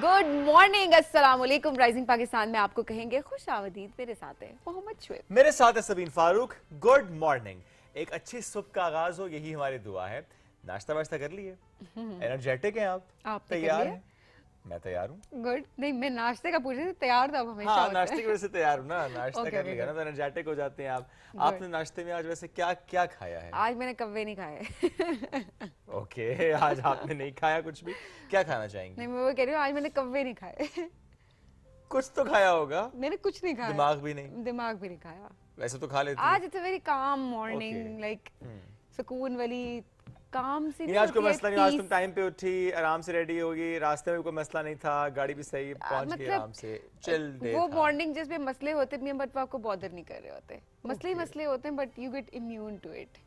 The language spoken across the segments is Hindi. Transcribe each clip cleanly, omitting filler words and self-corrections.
गुड मॉर्निंग, अस्सलाम वालेकुम। राइजिंग पाकिस्तान में आपको कहेंगे खुश आमदीद। मेरे साथ है मोहम्मद शुएब, मेरे साथ है सबीन फारूक। Good morning. एक अच्छी सुबह का आगाज हो, यही हमारी दुआ है। नाश्ता वाश्ता कर लिए? एनर्जेटिक हैं आप? आपने कर तैयार लिया? हैं? मैं तैयार हूँ। गुड। नहीं, मैं नाश्ते का पूछ रही थी, तैयार तो आप हमेशा हाँ, होते नाश्ते हैं। की वजह से तैयार हूँ ना। नाश्ता ओके कर ओके लिया ना गुड तो एनर्जेटिक हो जाते हैं आप। गुड। आपने नाश्ते में आज वैसे क्या क्या खाया है? आज मैंने कव्वे नहीं खाए। ओके, आज आपने नहीं खाया कुछ भी। क्या खाना नहीं, चाहेंगी? मैं वो कह रही हूँ, आज मैंने कव्वे नहीं खाए। कुछ तो खाया होगा। मैंने कुछ नहीं खाया, दिमाग भी नहीं? दिमाग भी नहीं खाया। वैसे तो खा लेती है। आज it's a very calm okay. Morning, like सुकून वाली काम सी नहीं, नहीं आज कोई होती है, मसला नहीं। आज तुम पीस। टाइम पे उठी, आराम से रेडी होगी, रास्ते में कोई मसला नहीं था, गाड़ी भी सही पहुंच गई मतलब आराम से, चिल डे वो था। मॉर्निंग जिसमें मसले होते भी हैं बट वो आपको बॉदर नहीं कर रहे होते। मसले ही ओके, मसले होते हैं but you get immune to it.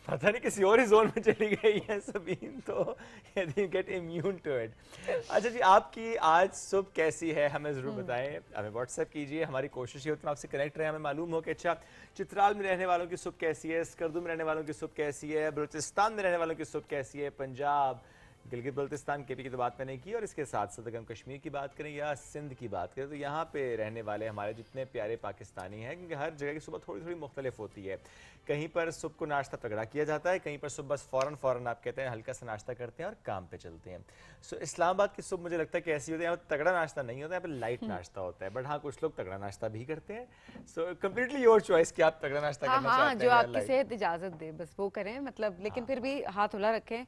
पता नहीं किसी और ही जोन में चली गई है सबीन तो। You get immune to it. अच्छा जी, आपकी आज सुबह कैसी है हमें ज़रूर बताएं। हमें व्हाट्सएप कीजिए। हमारी कोशिश ये होती है आपसे कनेक्ट रहे, हमें मालूम हो कि अच्छा चित्राल में रहने वालों की सुबह कैसी है, स्कर्दू में रहने वालों की सुबह कैसी है, बलूचिस्तान में रहने वालों की सुबह कैसी है, पंजाब, गिलगित बल्तिस्तान, केपी की तो बात मैंने की, और इसके साथ साथ अगर हम कश्मीर की बात करें या सिंध की बात करें तो यहाँ पे रहने वाले हमारे जितने प्यारे पाकिस्तानी हैं, क्योंकि हर जगह की सुबह थोड़ी थोड़ी मुख्तलिफ होती है। कहीं पर सुबह को नाश्ता तगड़ा किया जाता है, कहीं पर सुबह बस फ़ौरन आप कहते हैं हल्का सा नाश्ता करते हैं और काम पे चलते हैं। सो इस्लामाबाद की सुबह मुझे लगता है कि ऐसी होती है, यहाँ पर तगड़ा नाश्ता नहीं होता है, यहाँ पर लाइट नाश्ता होता है। बट हाँ, कुछ लोग तगड़ा नाश्ता भी करते हैं। सो कम्प्लीटली योर चॉइस कि आप तगड़ा नाश्ता हाँ करना हाँ, चाहते जो हैं या आपकी लाइट। सेहत इजाजत दे बस वो करें, मतलब लेकिन हाँ, फिर भी हाथ खुला रखें।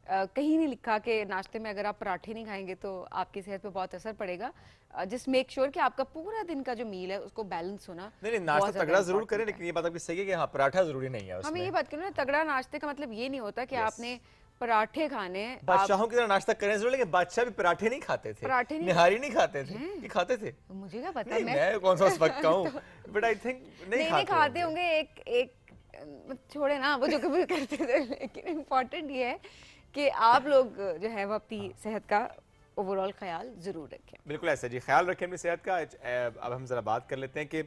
कहीं नहीं लिखा कि नाश्ते में अगर आप पराठे नहीं खाएंगे तो आपकी सेहत पे बहुत असर पड़ेगा। जस्ट मेक श्योर कि आपका पूरा दिन का जो मील है उसको बैलेंस होना नहीं नहीं, बहुत नाश्ता ज्यादा तगड़ा जरूर करें, इंपॉर्टेंट है। लेकिन ये बात आपकी सही है कि हाँ, पराठा जरूरी नहीं है हाँ, मैं ये उसमें। बात करूँ ना, तगड़ा नाश्ते का मतलब ये नहीं होता कि यस, आपने पराठे खाने हैं। आप बादशाहों की तरह नाश्ता करें जरूर, लेकिन बादशाह भी पराठे नहीं खाते थे, पराठे नहीं निहारी नहीं खाते थे। हैं? ये खाते थे? मुझे क्या पता, नहीं, मैं मैं कौन सा उस वक्त का हूँ, तो बट आई थिंक नहीं नहीं नहीं खाते खाते होंगे। होंगे। एक एक छोड़े ना वो जो कभी करते थे, लेकिन इम्पोर्टेंट ये है कि आप लोग जो है वो अपनी सेहत का ओवरऑल ख्याल जरूर रखें। बिल्कुल ऐसा जी, ख्याल रखें अपनी सेहत का। अब हम जरा बात कर लेते हैं कि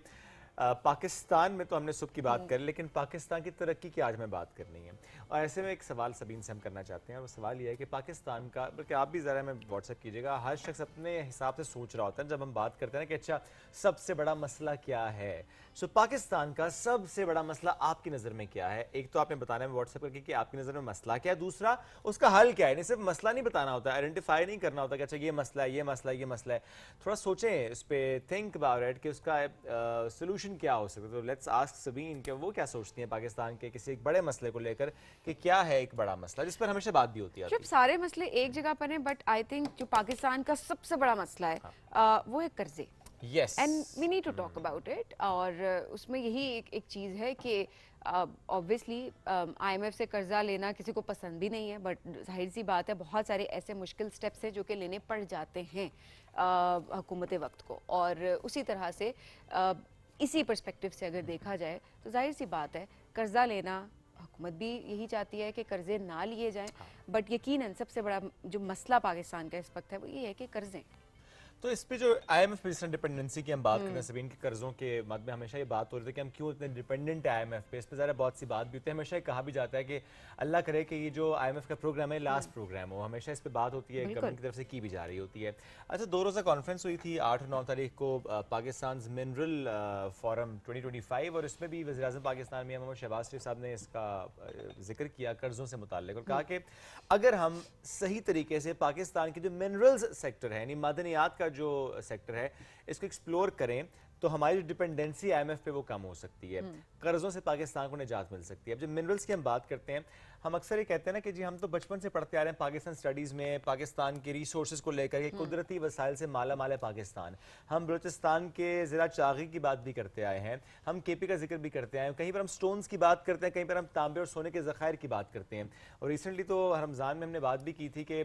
पाकिस्तान में तो हमने सुबह की बात करी, लेकिन पाकिस्तान की तरक्की की आज हमें बात करनी है। और ऐसे में एक सवाल सबीन से हम करना चाहते हैं, और वो सवाल ये है कि पाकिस्तान का, बल्कि आप भी ज़रा हमें व्हाट्सएप कीजिएगा, हर शख्स अपने हिसाब से सोच रहा होता है जब हम बात करते हैं ना कि अच्छा सबसे बड़ा मसला क्या है। सो पाकिस्तान का सबसे बड़ा मसला आपकी नज़र में क्या है? एक तो आपने बताना है व्हाट्सएप करके कि आपकी नज़र में मसला क्या है, दूसरा उसका हल क्या है। नहीं सिर्फ मसला नहीं बताना होता, आइडेंटिफाई नहीं करना होता कि अच्छा ये मसला है, ये मसला है, ये मसला है। थोड़ा सोचें इस पर, थिंक अबाउट इट कि उसका सोल्यूशन क्या हो सकता है। तो लेट्स आस्क सबीन कि वो क्या सोचती हैं पाकिस्तान के किसी एक बड़े मसले को लेकर, कि क्या है एक बड़ा मसला जिस पर हमेशा बात भी होती है जब आपकी। सारे मसले एक जगह पर हैं, बट आई थिंक जो पाकिस्तान का सबसे बड़ा मसला है वो है कर्जे। Yes, and we need to talk about it. और उसमें यही एक चीज़ है कि ऑब्वियसली आईएमएफ से कर्जा लेना किसी को पसंद भी नहीं है, बट जाहिर सी बात है बहुत सारे ऐसे मुश्किल स्टेप्स हैं जो कि लेने पड़ जाते हैं हुकूमत वक्त को। और उसी तरह से इसी पर्सपेक्टिव से अगर देखा जाए तो जाहिर सी बात है कर्जा लेना, हुकूमत भी यही चाहती है कि कर्जे ना लिए जाएं, बट यकीनन सबसे बड़ा जो मसला पाकिस्तान का इस वक्त है वो ये है कि कर्जे। तो इस पे जो आईएमएफ पे डिपेंडेंसी की हम बात करें सभी, इनके कर्जों के मद में हमेशा ये बात हो रही थी कि हम क्यों इतने डिपेंडेंट है आईएमएफ पे। इस पे ज़रा बहुत सी बात भी होती है। हमेशा ये कहा भी जाता है कि अल्लाह करे कि ये जो आईएमएफ का प्रोग्राम है लास्ट प्रोग्राम हो। हमेशा इस पे बात होती है, गवर्नमेंट की तरफ से की भी जा रही होती है। अच्छा, 2 रोज़ा कॉन्फ्रेंस हुई थी 8 और 9 तारीख को, पाकिस्तान मिनरल फोरम 2025, और इसमें भी वज़ीर-ए-आज़म पाकिस्तान मियां मोहम्मद शहबाज शरीफ साहब ने इसका जिक्र किया कर्जों से मुताल्लिक, और कहा कि अगर हम सही तरीके से पाकिस्तान की जो मिनरल्स सेक्टर है, यानी मादनियात का जो सेक्टर है, इसको एक्सप्लोर करें तो हमारी जो डिपेंडेंसी आईएमएफ पे वो कम हो सकती है, कर्जों से पाकिस्तान को निजात मिल सकती है। अब जब मिनरल्स की हम बात करते हैं, हम अक्सर ये कहते हैं ना कि जी हम तो बचपन से पढ़ते आ रहे हैं पाकिस्तान स्टडीज़ में, पाकिस्तान के रिसोर्सेज को लेकर के, कुदरती वसाइल से माला माल है पाकिस्तान। हम बलूचिस्तान के ज़िला चागी की बात भी करते आए हैं, हम केपी का जिक्र भी करते आए हैं, कहीं पर हम स्टोन्स की बात करते हैं, कहीं पर हम तांबे और सोने के ज़खायर की बात करते हैं। और रिसेंटली तो रमज़ान में हमने बात भी की थी कि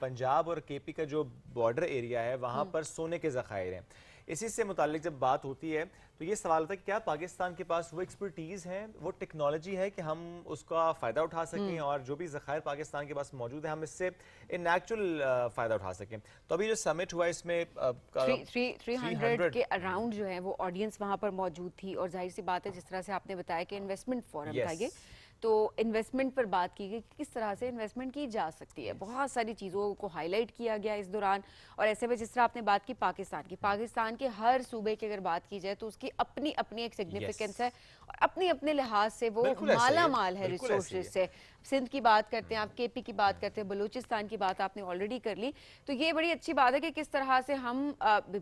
पंजाब और केपी का जो बॉर्डर एरिया है वहाँ पर सोने के ज़खायर हैं। इसी से मुताल्लिक जब बात होती है तो ये सवाल था कि क्या पाकिस्तान के पास वो एक्सपर्टीज़ है, वो टेक्नोलॉजी है कि हम उसका फ़ायदा उठा सकें, और जो भी ज़खायर पाकिस्तान के पास मौजूद है हम इससे इन एक्चुअल फ़ायदा उठा सकें। तो अभी जो समिट हुआ इसमें 300 के अराउंड जो है वो ऑडियंस वहाँ पर मौजूद थी। और जाहिर सी बात है जिस तरह से आपने बताया कि इन्वेस्टमेंट फोरम था ये, यस, तो इन्वेस्टमेंट पर बात की गई कि किस तरह से इन्वेस्टमेंट की जा सकती है। बहुत सारी चीज़ों को हाईलाइट किया गया इस दौरान। और ऐसे में जिस तरह आपने बात की पाकिस्तान के हर सूबे की अगर बात की जाए तो उसकी अपनी अपनी एक सिग्निफिकेंस है और अपने अपने लिहाज से वो बिल्कुल ऐसा ही माला है, माल है बिल्कुल ऐसा ही रिसोर्सेज है। से। सिंध की बात करते हैं आप, केपी की बात करते हैं, बलूचिस्तान की बात आपने ऑलरेडी कर ली। तो ये बड़ी अच्छी बात है कि किस तरह से हम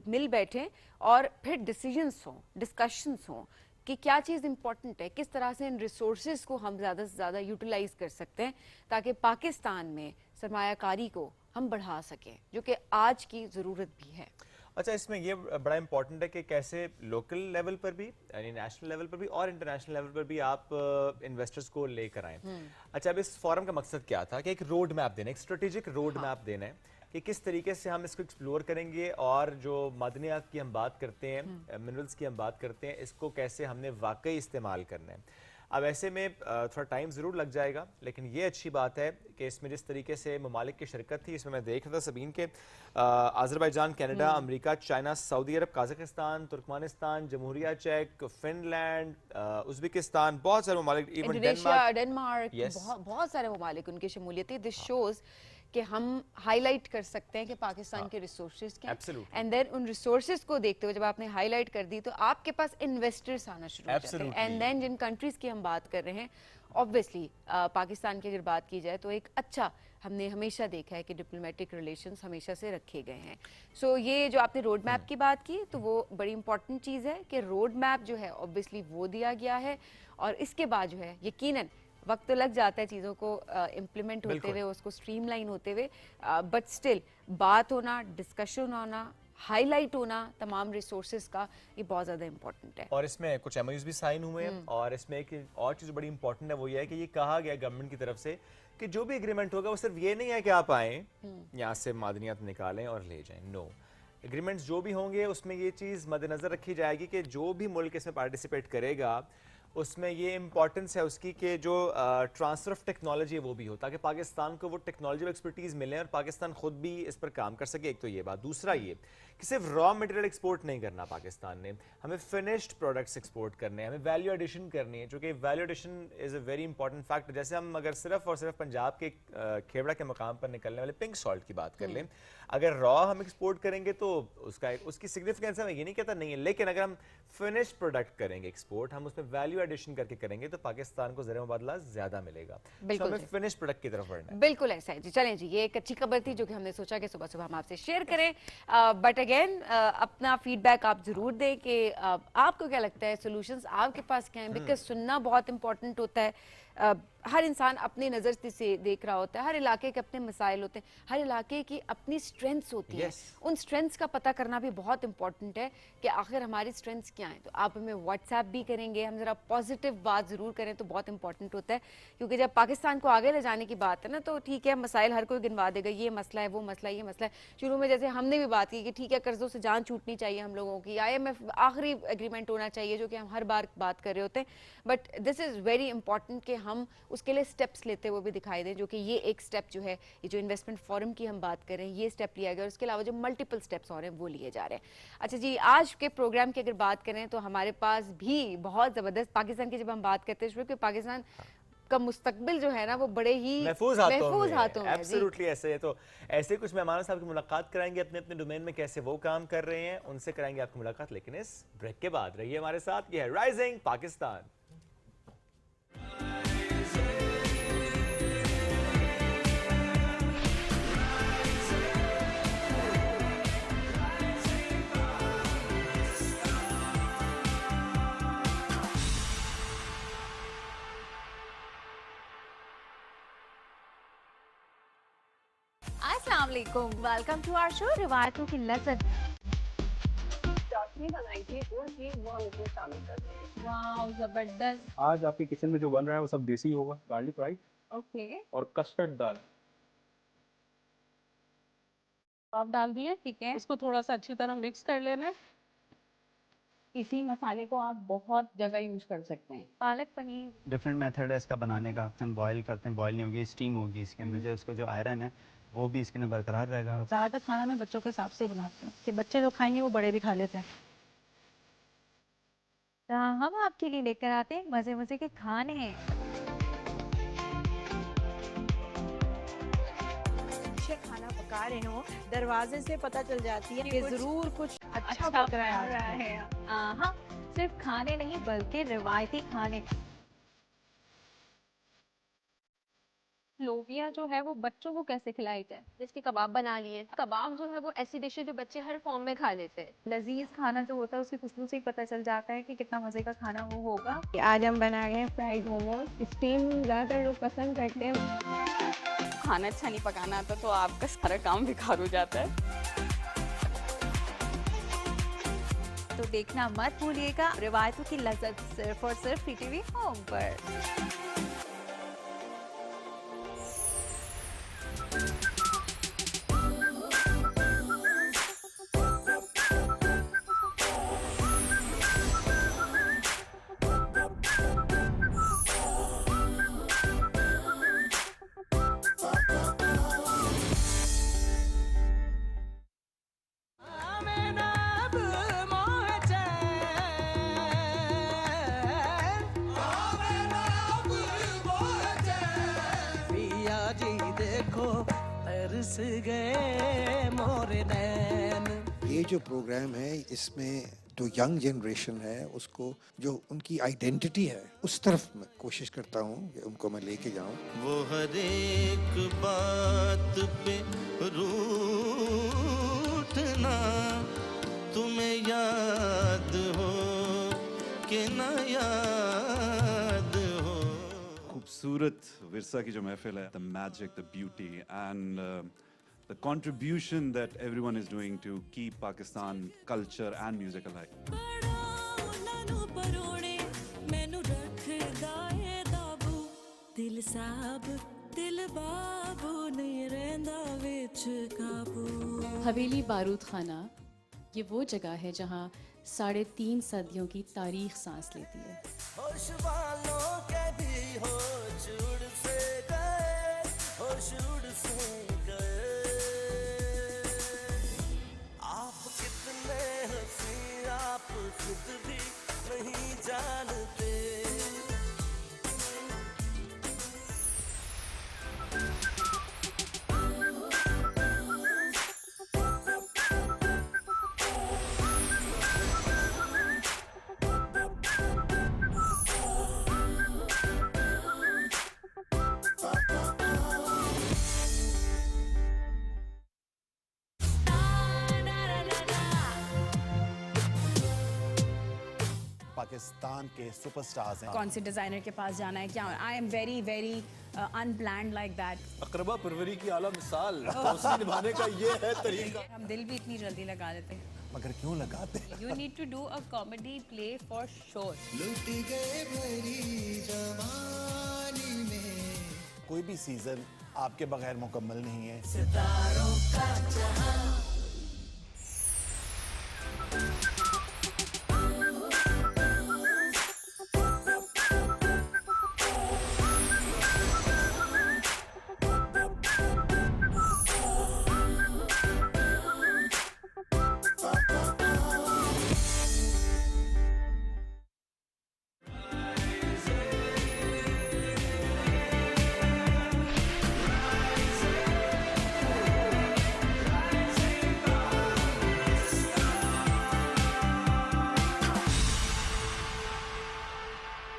मिल बैठे और फिर डिसीजंस हों, डिस्कशंस हों कि क्या चीज़ इंपॉर्टेंट है, किस तरह से इन रिसोर्सेज को हम ज़्यादा से ज़्यादा यूटिलाइज कर सकते हैं ताकि पाकिस्तान में सरमायाकारी को हम बढ़ा सकें, जो कि आज की ज़रूरत भी है। अच्छा, इसमें ये बड़ा इंपॉर्टेंट है कि कैसे लोकल लेवल पर भी, यानी नेशनल लेवल पर भी और इंटरनेशनल लेवल पर भी आप इन्वेस्टर्स को लेकर आएं। अच्छा, अब इस फोरम का मकसद क्या था कि एक रोड मैप देना, एक स्ट्रेटेजिक रोड मैप देना है कि किस तरीके से हम इसको एक्सप्लोर करेंगे और जो मादनियात की हम बात करते हैं, मिनरल्स की हम बात करते हैं, इसको कैसे हमने वाकई इस्तेमाल करना है। अब ऐसे में थोड़ा टाइम ज़रूर लग जाएगा, लेकिन ये अच्छी बात है कि इसमें जिस तरीके से ममालिक की शिरकत थी, इसमें मैं देख रहा था सबीन के आज़रबाईजान, कनाडा, अमेरिका, चाइना, सऊदी अरब, काज़ाकिस्तान, तुर्कमानिस्तान, जमहूरिया चेक, फिनलैंड, उज़्बेकिस्तान, बहुत सारे ममालिक, इवन इंडोनेशिया, डेनमार्क, यस, बहुत बहुत सारे ममालिक उनकी शमूलियत थी। दिस शोज कि हम हाईलाइट कर सकते हैं कि पाकिस्तान के रिसोर्सेज क्या एब्सोल्युटली, एंड देन उन रिसोर्सेज को देखते हुए जब आपने हाईलाइट कर दी तो आपके पास इन्वेस्टर्स आना शुरू हो जाते हैं। एब्सोल्युटली, एंड देन जिन कंट्रीज की हम बात कर रहे हैं, ऑब्वियसली पाकिस्तान की अगर बात की जाए तो एक अच्छा, हमने हमेशा देखा है कि डिप्लोमेटिक रिलेशंस हमेशा से रखे गए हैं। सो ये जो आपने रोड मैप की बात की तो वो बड़ी इंपॉर्टेंट चीज़ है कि रोड मैप जो है ऑब्वियसली वो दिया गया है और इसके बाद जो है यकीनन वक्त तो लग जाता है चीज़ों को इम्प्लीमेंट होते हुए, उसको स्ट्रीमलाइन होते हुए, बट स्टिल बात होना, डिस्कशन होना, हाईलाइट होना तमाम रिसोर्सेज का, ये बहुत ज़्यादा इंपॉर्टेंट है। और इसमें कुछ एमओयूज भी साइन हुए हैं। और इसमें एक और चीज़ बड़ी इंपॉर्टेंट है, वो ये है कि ये कहा गया गवर्नमेंट की तरफ से कि जो भी एग्रीमेंट होगा वो सिर्फ ये नहीं है कि आप आएँ यहाँ से मादनियात निकालें और ले जाएं। नो, एग्रीमेंट्स जो भी होंगे उसमें ये चीज़ मद्देनज़र रखी जाएगी कि जो भी मुल्क इसमें पार्टिसिपेट करेगा उसमें ये इंपॉर्टेंस है उसकी कि जो ट्रांसफ़र ऑफ टेक्नोलॉजी है वो भी हो, ताकि पाकिस्तान को वो टेक्नोलॉजी एक्सपर्टीज़ मिले और पाकिस्तान खुद भी इस पर काम कर सके। एक तो ये बात, दूसरा ये कि सिर्फ रॉ मटेरियल एक्सपोर्ट नहीं करना पाकिस्तान ने, हमें फिनिश्ड प्रोडक्ट्स एक्सपोर्ट करने हैं, हमें वैल्यू एडिशन करनी है, जो कि value addition is a very important fact. जैसे हम अगर सिर्फ और सिर्फ पंजाब के खेवड़ा के मकाम पर निकलने वाले पिंक सॉल्ट की बात कर लें, अगर रॉ हम एक्सपोर्ट करेंगे तो उसकी सिग्निफिकेंस मैं ये नहीं कहता नहीं है, लेकिन अगर हम फिनिश्ड प्रोडक्ट करेंगे एक्सपोर्ट, हम उसमें वैल्यू एडिशन करके करेंगे तो पाकिस्तान को ज़र मुबादला ज़्यादा मिलेगा। बिल्कुल हमें फिनिश्ड प्रोडक्ट की तरफ बढ़ना है। बिल्कुल ऐसा है जी। चलें जी, ये एक अच्छी खबर थी जो कि हमने सोचा कि सुबह सुबह हम आपसे शेयर करें। बट अगेन अपना फीडबैक आप जरूर दें कि आपको क्या लगता है, सॉल्यूशंस आपके पास क्या हैं, बिकॉज सुनना बहुत इंपॉर्टेंट होता है। हर इंसान अपनी नज़र से देख रहा होता है, हर इलाके के अपने मसाइल होते हैं, हर इलाके की अपनी स्ट्रेंथ्स होती हैं। उन स्ट्रेंथ्स का पता करना भी बहुत इंपॉर्टेंट है कि आखिर हमारी स्ट्रेंथ्स क्या हैं। तो आप हमें व्हाट्सएप भी करेंगे, हम ज़रा पॉजिटिव बात ज़रूर करें तो बहुत इंपॉर्टेंट होता है, क्योंकि जब पाकिस्तान को आगे ले जाने की बात है ना, तो ठीक है मसाइल हर कोई गिनवा देगा, ये मसला है, वो मसला है, ये मसला है। शुरू में जैसे हमने भी बात की कि ठीक है कर्जों से जान छूटनी चाहिए हम लोगों की, IMF आखिरी एग्रीमेंट होना चाहिए, जो कि हम हर बार बात कर रहे होते हैं। But this is very important कि हम उसके लिए स्टेप्स लेते हुए भी दिखाई दें, जो कि ये एक स्टेप जो है, ये जो इन्वेस्टमेंट फोरम की हम बात कर रहे हैं, ये स्टेप लिया गया और उसके अलावा जो मल्टीपल स्टेप्स और हैं वो लिए जा रहे हैं। अच्छा जी, आज के प्रोग्राम की अगर बात करें तो हमारे पास भी बहुत ज़बरदस्त, पाकिस्तान की जब हम बात करते हैं कि पाकिस्तान का मुस्तकबिल जो है ना वो बड़े ही महफूज हाथों में एब्सोल्युटली ऐसे है। तो ऐसे कुछ मेहमानों से आपकी मुलाकात कराएंगे, अपने अपने डोमेन में कैसे वो काम कर रहे हैं उनसे कराएंगे आपकी मुलाकात, लेकिन इस ब्रेक के बाद रहिए हमारे साथ। ये है राइजिंग पाकिस्तान। अस्सलाम वालेकुम, वेलकम टू आवर शो रिवायतों की लज़्ज़त। चाशनी बनाई थी और ये वो हम इसमें शामिल कर रहे हैं। वाओ, जबरदस्त। आज आपके किचन में जो बन रहा है वो सब देसी होगा, गार्लिक राइस ओके, और कस्टर्ड दाल। आप डाल दिए, ठीक है। इसको थोड़ा सा अच्छी तरह मिक्स कर लेना है। इसी मसाले को आप बहुत जगह यूज कर सकते हैं। पालक पनीर, डिफरेंट मेथड है इसका बनाने का। हम बॉईल करते हैं, बॉईल नहीं होगी, स्टीम होगी इसके अंदर, जो उसको जो आयरन है वो भी इसके अंदर बरकरार रहेगा। ज़्यादातर खाना मैं बच्चों के हिसाब से बनाती हूँ कि बच्चे जो खाएंगे वो बड़े भी खा लेते हैं। हम आपके लिए लेकर आते हैं मज़े मज़े के खाने हैं। बेशक खाना पका रहे हो, दरवाजे से पता चल जाती है कि कुछ जरूर कुछ अच्छा अच्छा पक रहा बना रहा है। है। हाँ, सिर्फ खाने नहीं बल्कि रिवायती खाने। लोबिया जो है वो बच्चों को कैसे खिलाई जाए? जिसके कबाब बना लिए। कबाब जो है वो ऐसी डिश है जो बच्चे हर फॉर्म में खा लेते हैं। लजीज खाना जो होता है उसकी खुशबू से ही पता चल जाता है कि कितना मजे का खाना वो होगा। आज हम बना रहे हैं फ्राइड मोमोज। स्टीम ज़्यादातर लोग पसंद करते हैं। खाना अच्छा नहीं पकाना आता तो आपका सारा काम बेकार हो जाता है। तो देखना मत भूलिएगा रिवायतों की लज्जत सिर्फ और सिर्फ PTV होम पर। ये जो प्रोग्राम है इसमें जो यंग जनरेशन है उसको जो उनकी आइडेंटिटी है उस तरफ मैं कोशिश करता हूँ कि उनको मैं लेके जाऊँ। वो हर एक बात पे रूठना तुम्हें याद हो कि ना याद हो। खूबसूरत विरसा की जो महफिल है, the magic, the beauty and the contribution that everyone is doing to keep Pakistan culture and music alive. हवेली बारूद खाना ये वो जगह है जहाँ 3.5 सदियों की तारीख सांस लेती है। होश वालों के भी होश उड़ से गए, होश उड़ से गए। आप कितने हंसी आप खुद भी नहीं जानते। पाकिस्तान के सुपरस्टार्स हैं। कौन से डिजाइनर के पास जाना है, क्या I am very very unplanned like that. अकरबा परवरी की आला मिसाल दोस्ती निभाने का ये है तरीका। हम दिल भी इतनी जल्दी लगा देते हैं। मगर क्यों लगाते? You need to do a comedy play for sure. लुट गए भरी जवानी में। कोई भी सीजन आपके बगैर मुकम्मल नहीं है। सितारों का जहां।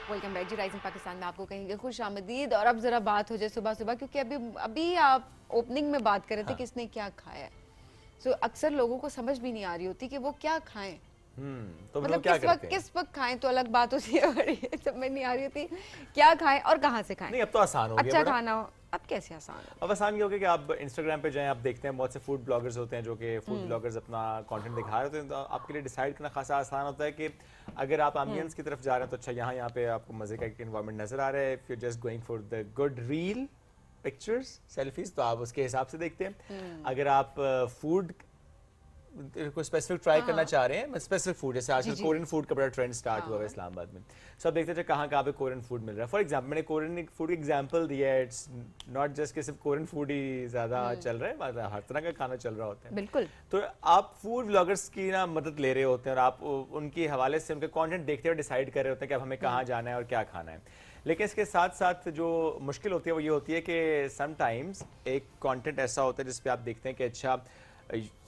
वेलकम बैक जी राइजिंग पाकिस्तान में आपको कहेंगे खुश आमदीद। और अब जरा बात हो जाए सुबह सुबह, क्योंकि अभी आप ओपनिंग में बात कर रहे थे कि इसने क्या खाया है। सो अक्सर लोगों को समझ भी नहीं आ रही होती कि वो क्या खाएं। तो मतलब क्या किस वक्त खाएं तो अलग बात होती है, समझ नहीं आ रही होती क्या खाएं और कहाँ से खाएं। नहीं अब तो आसान हो गया। अच्छा खाना हो अब कैसे आसान हो? अब आसान ये हो गया कि आप इंस्टाग्राम पे जाएं, आप देखते हैं बहुत से फूड ब्लॉगर्स होते हैं जो कि फूड ब्लॉगर्स अपना कंटेंट दिखा रहे होते हैं। तो आपके लिए डिसाइड करना खासा आसान होता है कि अगर आप एम्बियंस की तरफ जा रहे हैं तो अच्छा यहाँ पे आपको मजे का एक एनवायरनमेंट नजर आ रहा है। If you just going for the good reel pictures selfies तो आप उसके हिसाब से देखते हैं। अगर आप फूड कोई स्पेसिफिक ट्राई करना चाह रहे हैं, स्पेसिफिक फूड, जैसे आजकल कोरियन फूड का बड़ा ट्रेंड स्टार्ट हुआ है इस्लामाबाद में। सब देखते हैं कहाँ पे कोरियन फूड मिल रहा है। फॉर एग्जाम्पल मैंने कोरियन फूड की एग्जाम्पल दिया है। इट्स नॉट जस्ट कि सिर्फ कोरियन फूड ही ज़्यादा चल रहा है, मतलब हर तरह का खाना चल रहा होता है। बिल्कुल। तो आप फूड ब्लॉगर्स की ना मदद ले रहे होते हैं और आप उनके हवाले से उनके कॉन्टेंट देखते हुए डिसाइड कर रहे होते हैं कि अब हमें कहाँ जाना है और क्या खाना है। लेकिन इसके साथ साथ जो मुश्किल होती है वो ये होती है कि समटाइम्स एक कंटेंट ऐसा होता है जिसपे आप देखते हैं कि अच्छा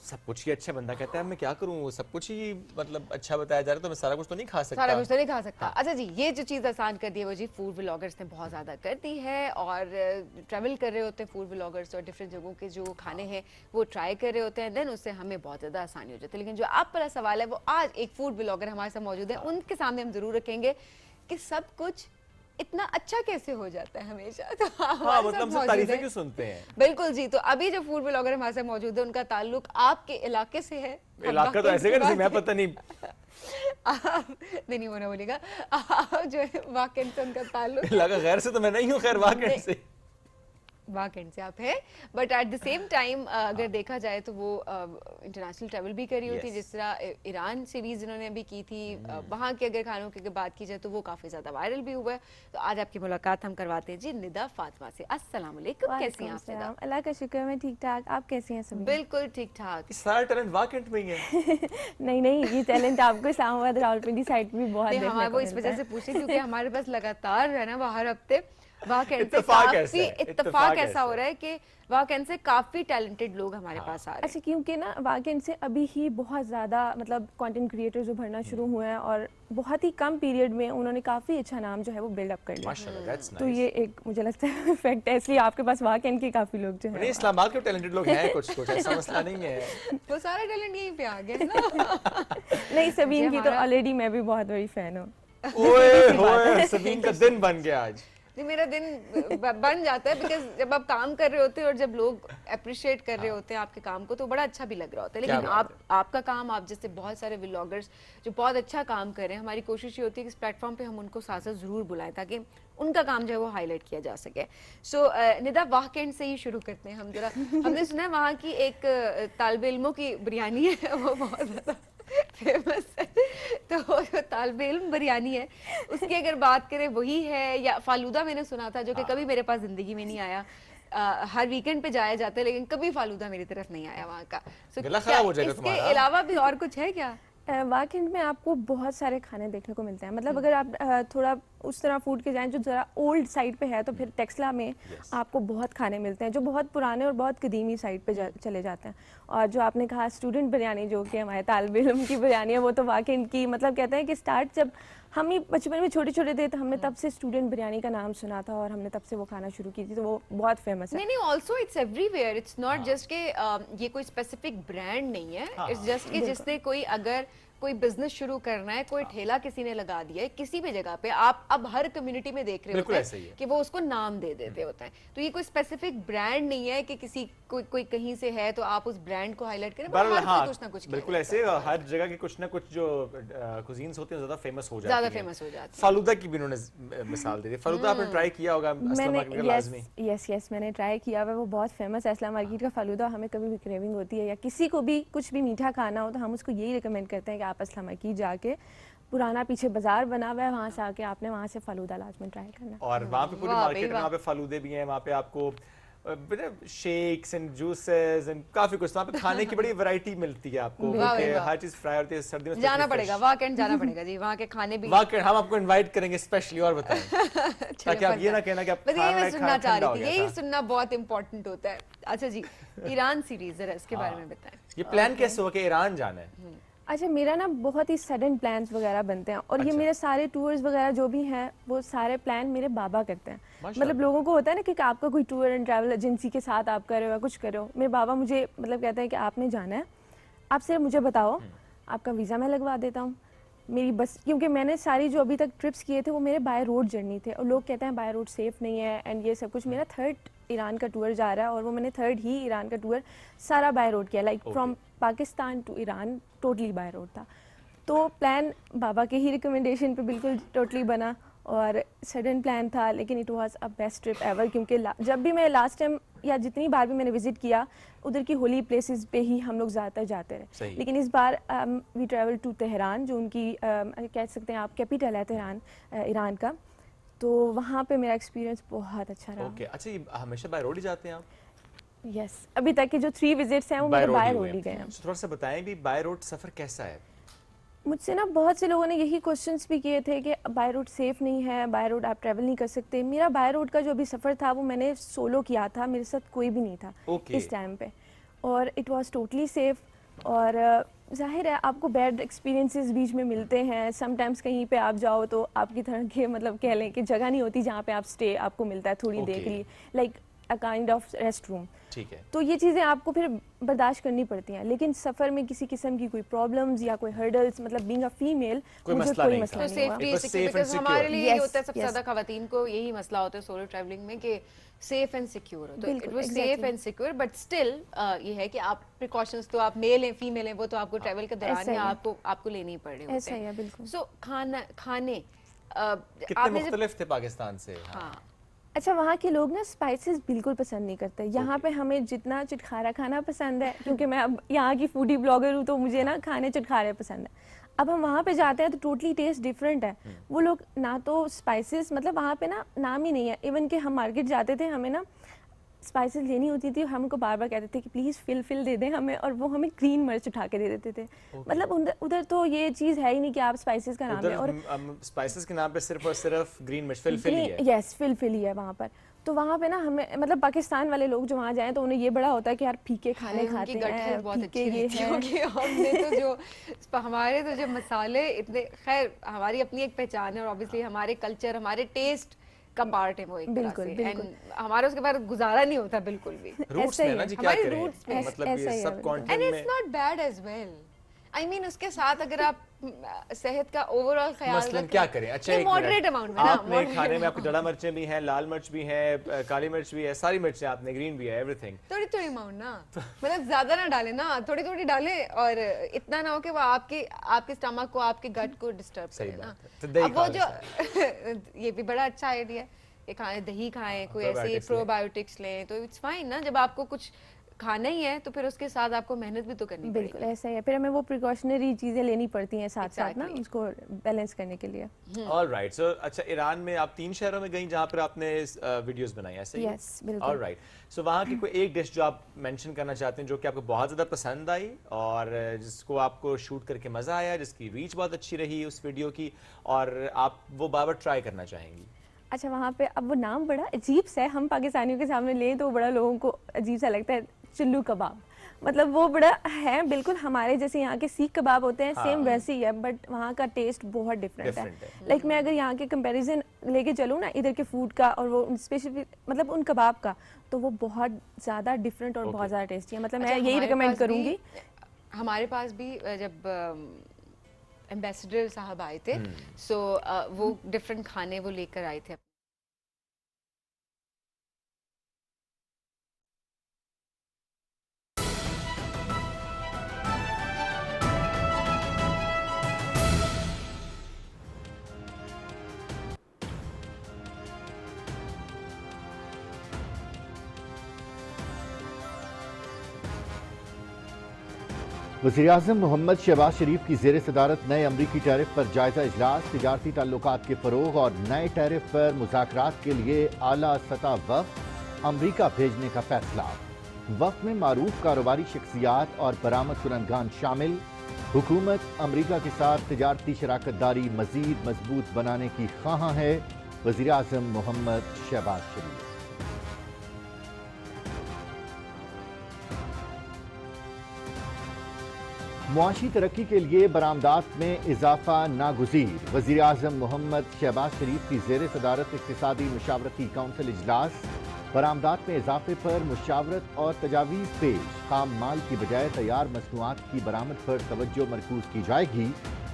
सब कुछ ही अच्छा बंदा कहता है मैं क्या करूं, सब कुछ ही मतलब अच्छा बताया जा रहा है तो मैं सारा कुछ तो नहीं खा सकता। सारा कुछ तो नहीं खा सकता। अच्छा जी, ये जो चीज़ आसान कर दी है वो जी फूड व्लॉगर्स ने बहुत ज़्यादा कर दी है, और ट्रैवल कर रहे होते हैं फूड व्लॉगर्स और डिफरेंट जगहों के जो खाने हैं वो ट्राई कर रहे होते हैं, देन उससे हमें बहुत ज़्यादा आसानी हो जाती है। लेकिन जो आप वाला सवाल है वो आज एक फूड व्लॉगर हमारे साथ मौजूद है, उनके सामने हम जरूर रखेंगे कि सब कुछ इतना अच्छा कैसे हो जाता है हमेशा। तो हाँ, मतलब सब तारीफें क्यों सुनते हैं। बिल्कुल जी, तो अभी जो फूड व्लॉगर हमारे साथ मौजूद है उनका ताल्लुक आपके इलाके से है। इलाका तो ऐसे कर मैं पता नहीं नहीं होना बोलेगा आप जो है वाकई से उनका ताल्लुक इलाका गैर से तो मैं नहीं हूँ, खैर वाकई से वाकई से आप है, but at the same time अगर देखा जाए तो वो इंटरनेशनल ट्रैवल भी करी होती है, जिस तरह ईरान सीरीज जिन्होंने अभी की थी, वहाँ के अगर खानों की बात की जाए तो वो काफ़ी ज़्यादा वायरल भी हुआ है। तो आज आपकी मुलाकात हम करवाते हैं जी निदा फातिमा से। अस्सलाम वालेकुम, कैसी हैं आप निदा? अल्लाह का शुक्र, मैं ठीक ठाक, आप कैसी हैं सभी? बिल्कुल ठीक ठाक। सारा टैलेंट वाकई में ही है। नहीं ये टैलेंट आपको इस्लामाबाद रावलपिंडी साइड भी बहुत देखने को मिलता है। वो इस वजह से पूछे क्योंकि हमारे पास लगातार है ना वो हर हफ्ते वाकई से इत्तेफाक ऐसा हो रहा है कि वाकई से काफी टैलेंटेड लोग हमारे पास आ रहे हैं। अच्छा, क्योंकि ना वाकई से अभी ही बहुत ज़्यादा मतलब कंटेंट क्रिएटर्स जो भरना शुरू हुए हैं और बहुत ही कम पीरियड में उन्होंने काफ़ी अच्छा नाम जो है वो बिल्डअप कर लिया। तो ये एक मुझे लगता है फैक्ट है, इसलिए आपके पास वाकई के काफ़ी लोग जो है इस्लामाबाद के टैलेंटेड लोग हैं, कुछ ऐसा मसला नहीं है। वो सारा टैलेंट यहीं पे आ गया ना। नहीं, सबीन की तो ऑलरेडी मैं भी बहुत बड़ी फैन हूँ। ओए सबीन का दिन बन गया आज। मेरा दिन बन जाता है बिकॉज जब आप काम कर रहे होते हैं और जब लोग अप्रिशिएट कर रहे होते हैं आपके काम को तो बड़ा अच्छा भी लग रहा होता है। लेकिन आपका काम, आप जैसे बहुत सारे व्लॉगर्स जो बहुत अच्छा काम कर रहे हैं, हमारी कोशिश ये होती है कि इस प्लेटफॉर्म पे हम उनको साथ साथ जरूर बुलाएं ताकि उनका काम जो है वो हाईलाइट किया जा सके। सो निदा, वाकई से ही शुरू करते हैं हम जरा। हमने सुना है वहाँ की एक तालिब इल्मों की बिरयानी है वो बहुत ज़्यादा फेमस है, तो जो तालिब इल्म बिरयानी है उसकी अगर बात करें वही है, या फालूदा मैंने सुना था जो कि कभी मेरे पास जिंदगी में नहीं आया। हर वीकेंड पे जाया जाता है लेकिन कभी फालूदा मेरी तरफ नहीं आया वहाँ का। इसके अलावा भी और कुछ है क्या? वाकई में आपको बहुत सारे खाने देखने को मिलते हैं। मतलब अगर आप थोड़ा उस तरह फूड के जाएं जो ज़रा ओल्ड साइड पे है तो फिर टेक्सला में आपको बहुत खाने मिलते हैं जो बहुत पुराने और बहुत कदीमी साइड पे चले जाते हैं। और जो आपने कहा स्टूडेंट बिरयानी जो कि हमारे तालिब इल्म की बिरयानी है, वो तो वाकई की मतलब कहते हैं कि स्टार्ट जब हम ही बचपन में छोटे छोटे थे तो हमने तब से स्टूडेंट बिरयानी का नाम सुना था और हमने तब से वो खाना शुरू की थी, तो वो बहुत फेमस है। नहीं, also it's everywhere, it's not just के ये कोई स्पेसिफिक ब्रांड नहीं है, इट्स जस्ट कि जिसने कोई अगर कोई बिजनेस शुरू करना है, कोई ठेला किसी ने लगा दिया है किसी भी जगह पे, आप अब हर कम्युनिटी में देख रहे होते हैं कि वो उसको नाम दे देते होते हैं। तो ये कोई स्पेसिफिक ब्रांड नहीं है कि किसी कोई कहीं से है तो आप उस ब्रांड को हाईलाइट करें, कुछ ना कुछ बिल्कुल ऐसे हर जगह के कुछ ना कुछ जो कुजीन्स होते हैं ज्यादा फेमस हो जाते हैं। फालूदा की भी उन्होंने मिसाल दी थी। फालूदा आपने ट्राई किया होगा असलम मार्केट का लाजमी? यस मैंने ट्राई किया हुआ, वो बहुत फेमस है असलम मार्केट का फालूदा। हमें कभी भी क्रेविंग होती है या किसी को भी कुछ भी मीठा खाना हो तो हम उसको यही रिकमेंड करते हैं कि आप असलम मार्केट जाके, पुराना पीछे बाजार बना हुआ है, वहाँ से आके आपने वहाँ से फालूदा लाजमी ट्राई करना। और वहाँ पे पूरी मार्केट में वहाँ पे फालूदे भी हैं, वहाँ पे आपको शेक्स एंड जूसेस एंड काफी कुछ, वहाँ पे खाने की बड़ी वैरायटी मिलती है आपको, हर चीज फ्राई होती है। सर्दियों में जाना पड़ेगा, वाकई जाना पड़ेगा जी, वहाँ के खाने भी वाकई हम आपको इनवाइट करेंगे स्पेशली। और बताएं ताकि आप ये ना कहना कि आप यही सुनना चाह रही थी, यही सुनना बहुत इंपॉर्टेंट होता है। अच्छा जी, ईरान सीरीज जरा इसके बारे में बताएं। ये प्लान कैसे हुआ कि ईरान जाना है? अच्छा, मेरा ना बहुत ही सडन प्लान्स वगैरह बनते हैं और ये मेरे सारे टूर्स वगैरह जो भी हैं वो सारे प्लान मेरे बाबा करते हैं। मतलब लोगों को होता है ना कि आपका कोई टूर एंड ट्रैवल एजेंसी के साथ आप कर रहे हो या कुछ कर रहे हो, मेरे बाबा मुझे मतलब कहते हैं कि आपने जाना है, आप सिर्फ मुझे बताओ, आपका वीज़ा मैं लगवा देता हूँ, मेरी बस, क्योंकि मैंने सारी जो अभी तक ट्रिप्स किए थे वो मेरे बाय रोड जर्नी थे और लोग कहते हैं बाय रोड सेफ़ नहीं है एंड ये सब कुछ। मेरा 3rd ईरान का टूर जा रहा है और वो मैंने 3rd ही ईरान का टूर सारा बाय रोड किया, like from Pakistan to Iran totally by road था। तो प्लान बाबा के ही रिकमेंडेशन पे बिल्कुल टोटली बना और सडन प्लान था, लेकिन it was a best trip ever, क्योंकि जब भी मैं लास्ट टाइम या जितनी बार भी मैंने विजिट किया उधर की होली प्लेसेस पे ही हम लोग ज़्यादातर जाते रहे। लेकिन इस बार वी ट्रैवल टू तेहरान, जो उनकी कह सकते हैं आप कैपिटल है तेहरान ईरान का, तो वहाँ पे मेरा एक्सपीरियंस बहुत अच्छा रहा। अच्छा, ये हमेशा बाय रोड ही जाते हैं आप? यस, अभी तक के जो 3 विजिट्स हैं वो मेरे बाय रोड ही गए हैं। थोड़ा सा बताएं भी बाय रोड सफ़र कैसा है? मुझसे ना बहुत से लोगों ने यही क्वेश्चंस भी किए थे कि बाय रोड सेफ़ नहीं है, बाय रोड आप ट्रैवल नहीं कर सकते। मेरा बाय रोड का जो अभी सफ़र था वो मैंने सोलो किया था, मेरे साथ कोई भी नहीं था इस टाइम पे, और इट वाज टोटली सेफ़। और जाहिर है आपको बैड एक्सपीरियंसेस बीच में मिलते हैं। समटाइम्स कहीं पे आप जाओ तो आपकी तरह के मतलब कह लें कि जगह नहीं होती जहाँ पे आप स्टे आपको मिलता है थोड़ी देर के लिए, like a kind of rest room. ठीक है। तो ये चीज़ें आपको फिर बर्दाश्त करनी पड़ती हैं, लेकिन सफ़र में किसी किस्म की कोई प्रॉब्लम्स या कोई हर्डल्स, मतलब बीइंग अ फीमेल मुझे कोई मसला नहीं हुआ। सेफ्टी बिकॉज़ हमारे लिए यही होता है, सबसे ज़्यादा खवातीन को यही मसला होता है सोलो ट्रैवलिंग में कि सेफ एंड सिक्योर हो। तो it was safe and secure, but still ये है कि आप प्रिकॉशंस तो आप मेल हैं फीमेल हैं वो तो आपको ट्रैवल के दौरान आपको लेने ही पड़ने होते हैं। ऐसा ही है बिल्कुल। सो खाने कितने मुख्तलिफ थे पाकिस्तान से? हाँ अच्छा, वहाँ के लोग ना स्पाइसेस बिल्कुल पसंद नहीं करते। यहाँ पे हमें जितना चटखारा खाना पसंद है, क्योंकि मैं अब यहाँ की फूडी ब्लॉगर हूँ तो मुझे ना खाने चटखारे पसंद है। अब हम वहाँ पे जाते हैं तो टोटली टेस्ट डिफरेंट है। वो लोग ना तो स्पाइसेस, मतलब वहाँ पे ना नाम ही नहीं है। इवन कि हम मार्केट जाते थे, हमें ना स्पाइसेस लेनी होती थी, हम उनको बार बार कहते थे कि प्लीज़ फिल दे दें हमें, और वो हमें ग्रीन मिर्च उठा के दे देते थे। मतलब उधर तो ये चीज़ है ही नहीं कि आप स्पाइसेस का नाम है, और स्पाइसेस के नाम पे सिर्फ और सिर्फ ग्रीन मिर्च फिल ही है। यस, फिल ही है वहाँ पर। तो वहाँ पे ना हमें, मतलब पाकिस्तान वाले लोग जो वहाँ जाएं तो उन्हें ये बड़ा होता है कि यार फीके खाने खाते हैं, बहुत फीके अच्छी ये है। हमने तो जो हमारे तो जो मसाले इतने, खैर हमारी अपनी एक पहचान है और ऑब्वियसली हमारे कल्चर, हमारे टेस्ट का पार्ट है वो एक तरह से, एंड हमारा उसके बाद गुजारा नहीं होता बिल्कुल भी। रूट्स में ना जी, क्या करें, मतलब ये सब कंटेंट में, and it's not bad as well. I mean उसके साथ अगर आप सेहत का ओवरऑल ख्याल मसलन क्या करें? अच्छा, एक मॉडरेट अमाउंट में आपने खाने में आपकी दड़ा मिर्चें भी हैं, लाल मिर्च भी है, काली मिर्च भी है, सारी मिर्चें आपने, ग्रीन भी है, एवरीथिंग थोड़ी अमाउंट ना, मतलब ज्यादा ना डालें ना, थोड़ी डालें, और इतना ना हो कि वो आपके स्टमक को, आपके गट को डिस्टर्ब करे ना। अब वो जो ये भी बड़ा अच्छा आइडिया है कि खाएं, दही खाएं, कोई ऐसे प्रोबायोटिक्स लें तो इट्स फाइन ना। जब आपको कुछ खाना ही है तो फिर उसके साथ आपको मेहनत भी तो करनी पड़ेगी। बिल्कुल ऐसा ही है, फिर हमें वो प्रिकॉशनरी चीज़ें लेनी पड़ती हैं साथ साथ ना, उसको बैलेंस करने के लिए। ऑलराइट। सो अच्छा, ईरान में आप 3 शहरों में गई जहाँ पर आपने वीडियोस बनाई, ऐसे ही? यस बिल्कुल। ऑलराइट। सो वहाँ की कोई एक डिश जो आप मेंशन करना चाहते हैं जो कि आपको बहुत ज़्यादा पसंद आई और जिसको आपको शूट करके मज़ा आया, जिसकी रीच बहुत अच्छी रही उस वीडियो की, और आप वो बार-बार ट्राई करना चाहेंगी? अच्छा, वहाँ पे अब वो नाम बड़ा अजीब सा है, हम पाकिस्तानियों के सामने लें तो बड़ा लोगों को अजीब सा लगता है, चिल्लू कबाब। मतलब वो बड़ा है बिल्कुल हमारे जैसे यहाँ के सीख कबाब होते हैं, सेम वैसे ही है, बट वहाँ का टेस्ट बहुत डिफरेंट है। लाइक मैं अगर यहाँ के कंपैरिजन लेके चलूँ ना इधर के फूड का और वो स्पेसिफिक मतलब उन कबाब का, तो वो बहुत ज़्यादा डिफरेंट और बहुत ज़्यादा टेस्टी है। मतलब मैं यही रिकमेंड करूँगी। हमारे पास भी जब एम्बेसडर साहब आए थे, सो वो डिफरेंट खाने वो लेकर आए थे। वज़ीर-ए-आज़म मोहम्मद शहबाज शरीफ की ज़ेर सदारत नए अमरीकी टैरिफ पर जायजा इजलास, तिजारती ताल्लुकात के फ़रोग़ और नए टैरिफ पर मुज़ाकरात के लिए आला सतह वफ़द अमरीका भेजने का फैसला। वफ़द में मारूफ कारोबारी शख्सियात और बरामद कुनंदगान शामिल। हुकूमत अमरीका के साथ तिजारती शराकतदारी मज़ीद मजबूत बनाने की ख्वाहां है, वज़ीर-ए-आज़म मोहम्मद शहबाज शरीफ। मुआशी तरक्की के लिए बरामदात में इजाफा नागुज़ीर, वज़ीर-ए-आज़म मोहम्मद शहबाज शरीफ की ज़ेर सदारत इक़्तिसादी मुशावरती काउंसिल इजलास। बरामदात में इजाफे पर मुशावरत और तजावीज़ पेश। खाम माल की बजाय तैयार मसनूआत की बरामद पर तवज्जो मरकूज की जाएगी।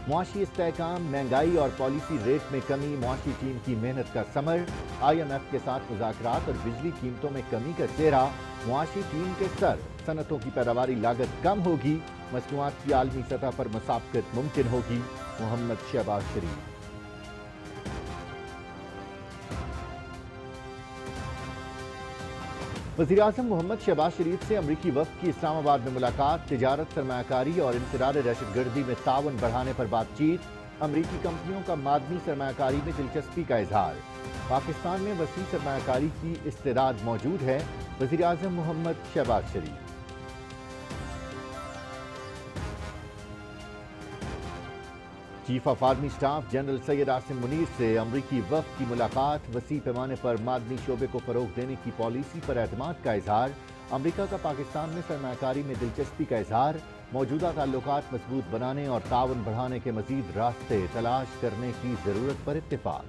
मुआशी इस्तेहकाम, महंगाई और पॉलिसी रेट में कमी मुआशी टीम की मेहनत का समर। IMF के साथ मुज़ाकरात और बिजली कीमतों में कमी का चेहरा। मुआशी टीम के सर, सनतों की पैदावारी लागत कम होगी, मसनूआत की आलमी सतह पर मुसाफकत मुमकिन होगी, मोहम्मद शहबाज शरीफ। वज़ीर-ए-आज़म मोहम्मद शहबाज शरीफ से अमरीकी वफ़द की इस्लामाबाद में मुलाकात। तिजारत, सरमायाकारी और इंसदाद दहशतगर्दी में ताउन बढ़ाने पर बातचीत। अमरीकी कंपनियों का मादनी सरमायाकारी में दिलचस्पी का इजहार। पाकिस्तान में वसी सरमायाकारी की इस्तेदाद मौजूद है, वज़ीर-ए-आज़म Mohammad Shahbaz Sharif. Chief of army staff general Syed Asim Munir से अमरीकी वफ़द की मुलाकात। वसी पैमाने पर मादनी शोबे को फ़रोग़ देने की पॉलिसी पर एतमाद का इजहार। अमरीका का पाकिस्तान में सरमायाकारी में दिलचस्पी का इजहार। मौजूदा ताल्लुकात मजबूत बनाने और ताउन बढ़ाने के मजीद रास्ते तलाश करने की ज़रूरत पर इत्तिफाक।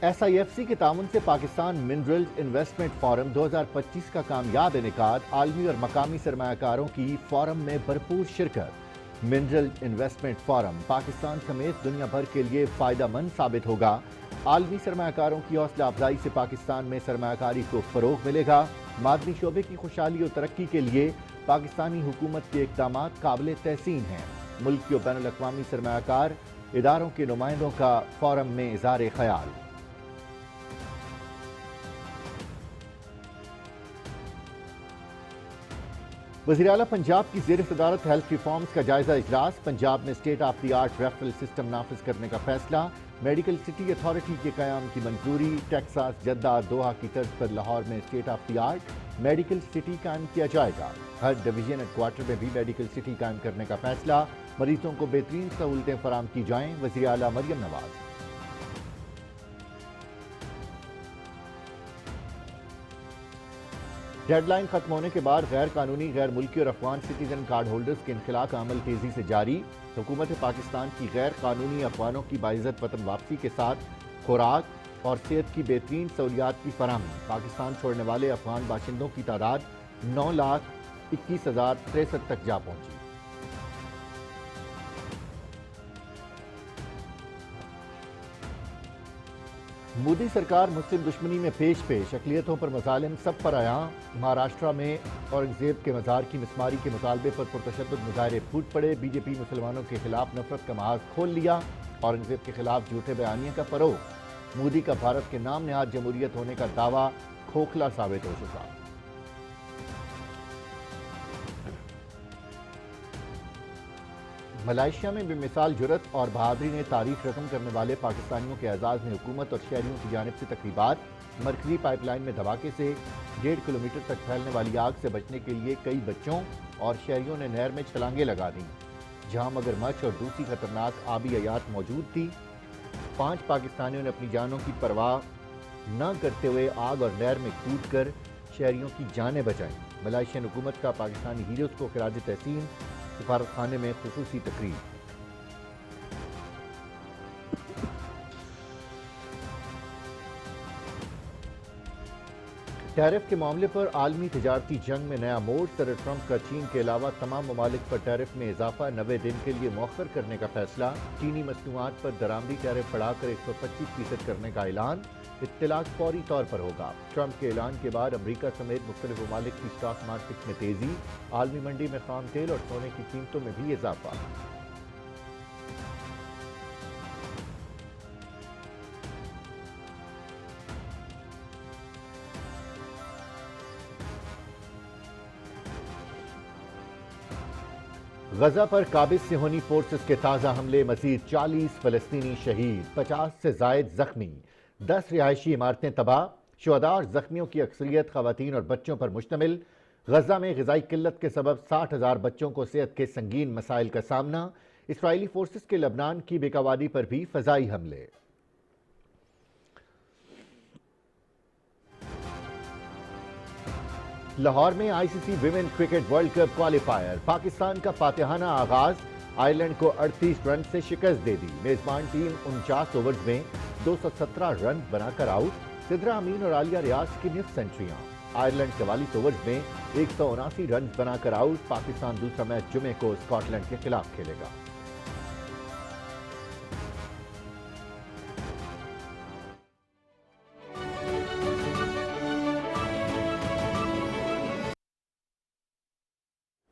SIFC के ताउन से पाकिस्तान मिनरल इन्वेस्टमेंट फोरम 2025 का कामयाब इनेकाद। आलमी और मकामी सरमायाकारों की फोरम में भरपूर शिरकत। मिनरल इन्वेस्टमेंट फोरम पाकिस्तान समेत दुनिया भर के लिए फ़ायदेमंद साबित होगा। आलमी सरमायाकारों की हौसला अफजाई से पाकिस्तान में सरमायाकारी को फ़रोग़ मिलेगा। मादनी शोबे की खुशहाली और तरक्की के लिए पाकिस्तानी हुकूमत के इक़दाम काबिल तहसीन हैं। मुल्की और बैनुल अक़वामी सरमायाकार इदारों के नुमाइंदों का फोरम में इज़हार ख्याल। वज़ीर आला पंजाब की ज़ेर सदारत हेल्थ रिफॉर्म्स का जायजा इजलास। पंजाब में state of the art referral system नाफिज करने का फैसला। मेडिकल सिटी अथॉरिटी के क़याम की मंजूरी। टेक्सास, जद्दा, दोहा की तर्ज पर लाहौर में state of the art medical city कायम किया जाएगा। हर डिवीजन हेडक्वार्टर में भी मेडिकल सिटी कायम करने का फैसला। मरीजों को बेहतरीन सहूलतें फराम की जाएं। वज़ीर आला मरियम नवाज। डेडलाइन खत्म होने के बाद गैर कानूनी, गैर मुल्की और अफगान सिटीजन कार्ड होल्डर्स के इनखला का अमल तेजी से जारी। हुकूमत पाकिस्तान की गैर कानूनी अफगानों की बाइज्जत वतन वापसी के साथ खुराक और सेहत की बेहतरीन सहूलियात की फराहमी। पाकिस्तान छोड़ने वाले अफगान बाशिंदों की तादाद 9,21,063 तक जा पहुंची। मोदी सरकार मुस्लिम दुश्मनी में पेश अक़लियतों पर मज़ालिम सब पर आया। महाराष्ट्र में औरंगजेब के मज़ार की मिसमारी के मुतालबे पर पुरतशद्दुद मुजाहरे फूट पड़े। बीजेपी मुसलमानों के खिलाफ नफरत का महाज खोल लिया। औरंगजेब के खिलाफ झूठे बयानिए का फ़रोग़। मोदी का भारत के नाम नहाद जमहूरियत होने का दावा खोखला साबित हो चुका। मलाइशिया में बेमिसाल जुरत और बहादुरी ने तारीख रकम करने वाले पाकिस्तानियों के एजाज़ में हुकूमत और शहरियों की जानिब से तकरीबात। मरकजी पाइपलाइन में धमाके से 1.5 किलोमीटर तक फैलने वाली आग से बचने के लिए कई बच्चों और शहरियों ने नहर में छलांगे लगा दी, जहां मगरमच्छ और दूसरी खतरनाक आबी हयात मौजूद थी। 5 पाकिस्तानियों ने अपनी जानों की परवाह न करते हुए आग और नहर में कूद कर शहरियों की जानें बचाई। मलाइशियन हुकूमत का पाकिस्तानी हीरोज़ को खिराज तहसीन। सफारत खाने में खुसूसी तकरीब। टैरिफ के मामले पर आलमी तिजारती जंग में नया मोड़। सदर ट्रंप का चीन के अलावा तमाम ममालिक पर टैरिफ में इजाफा 90 दिन के लिए मौखर करने का फैसला। चीनी मसनूआत पर दरामदी टैरिफ बढ़ाकर 125% करने का ऐलान। इत्तलाक फौरी तौर पर होगा। ट्रंप के ऐलान के बाद अमरीका समेत मुख्तलिफ ममालिक की स्टॉक मार्केट में तेजी। आलमी मंडी में खाम तेल और सोने की कीमतों में भी इजाफा। गजा पर काबिज सिहोनी फोर्सेस के ताज़ा हमले। मजीद 40 फलस्तीनी शहीद, 50 से जायद जख्मी। 10 रिहायशी इमारतें तबाह। शुहदा और जख्मियों की अक्सरियत खवातीन और बच्चों पर मुश्तमिल। गजा में ग़िज़ाई किल्लत के सबब 60,000 बच्चों को सेहत के संगीन मसाइल का सामना। इसराइली फोर्सेस के लबनान की बेकावादी पर भी फ़ज़ाई हमले। लाहौर में ICC women cricket world cup qualifier. Pakistan का फातिहाना आगाज। आयरलैंड को 38 रन से शिकस्त दे दी। मेजबान टीम 49 ओवर्स में 217 रन बनाकर आउट। सिद्रा अमीन और आलिया रियाज की निफ सेंचुरियां। आयरलैंड 44 ओवर्स में 179 रन बनाकर आउट। पाकिस्तान दूसरा मैच जुमे को स्कॉटलैंड के खिलाफ खेलेगा।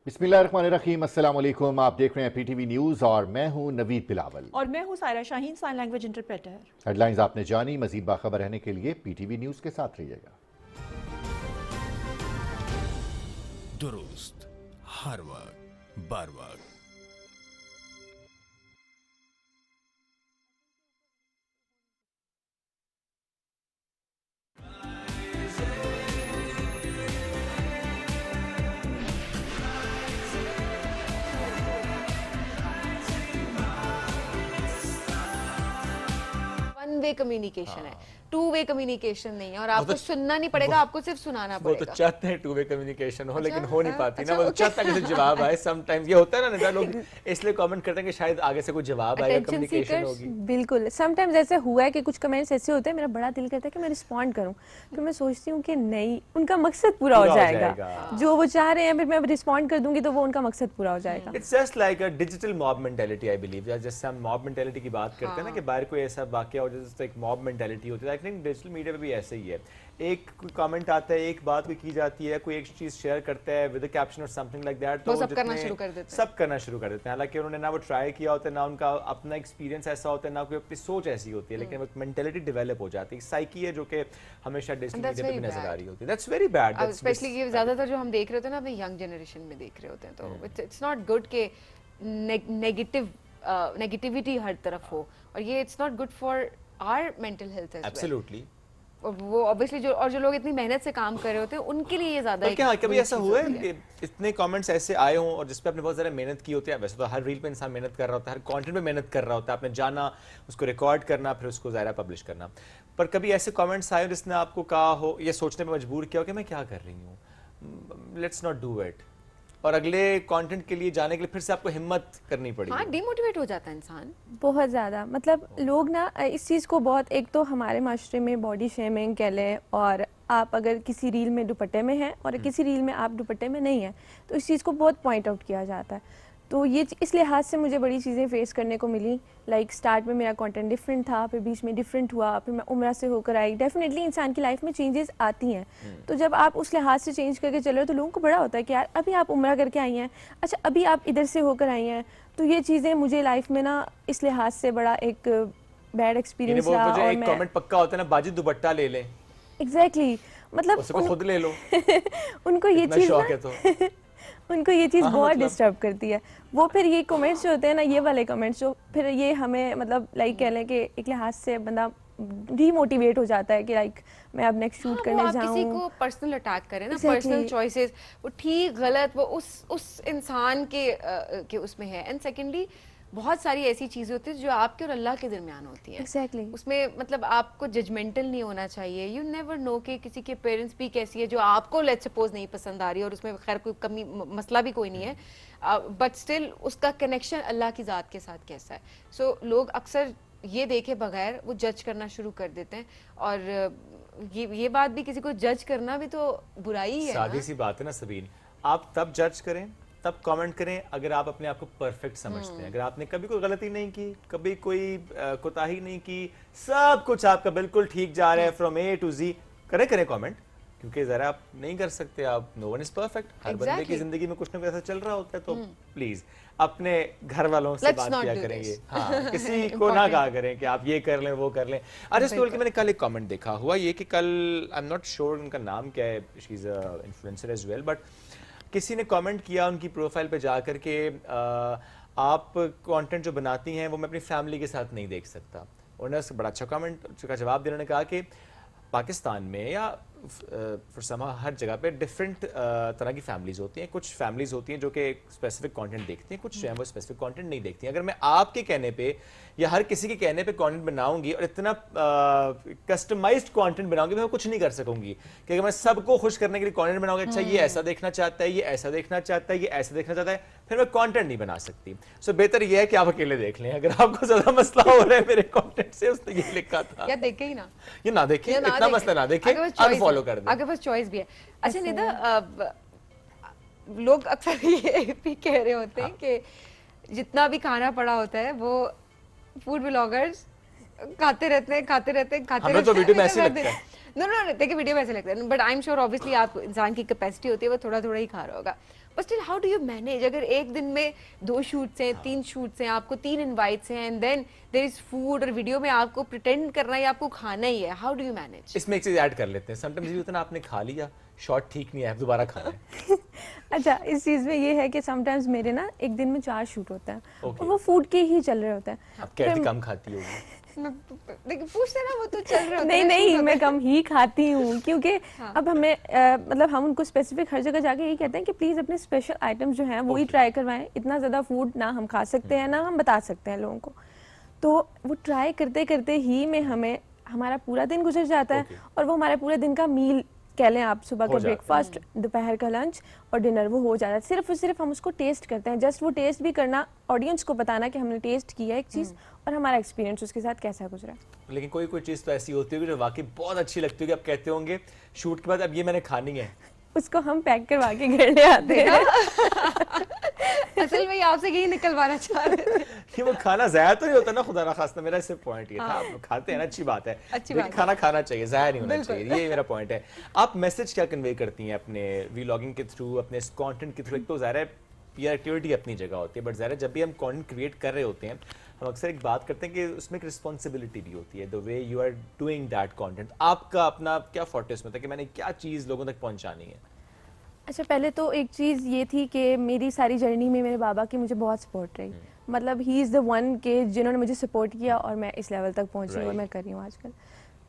बिस्मिल्लाहिर्रहमानिर्रहीम, अस्सलाम वालेकुम। आप देख रहे हैं PTV न्यूज़ और मैं हूं नवीद बिलावल और मैं हूं Saira Shaheen, sign language interpreter. Headlines आपने जानी। मजीद बाखबर रहने के लिए PTV न्यूज़ के साथ रहिएगा। दुरुस्त, हर वक्त, बर वक्त। वे कम्युनिकेशन है, टू वे कम्युनिकेशन नहीं है, और आपको सुनना नहीं पड़ेगा, आपको सिर्फ सुनाना वो तो पड़ेगा। चाहते हैं टू वे कम्युनिकेशन हो, लेकिन हो नहीं पाती ना, अच्छा, वो चाहता है कि जवाब आए। समटाइम्स ये होता है ना, निदा लोग इसलिए कमेंट करते हैं कि शायद आगे से कोई जवाब आएगा, कम्युनिकेशन होगी। बिल्कुल, समटाइम्स ऐसे हुआ है कि कुछ कमेंट्स ऐसे होते हैं, मेरा बड़ा दिल करता है कि मैं रिस्पॉन्ड करूं, फिर मैं सोचती हूँ कि नहीं, उनका मकसद पूरा हो जाएगा, जो वो चाह रहे हैं, फिर मैं रिस्पॉन्ड कर दूंगी तो वो उनका मकसद पूरा हो जाएगा। It's just like a digital mob mentality, I believe. जैसे हम मॉब मेंटालिटी की बात करते हैं ना, कि बाहर कोई ऐसा वाकया हो जैसे एक मॉब मेंटालिटी होती है, आई थिंक डिजिटल मीडिया पे भी ऐसे ही है। एक कोई कमेंट आता है, एक बात कोई की जाती है, कोई एक चीज शेयर करता है विद अ कैप्शन और समथिंग लाइक दैट, तो सब करना शुरू कर देते हैं, सब करना शुरू कर देते हैं। हालांकि उन्होंने ना वो ट्राई किया होता है, ना उनका अपना एक्सपीरियंस ऐसा होता है, ना कोई अपनी सोच ऐसी होती है, लेकिन वो मेंटालिटी डेवलप हो जाती है, साइकी है जो कि हमेशा डिजिटल मीडिया पे भी नजर आ रही होती है। दैट्स वेरी बैड, स्पेशली ये ज्यादातर जो हम देख रहे होते हैं ना अपने यंग जनरेशन में देख रहे होते हैं, तो इट्स नॉट गुड के नेगेटिविटी हर तरफ हो, और ये it's not good for our mental health as well. Absolutely. और वो ऑब्वियसली जो लोग इतनी मेहनत से काम कर रहे होते हैं उनके लिए ये ज्यादा क्या कभी ऐसा हुआ है कि इतने कमेंट्स ऐसे आए हों और जिस पे आपने बहुत ज़्यादा मेहनत की होती है? वैसे तो हर रील पे इंसान मेहनत कर रहा होता है, हर कंटेंट पे मेहनत कर रहा होता है, आपने जाना, उसको रिकॉर्ड करना, फिर उसको ज़ाहिर पब्लिश करना, पर कभी ऐसे कमेंट्स आए जिसने आपको कहा हो, ये सोचने में मजबूर किया हो कि मैं क्या कर रही हूँ, लेट्स नॉट डू इट, और अगले कंटेंट के लिए जाने के लिए फिर से आपको हिम्मत करनी पड़ी? हाँ, डिमोटिवेट हो जाता है इंसान बहुत ज़्यादा। मतलब लोग ना इस चीज़ को बहुत, एक तो हमारे माशरे में बॉडी शेमिंग कह लें, और आप अगर किसी रील में दुपट्टे में हैं और किसी रील में आप दुपट्टे में नहीं हैं, तो इस चीज़ को बहुत पॉइंट आउट किया जाता है। तो ये इस लिहाज से मुझे बड़ी चीज़ें फेस करने को मिली। लाइक स्टार्ट में मेरा कंटेंट डिफरेंट था, फिर बीच में डिफरेंट हुआ, फिर मैं उम्रा से होकर आई। डेफिनेटली इंसान की लाइफ में चेंजेस आती हैं, तो जब आप उस लिहाज से चेंज करके चले हो तो लोगों को बड़ा होता है कि यार अभी आप उम्रा करके आई हैं, अच्छा अभी आप इधर से होकर आई हैं। तो ये चीज़ें मुझे लाइफ में ना इस लिहाज से बड़ा एक बैड एक्सपीरियंस रहा। और एक कमेंट पक्का होता है ना, बाजी दुपट्टा ले लें। एग्जैक्टली, मतलब उसको खुद ले लो। उनको ये चीज़ उनको ये चीज़ बहुत मतलब डिस्टर्ब करती है। वो फिर ये कमेंट्स जो होते हैं ना, ये वाले कमेंट्स जो फिर ये हमें मतलब लाइक कह लें कि एक लिहाज से बंदा डीमोटिवेट हो जाता है कि लाइक मैं अब नेक्स्ट शूट करने जाऊं। किसी को पर्सनल अटैक करें ना, पर्सनल चॉइसेस, वो ठीक गलत वो उस इंसान के उसमें है। एंड सेकेंडली बहुत सारी ऐसी चीज़ें होती हैं जो आपके और अल्लाह के दरमियान होती हैं। Exactly. उसमें मतलब आपको जजमेंटल नहीं होना चाहिए। यू नेवर नो कि किसी के पेरेंट्स भी कैसी है जो आपको लेट्स सपोज नहीं पसंद आ रही है, और उसमें खैर कोई कमी मसला भी कोई नहीं है, बट स्टिल उसका कनेक्शन अल्लाह की ज़ात के साथ कैसा है। सो लोग अक्सर ये देखे बगैर वो जज करना शुरू कर देते हैं, और ये बात भी, किसी को जज करना भी तो बुराई है। सादी सी बात है ना सबीन, आप तब जज करें, तब कमेंट करें अगर आप अपने आप को परफेक्ट समझते हैं। अगर आपने कभी कोई गलती नहीं की, कभी कोई कोताही नहीं की, सब कुछ आपका बिल्कुल ठीक जा रहा है फ्रॉम ए टू जी, करें कमेंट, क्योंकि जरा आप नहीं कर सकते, आप नो वन इज परफेक्ट। हर बंदे की जिंदगी में कुछ ना कुछ ऐसा चल रहा होता है, तो प्लीज अपने घर वालों से बात किया करेंगे। हाँ, किसी को ना कहा करें कि आप ये कर लें वो कर लें। अरे इसको बोल के मैंने कल एक कमेंट देखा हुआ ये कि कल, आई एम नॉट श्योर उनका नाम क्या है, she is a influencer as well, but किसी ने कमेंट किया उनकी प्रोफाइल पे जाकर के आप कंटेंट जो बनाती हैं वो मैं अपनी फैमिली के साथ नहीं देख सकता। उन्होंने बड़ा अच्छा कमेंट का जवाब देने ने कहा कि पाकिस्तान में या हर जगह पे डिफरेंट तरह की फैमिलीज होती हैं। कुछ फैमिलीज होती हैं जो कि स्पेसिफिक कंटेंट देखती हैं, कुछ जो है वो स्पेसिफिक कंटेंट नहीं देखती हैं। अगर मैं आपके कहने पे या हर किसी के कहने पे कंटेंट बनाऊंगी और इतना कस्टमाइज्ड कंटेंट बनाऊंगी, मैं कुछ नहीं कर सकूंगी। कि अगर मैं सबको खुश करने के लिए कंटेंट बनाऊंगी, अच्छा ये ऐसा देखना चाहता है, ये ऐसा देखना चाहता है, ये ऐसा देखना चाहता है, फिर मैं कंटेंट नहीं बना सकती। सो बेहतर ये है कि आप अकेले देख लें। अगर आपको ज्यादा मसला हो रहा है मेरे कंटेंट से, उसने ये लिखा था, या देखे ही ना, ये ना देखे, इतना मसला ना देखे, अनफॉलो कर दे। अगर बस चॉइस भी है। अच्छा निदा, लोग अक्सर ये भी कह रहे होते हैं कि जितना भी खाना पड़ा होता है वो फूड ब्लॉगर्स खाते रहते हैं। तो वीडियो में ऐसे लगता है। नो देखिए वीडियो में ऐसे लगता है, but I am sure obviously आप इंसान की कैपेसिटी होती है वो थोड़ा थोड़ा ही खा रहा होगा, but still how do you manage? अगर एक दिन में 2 शूट्स हैं, 3 शूट्स हैं, आपको 3 इनवाइट्स हैं, and then there is food, और वीडियो में आपको प्रिटेंड करना है, आपको खाना ही है, हाउ डू यू मैनेज? इसमें एक चीज ऐड कर लेते हैं, समटाइम्स ये होता है ना, आपने खा लिया, शॉट ठीक नहीं है, दोबारा खाना है। अच्छा, इस चीज़ में ये है कि समटाइम्स मेरे ना एक दिन में 4 शूट होता है, और वो फूड के ही चल रहे होते हैं। आप कहते कम खाती होगी? देखिए पूछते ना, वो तो चल रहे होते हैं। नहीं, मैं कम ही खाती हूँ, क्योंकि अब हमें मतलब हम उनको स्पेसिफिक हर जगह जाके यही कहते हैं कि प्लीज़ अपने स्पेशल आइटम्स जो हैं वो ही ट्राई करवाएं। इतना ज़्यादा फूड ना हम खा सकते हैं, ना हम बता सकते हैं लोगों को। तो वो ट्राई करते करते ही में हमें हमारा पूरा दिन गुजर जाता है और वो हमारे पूरे दिन का मील कह लें आप, सुबह का ब्रेकफास्ट, दोपहर का लंच और डिनर वो हो जाता है। सिर्फ और सिर्फ हम उसको टेस्ट करते हैं, जस्ट वो टेस्ट भी करना, ऑडियंस को बताना कि हमने टेस्ट किया एक चीज़ और हमारा एक्सपीरियंस उसके साथ कैसा गुजरा। लेकिन कोई कोई चीज़ तो ऐसी होती होगी जो वाकई बहुत अच्छी लगती होगी, आप कहते होंगे शूट के बाद अब ये मैंने खानी है, उसको हम पैक करवा के घर ले आते हैं। असल में आपसे यही निकलवाना चाह रहे थे कि वो खाना ज़ाया तो नहीं होता ना, खुदा ना खास्ता, मेरा सिर्फ पॉइंट ये था। आप लोग खाते हैं ना, अच्छी बात है, लेकिन खाना खाना चाहिए, ज़ाया नहीं होना चाहिए, ये मेरा पॉइंट है। आप मैसेज क्या कन्वे करती हैं अपने व्लॉगिंग के थ्रू, अपने इस कंटेंट के थ्रू? एक तो ज़ाहिर है पीआर एक्टिविटी अपनी जगह होती है, बट ज़ाहिर है जब भी हम कंटेंट क्रिएट कर रहे होते हैं हम अक्सर एक बात करते हैं कि उसमें एक रिस्पॉन्सिबिलिटी भी होती है, the way you are doing that content. आपका अपना क्या फोर्टेस में था कि मैंने क्या चीज़ लोगों तक पहुंचानी है? अच्छा, पहले तो एक चीज़ ये थी कि मेरी सारी जर्नी में मेरे बाबा की मुझे बहुत सपोर्ट रही, मतलब ही इज़ द वन के जिन्होंने मुझे सपोर्ट किया और मैं इस लेवल तक पहुंची और मैं कर रही हूँ आजकल।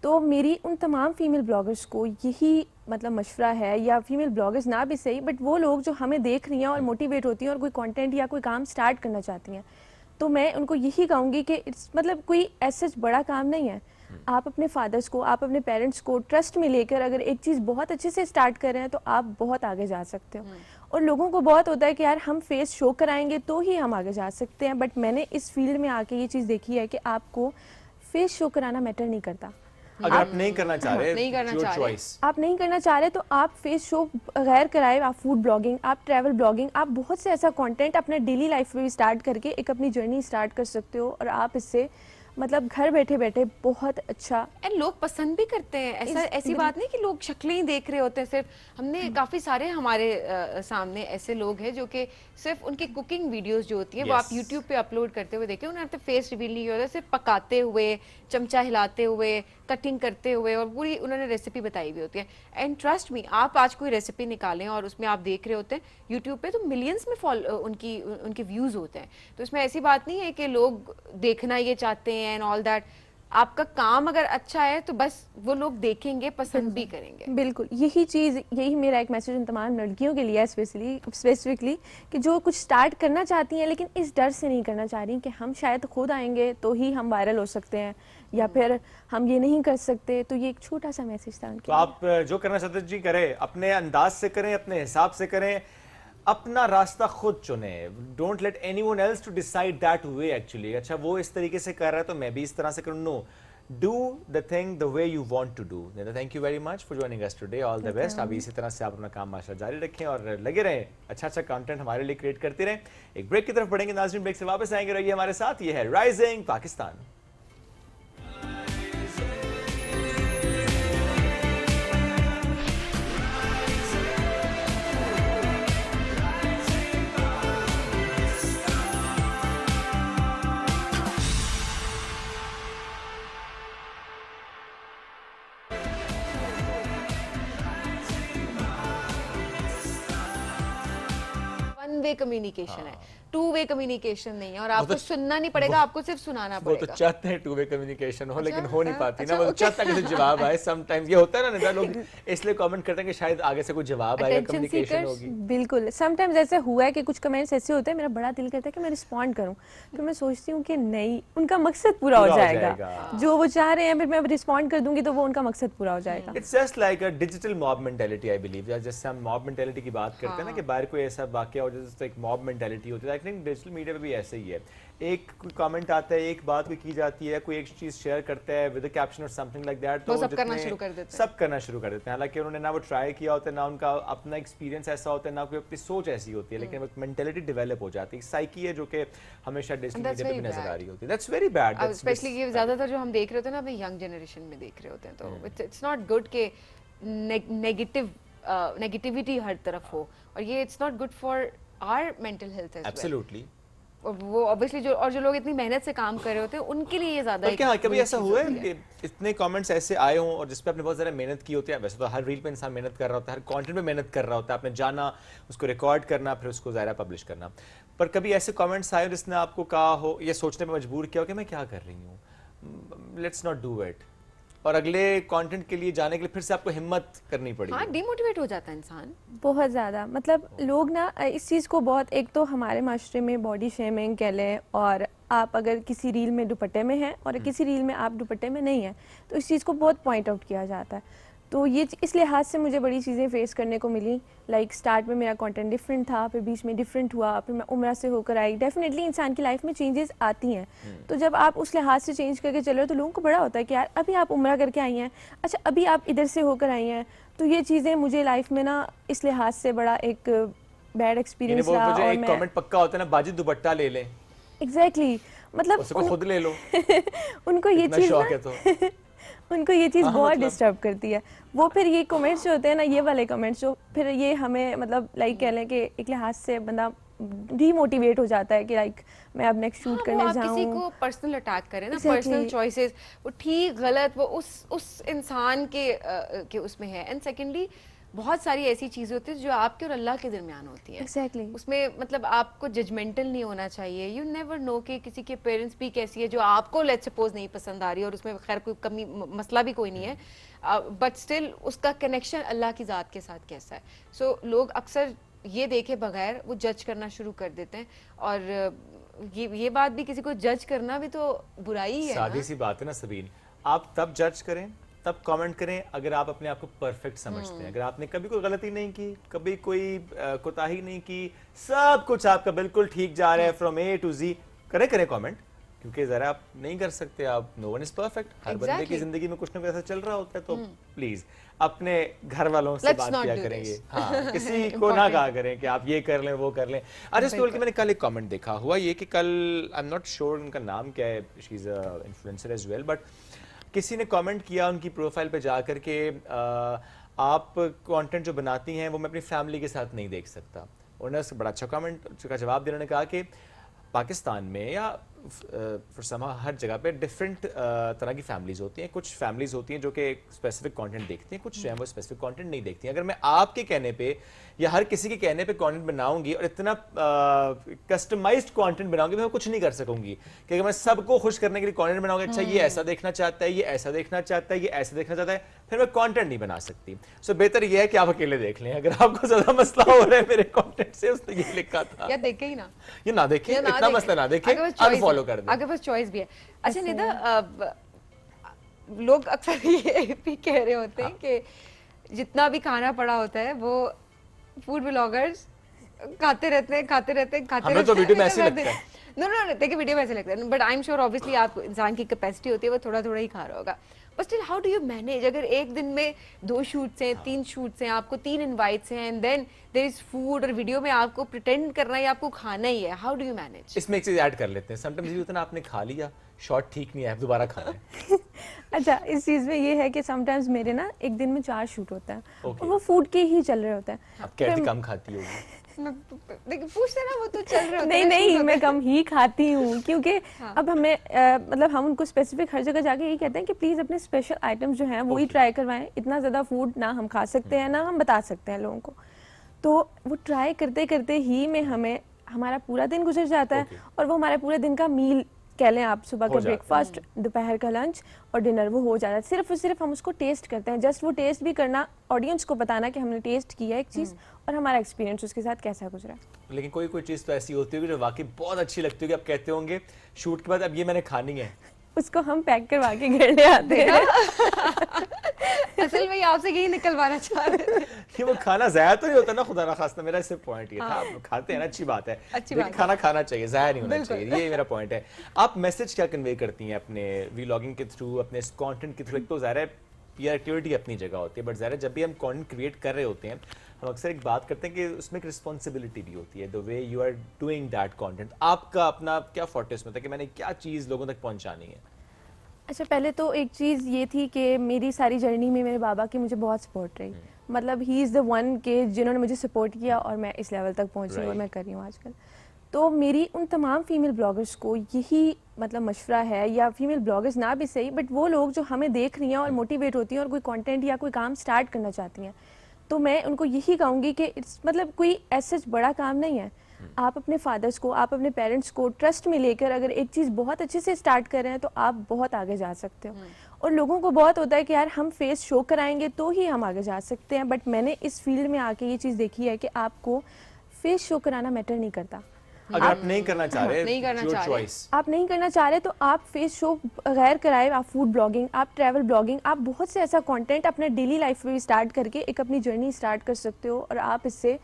तो मेरी उन तमाम फीमेल ब्लॉगर्स को यही मतलब मशवरा है, या फीमेल ब्लॉगर्स ना भी सही, बट वो लोग जो हमें देख रही हैं और मोटिवेट होती हैं और कोई कंटेंट या कोई काम स्टार्ट करना चाहती हैं, तो मैं उनको यही कहूँगी कि इट्स मतलब कोई ऐसा बड़ा काम नहीं है। आप अपने फादर्स को, आप अपने पेरेंट्स को ट्रस्ट में लेकर अगर एक चीज़ बहुत अच्छे से स्टार्ट कर रहे हैं तो आप बहुत आगे जा सकते हो। और लोगों को बहुत होता है कि यार हम फेस शो कराएंगे तो ही हम आगे जा सकते हैं, बट मैंने इस फील्ड में आके ये चीज़ देखी है कि आपको फेस शो कराना मैटर नहीं करता। अगर आप नहीं करना चाह रहे, आप नहीं करना चाह रहे तो आप फेस शो गैर कराए, आप फूड ब्लॉगिंग, आप ट्रैवल ब्लॉगिंग, आप बहुत से ऐसा कंटेंट अपने डेली लाइफ में भी स्टार्ट करके एक अपनी जर्नी स्टार्ट कर सकते हो और आप इससे मतलब घर बैठे बैठे बहुत अच्छा, एंड लोग पसंद भी करते हैं। ऐसी बात नहीं कि लोग शक्लें ही देख रहे होते हैं सिर्फ। हमने काफी सारे हमारे सामने ऐसे लोग हैं जो कि सिर्फ उनकी कुकिंग वीडियोस जो होती है वो आप यूट्यूब पे अपलोड करते हुए देखे, उन्हें फेस रिवील नहीं होता, सिर्फ पकाते हुए, चमचा हिलाते हुए, कटिंग करते हुए और पूरी उन्होंने रेसिपी बताई हुई होती है। एंड ट्रस्ट मी, आप आज कोई रेसिपी निकालें और उसमें आप देख रहे होते हैं यूट्यूब पे तो मिलियंस में उनके व्यूज होते हैं। तो इसमें ऐसी बात नहीं है कि लोग देखना ये चाहते हैं एंड ऑल दैट। आपका काम अगर अच्छा है तो बस वो लोग देखेंगे, पसंद भी करेंगे। बिल्कुल, यही चीज़, यही मेरा एक मैसेज उन तमाम लड़कियों के लिए है स्पेसिफिकली कि जो कुछ स्टार्ट करना चाहती हैं लेकिन इस डर से नहीं करना चाह रही कि हम शायद खुद आएंगे तो ही हम वायरल हो सकते हैं या फिर हम ये नहीं कर सकते। तो ये एक छोटा सा मैसेज था उनके। तो आप जो करना चाहते जी करें, अपने अंदाज से करें, अपने हिसाब से करें, अपना रास्ता खुद चुने। Don't let anyone else to decide that way actually. अच्छा वो इस तरीके से कर रहा है तो मैं भी इस तरह से करूँ, no, do the thing the way you want to do. Thank you very much for joining us today, all the best. अभी इसी तरह से आप अपना काम माशाल्लाह जारी रखें और लगे रहें, अच्छा अच्छा कंटेंट हमारे लिए क्रिएट करते रहें। एक ब्रेक की तरफ बढ़ेंगे नाज़रीन, ब्रेक से वापस आएंगे, रहिए हमारे साथ। ये है राइजिंग पाकिस्तान। वे कम्युनिकेशन है, टू वे कम्युनिकेशन नहीं है और आपको सुनना नहीं पड़ेगा, आपको सिर्फ सुनाना वो पड़ेगा। तो चाहते हैं टू वे कम्युनिकेशन हो, लेकिन हो नहीं पाती ना। वो चाहता है कि जवाब आए। समटाइम्स ये होता है ना, लोग इसलिए कमेंट करते हैं कि शायद आगे से कोई जवाब आएगा, कम्युनिकेशन होगी। बिल्कुल, समटाइम्स ऐसे हुआ है कि कुछ कमेंट्स ऐसे होते हैं मेरा बड़ा दिल करता है कि मैं रिस्पॉन्ड करूं, फिर मैं सोचती हूँ कि नहीं, उनका मकसद पूरा हो जाएगा, जो वो चाह रहे हैं, फिर मैं रिस्पॉन्ड कर दूंगी तो वो उनका मकसद पूरा हो जाएगा। It's just like a digital mob mentality, I believe. जैसे हम मॉब मेंटालिटी की बात करते हैं ना कि बाहर कोई ऐसा वाकया हो जैसे एक मॉब मेंटालिटी होती है, आई थिंक डिजिटल मीडिया पे भी ऐसे ही है। एक कोई कमेंट आता है, एक बात कोई की जाती है, कोई एक चीज शेयर करता है विद अ कैप्शन और समथिंग लाइक दैट, तो सब करना शुरू कर देते हैं। सब करना शुरू कर देते हैं। हालांकि उन्होंने ना वो ट्राई किया होता है, ना उनका अपना एक्सपीरियंस ऐसा होता है, ना कोई अपनी सोच ऐसी होती है, लेकिन मेंटालिटी डेवलप हो जाती है, साइकी है जो कि हमेशा डिजिटल मीडिया पे भी नजर आ रही होती है। That's very bad. स्पेशली ये ज्यादातर जो हम देख रहे होते हैं ना अपने यंग जनरेशन में देख रहे होते हैं, तो इट्स नॉट गुड कि नेगेटिविटी हर तरफ हो, और ये it's not good for our mental health as well. Absolutely. और वो ऑब्वियसली जो लोग इतनी मेहनत से काम कर रहे होते हैं उनके लिए ये ज्यादा क्या कभी ऐसा हुआ है कि इतने कमेंट्स ऐसे आए हों और जिस पे आपने बहुत ज़्यादा मेहनत की होती है? वैसे तो हर रील पे इंसान मेहनत कर रहा होता है, हर कंटेंट पे मेहनत कर रहा होता है, आपने जाना, उसको रिकॉर्ड करना, फिर उसको ज़ाहिर पब्लिश करना, पर कभी ऐसे कमेंट्स आए जिसने आपको कहा हो, ये सोचने में मजबूर किया हो कि मैं क्या कर रही हूँ, लेट्स नॉट डू इट, और अगले कंटेंट के लिए जाने के लिए फिर से आपको हिम्मत करनी पड़ी? हाँ, डिमोटिवेट हो जाता है इंसान बहुत ज़्यादा। मतलब लोग ना इस चीज़ को बहुत, एक तो हमारे माशरे में बॉडी शेमिंग कह लें और आप अगर किसी रील में दुपट्टे में हैं और किसी रील में आप दुपट्टे में नहीं हैं, तो इस चीज़ को बहुत पॉइंट आउट किया जाता है। तो ये इस लिहाज से मुझे बड़ी चीज़ें फेस करने को मिली। लाइक स्टार्ट में मेरा कंटेंट डिफरेंट था, फिर बीच में डिफरेंट हुआ, फिर मैं उम्रा से होकर आई। डेफिनेटली इंसान की लाइफ में चेंजेस आती हैं, तो जब आप उस लिहाज से चेंज करके चले हो तो लोगों को बड़ा होता है कि यार अभी आप उम्रा करके आई हैं, अच्छा अभी आप इधर से होकर आई हैं। तो ये चीज़ें मुझे लाइफ में ना इस लिहाज से बड़ा एक बैड एक्सपीरियंस रहा। और एक कमेंट पक्का होता है ना, बाजी दुपट्टा ले लें। एग्जैक्टली, मतलब उसको खुद ले लो। उनको ये चीज़ उनको ये चीज़ बहुत मतलब डिस्टर्ब करती है। वो फिर ये कमेंट्स जो होते हैं ना, ये वाले कमेंट्स जो फिर ये हमें मतलब लाइक कह लें कि एक लिहाज से बंदा डीमोटिवेट हो जाता है कि लाइक मैं अब नेक्स्ट शूट करने जाऊं। किसी को पर्सनल अटैक करें ना, पर्सनल चॉइसेस, वो ठीक गलत वो उस इंसान के उसमें है। एंड सेकेंडली बहुत सारी ऐसी चीज़ें होती हैं जो आपके और अल्लाह के दरमियान होती हैं। Exactly. उसमें मतलब आपको जजमेंटल नहीं होना चाहिए। यू नेवर नो कि किसी के पेरेंट्स भी कैसी है जो आपको लेट्स सपोज नहीं पसंद आ रही है, और उसमें खैर कोई कमी मसला भी कोई नहीं है, बट स्टिल उसका कनेक्शन अल्लाह की ज़ात के साथ कैसा है। सो लोग अक्सर ये देखे बगैर वो जज करना शुरू कर देते हैं, और ये बात भी, किसी को जज करना भी तो बुराई है। सादी सी बात है ना सबीन, आप तब जज करें, तब कमेंट करें अगर आप अपने आप को परफेक्ट समझते हैं। अगर आपने कभी कोई गलती नहीं की, कभी कोई कोताही नहीं की, सब कुछ आपका बिल्कुल ठीक जा रहा है फ्रॉम ए टू जी, करें कमेंट, क्योंकि जरा आप नहीं कर सकते, आप नो वन इज परफेक्ट। हर बंदे की जिंदगी में कुछ ना कुछ ऐसा चल रहा होता है, तो प्लीज अपने घर वालों से बात किया करेंगे। हाँ, किसी को ना कहा करें कि आप ये कर लें वो कर लें। अरे इस बोल के मैंने कल एक कमेंट देखा हुआ ये कि कल आई एम नॉट श्योर उनका नाम क्या है, she is a influencer as well, but किसी ने कमेंट किया उनकी प्रोफाइल पे जाकर के आप कंटेंट जो बनाती हैं वो मैं अपनी फैमिली के साथ नहीं देख सकता। उन्होंने बड़ा अच्छा कमेंट का जवाब देने ने कहा कि पाकिस्तान में या हर जगह पे डिफरेंट तरह की फैमिलीज होती हैं। कुछ फैमिलीज होती हैं जो कि स्पेसिफिक कंटेंट देखती हैं, कुछ जो है वो स्पेसिफिक कंटेंट नहीं देखती हैं। अगर मैं आपके कहने पे या हर किसी के कहने पे कंटेंट बनाऊंगी और इतना कस्टमाइज्ड कंटेंट बनाऊंगी, मैं कुछ नहीं कर सकूंगी। कि अगर मैं सबको खुश करने के लिए कंटेंट बनाऊंगा, अच्छा ये ऐसा देखना चाहता है, ये ऐसा देखना चाहता है, ये ऐसा देखना चाहता है, फिर मैं कंटेंट नहीं बना सकती। सो बेहतर ये है कि आप अकेले देख लें। अगर आपको ज्यादा मसला हो रहा है मेरे कंटेंट से, उसने ये लिखा था, या देखे ही ना, ये ना देखे, इतना मसला ना देखे, अनफॉलो कर दे। अगर बस चॉइस भी है। अच्छा निदा, लोग अक्सर ये भी कह रहे होते हैं कि जितना भी खाना पड़ा होता है वो फूड ब्लॉगर्स खाते रहते हैं। हमें तो वीडियो में ऐसे लगता है। नो देखिए वीडियो में ऐसे लगता है, but I am sure obviously आप इंसान की कैपेसिटी होती है वो थोड़ा थोड़ा ही खा रहा होगा। But still how do you manage, अगर एक दिन में 2 शूट्स हैं, 3 शूट्स हैं, आपको 3 इनवाइट्स हैं, and then there is food, और वीडियो में आपको प्रिटेंड करना है, आपको खाना ही है, हाउ डू यू मैनेज? इसमें एक चीज ऐड कर लेते हैं, समटाइम्स ये होता है ना, आपने खा लिया, शॉट ठीक नहीं है, दोबारा खाना है। अच्छा, इस चीज़ में ये है कि समटाइम्स मेरे ना एक दिन में 4 शूट होता है, और वो फूड के ही चल रहे होते हैं। आप कहते कम खाती होगी। देखिए पूछते ना, वो तो चल रहे होते हैं। नहीं मैं कम ही खाती हूँ, क्योंकि अब हमें मतलब हम उनको स्पेसिफिक हर जगह जाके यही कहते हैं कि प्लीज़ अपने स्पेशल आइटम्स जो हैं वो ही ट्राई करवाएं। इतना ज़्यादा फूड ना हम खा सकते हैं, ना हम बता सकते हैं लोगों को। तो वो ट्राई करते करते ही में हमारा पूरा दिन गुजर जाता है, और वो हमारे पूरे दिन का मील कह लें आप, सुबह का ब्रेकफास्ट, दोपहर का लंच और डिनर वो हो जाता है। सिर्फ और सिर्फ हम उसको टेस्ट करते हैं, जस्ट वो टेस्ट भी करना, ऑडियंस को बताना कि हमने टेस्ट किया एक चीज़ और हमारा एक्सपीरियंस उसके साथ कैसा गुजरा। लेकिन कोई चीज़ तो ऐसी होती होगी जो वाकई बहुत अच्छी लगती होगी, आप कहते होंगे शूट के बाद अब ये मैंने खानी है, उसको हम पैक करवा के घर ले आते हैं। असल में आपसे यही निकलवाना चाह रहे थे कि वो खाना ज़ाया तो नहीं होता ना, खुदा ना खास्ता। मेरा सिर्फ पॉइंट ये था, आप खाते हैं ना, अच्छी बात है, लेकिन खाना खाना चाहिए, ज़ाया नहीं होना चाहिए, ये मेरा पॉइंट है। आप मैसेज क्या कन्वे करती हैं अपने व्लॉगिंग के थ्रू, अपने कंटेंट के थ्रू? एक तो ज़ाहिर है पीआर एक्टिविटी अपनी जगह होती है, बट ज़ाहिर है जब भी हम कंटेंट क्रिएट कर रहे होते हैं, हम अक्सर एक बात करते हैं कि उसमें एक रिस्पॉन्सिबिलिटी भी होती है, the way you are doing that content. आपका अपना क्या फोर्टेस में था कि मैंने क्या चीज़ लोगों तक पहुंचानी है? अच्छा, पहले तो एक चीज़ ये थी कि मेरी सारी जर्नी में मेरे बाबा की मुझे बहुत सपोर्ट रही। मतलब ही इज़ द वन के जिन्होंने मुझे सपोर्ट किया और मैं इस लेवल तक पहुंची और मैं कर रही हूँ आजकल। तो मेरी उन तमाम फीमेल ब्लॉगर्स को यही मतलब मशवरा है, या फीमेल ब्लॉगर्स ना भी सही, बट वो लोग जो हमें देख रही हैं और मोटिवेट होती हैं और कोई कंटेंट या कोई काम स्टार्ट करना चाहती हैं, तो मैं उनको यही कहूँगी कि इट्स मतलब कोई ऐसा बड़ा काम नहीं है। आप अपने फादर्स को, आप अपने पेरेंट्स को ट्रस्ट में लेकर अगर एक चीज़ बहुत अच्छे से स्टार्ट कर रहे हैं तो आप बहुत आगे जा सकते हो। और लोगों को बहुत होता है कि यार हम फेस शो कराएंगे तो ही हम आगे जा सकते हैं, बट मैंने इस फील्ड में आके ये चीज़ देखी है कि आपको फेस शो कराना मैटर नहीं करता। अगर आप नहीं करना चाह रहे, नहीं करना your चाह रहे, choice. आप नहीं करना चाह रहे तो आप फेस शो गैर कराए, आप फूड ब्लॉगिंग, आप ट्रैवल ब्लॉगिंग, आप बहुत से ऐसा कंटेंट अपने डेली लाइफ में भी स्टार्ट करके एक अपनी जर्नी स्टार्ट कर सकते हो और आप इससे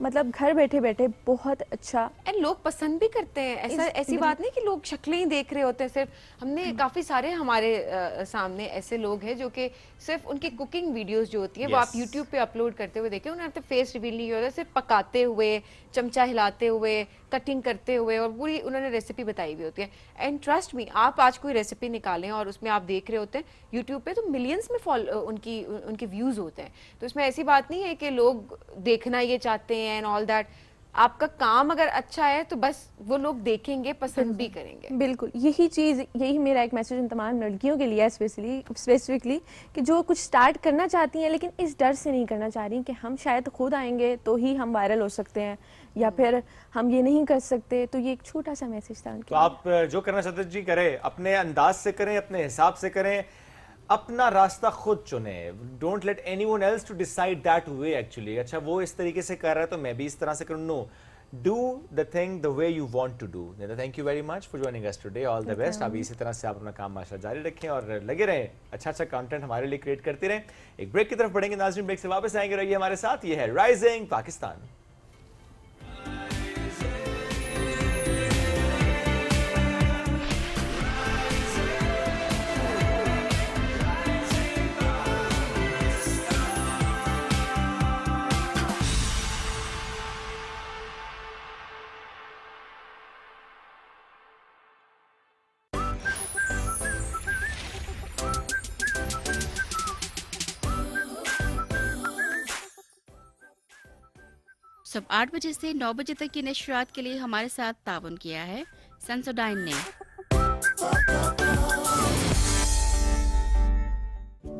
मतलब घर बैठे बैठे बहुत अच्छा एंड लोग पसंद भी करते हैं। ऐसी बात नहीं कि लोग शक्लें ही देख रहे होते हैं सिर्फ। हमने काफी सारे हमारे सामने ऐसे लोग हैं जो कि सिर्फ उनकी कुकिंग वीडियोस जो होती है वो आप यूट्यूब पे अपलोड करते हुए देखें, उन्हें फेस रिवील नहीं होता, सिर्फ पकाते हुए, चमचा हिलाते हुए, कटिंग करते हुए, और पूरी उन्होंने रेसिपी बताई हुई होती है। एंड ट्रस्ट मी, आप आज कोई रेसिपी निकालें और उसमें आप देख रहे होते हैं यूट्यूब पे तो मिलियंस में उनके व्यूज होते हैं। तो इसमें ऐसी बात नहीं है कि लोग देखना ये चाहते हैं एंड ऑल दैट। आपका काम अगर अच्छा है तो बस वो लोग देखेंगे, पसंद भी करेंगे। बिल्कुल यही मेरा एक मैसेज उन तमाम लड़कियों के लिए है स्पेसिफिकली कि जो कुछ स्टार्ट करना चाहती हैं लेकिन इस डर से नहीं करना चाह रही कि हम शायद खुद आएंगे तो ही हम वायरल हो सकते हैं या फिर हम ये नहीं कर सकते। तो ये एक छोटा सा मैसेज था उनके तो आप जो करना चाहते हैं जी करें, अपने अंदाज से करें, अपने हिसाब से करें, अपना रास्ता खुद चुने। Don't let anyone else to decide that way actually. अच्छा वो इस तरीके से कर रहा है तो मैं भी इस तरह से करूँ। No, do the thing the way you want to do. Thank you very much for joining us today. All the best. अभी इसी तरह से आप अपना काम माशाल्लाह जारी रखें और लगे रहें, अच्छा अच्छा कंटेंट हमारे लिए क्रिएट करते रहें। एक ब्रेक की तरफ बढ़ेंगे नाज़रीन, ब्रेक से वापस आएंगे, रहिए हमारे साथ। ये है राइजिंग पाकिस्तान। सुबह 8 बजे से 9 बजे तक की नशरियात के लिए हमारे साथ ताउन किया है सेंसोडाइन ने।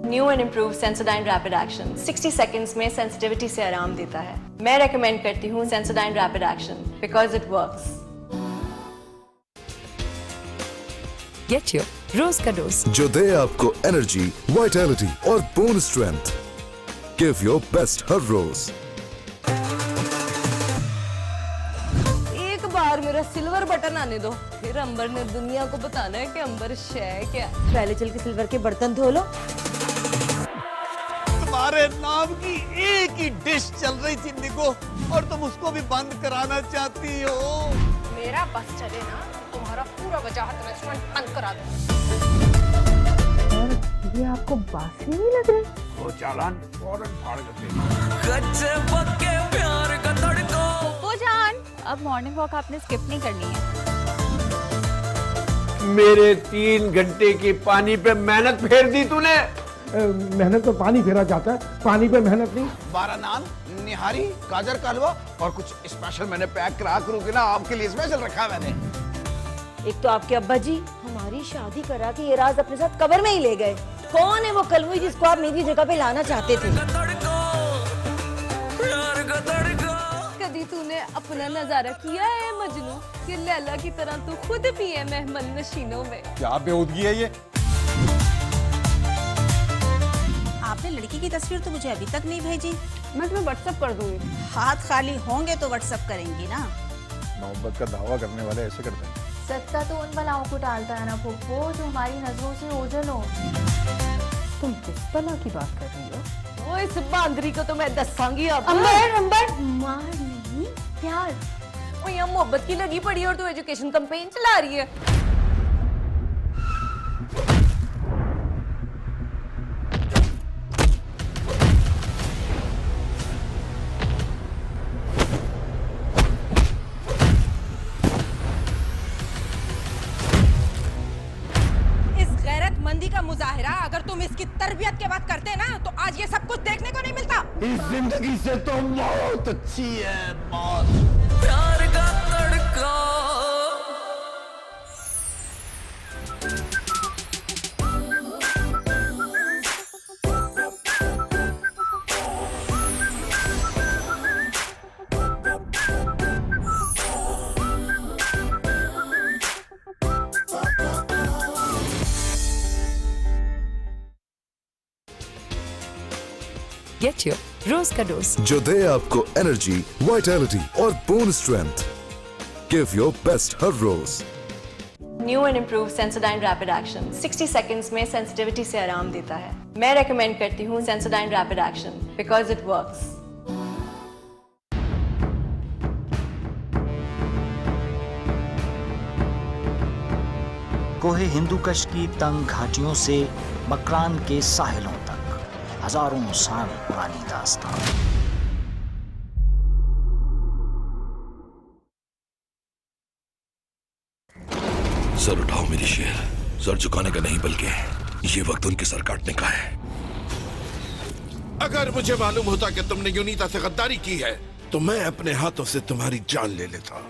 New and improve Sensodyne rapid action 60 seconds में सेंसिटिविटी से आराम देता है। मैं रेकमेंड करती हूँ Sensodyne rapid action because it works. Get your रोज का डोज जो दे आपको एनर्जी, वाइटैलिटी और bone strength. Give your best हर रोज। मेरा सिल्वर बटन आने दो, फिर अंबर ने दुनिया को बताना है कि अंबर शय क्या। पहले चल के सिल्वर के बर्तन धो लो। तुम्हारे नाम की एक ही डिश चल रही थी निगो, और तुम उसको भी बंद कराना चाहती हो। मेरा बस चले ना, तुम्हारा पूरा वजाहत रेस्टोरेंट बंद करा दो। ये आपको बासी नहीं लग रही? वो चालान फौरन फाड़ देते। कच्चे पक्के प्यार का तड़को। वो जान, अब मॉर्निंग वॉक आपने स्किप नहीं करनी है। मेरे 3 घंटे की पानी पे मेहनत फेर दी तूने। मेहनत तो पानी फेरा जाता है, पानी पे मेहनत नहीं। 12 नान, निहारी, गाजर का हलवा और कुछ स्पेशल मैंने पैक करा करूँगी ना, आपके लिए स्पेशल रखा मैंने। एक तो आपके अब्बा जी हमारी शादी करा के ये राज अपने साथ कबर में ही ले गए। कौन है वो कलमुई जिसको आप मेरी जगह पे लाना चाहते थे? कभी तूने अपना नजारा किया है मजनू कि लैला की तरह तू खुद भी है मेहमान नशीनों में? क्या बेहूदगी है ये? आपने लड़की की तस्वीर तो मुझे अभी तक नहीं भेजी। मैं तुम्हें व्हाट्सएप कर दूंगी। हाथ खाली होंगे तो व्हाट्सएप करेंगी ना। मोहब्बत का दावा करने वाले ऐसे करते हैं। सत्ता तो उन बलाओं को टालता है ना फुफ्फो जो हमारी नजरों से ओझल हो। तुम किस बला की बात कर रही हो? ओ इस बांदरी को तो मैं दसांगी अब। अंबर मार नहीं प्यार। ओ यहाँ मोहब्बत की लगी पड़ी और तू एजुकेशन कैंपेन चला रही है। मंदी का मुजाहिरा अगर तुम इसकी तरबियत के बाद करते ना तो आज ये सब कुछ देखने को नहीं मिलता। इस जिंदगी से तो मौत अच्छी है, मौत। प्यार का तड़का। गेट योर रोज का डोज जो दे आपको एनर्जी, वाइटैलिटी और bone strength. Give your best हर रोज। New and improve Sensodyne rapid action 60 seconds में सेंसिटिविटी से आराम देता है। मैं रेकमेंड करती हूँ Sensodyne rapid action because it works. Koh-e Hindu Kush की तंग घाटियों से मकरान के साहिलों तक हजारों साल पुरानी दास्तान। सर उठाओ मेरी शेर, सर झुकाने का नहीं बल्कि ये वक्त उनके सर काटने का है। अगर मुझे मालूम होता कि तुमने यूनिता से गद्दारी की है तो मैं अपने हाथों से तुम्हारी जान ले लेता।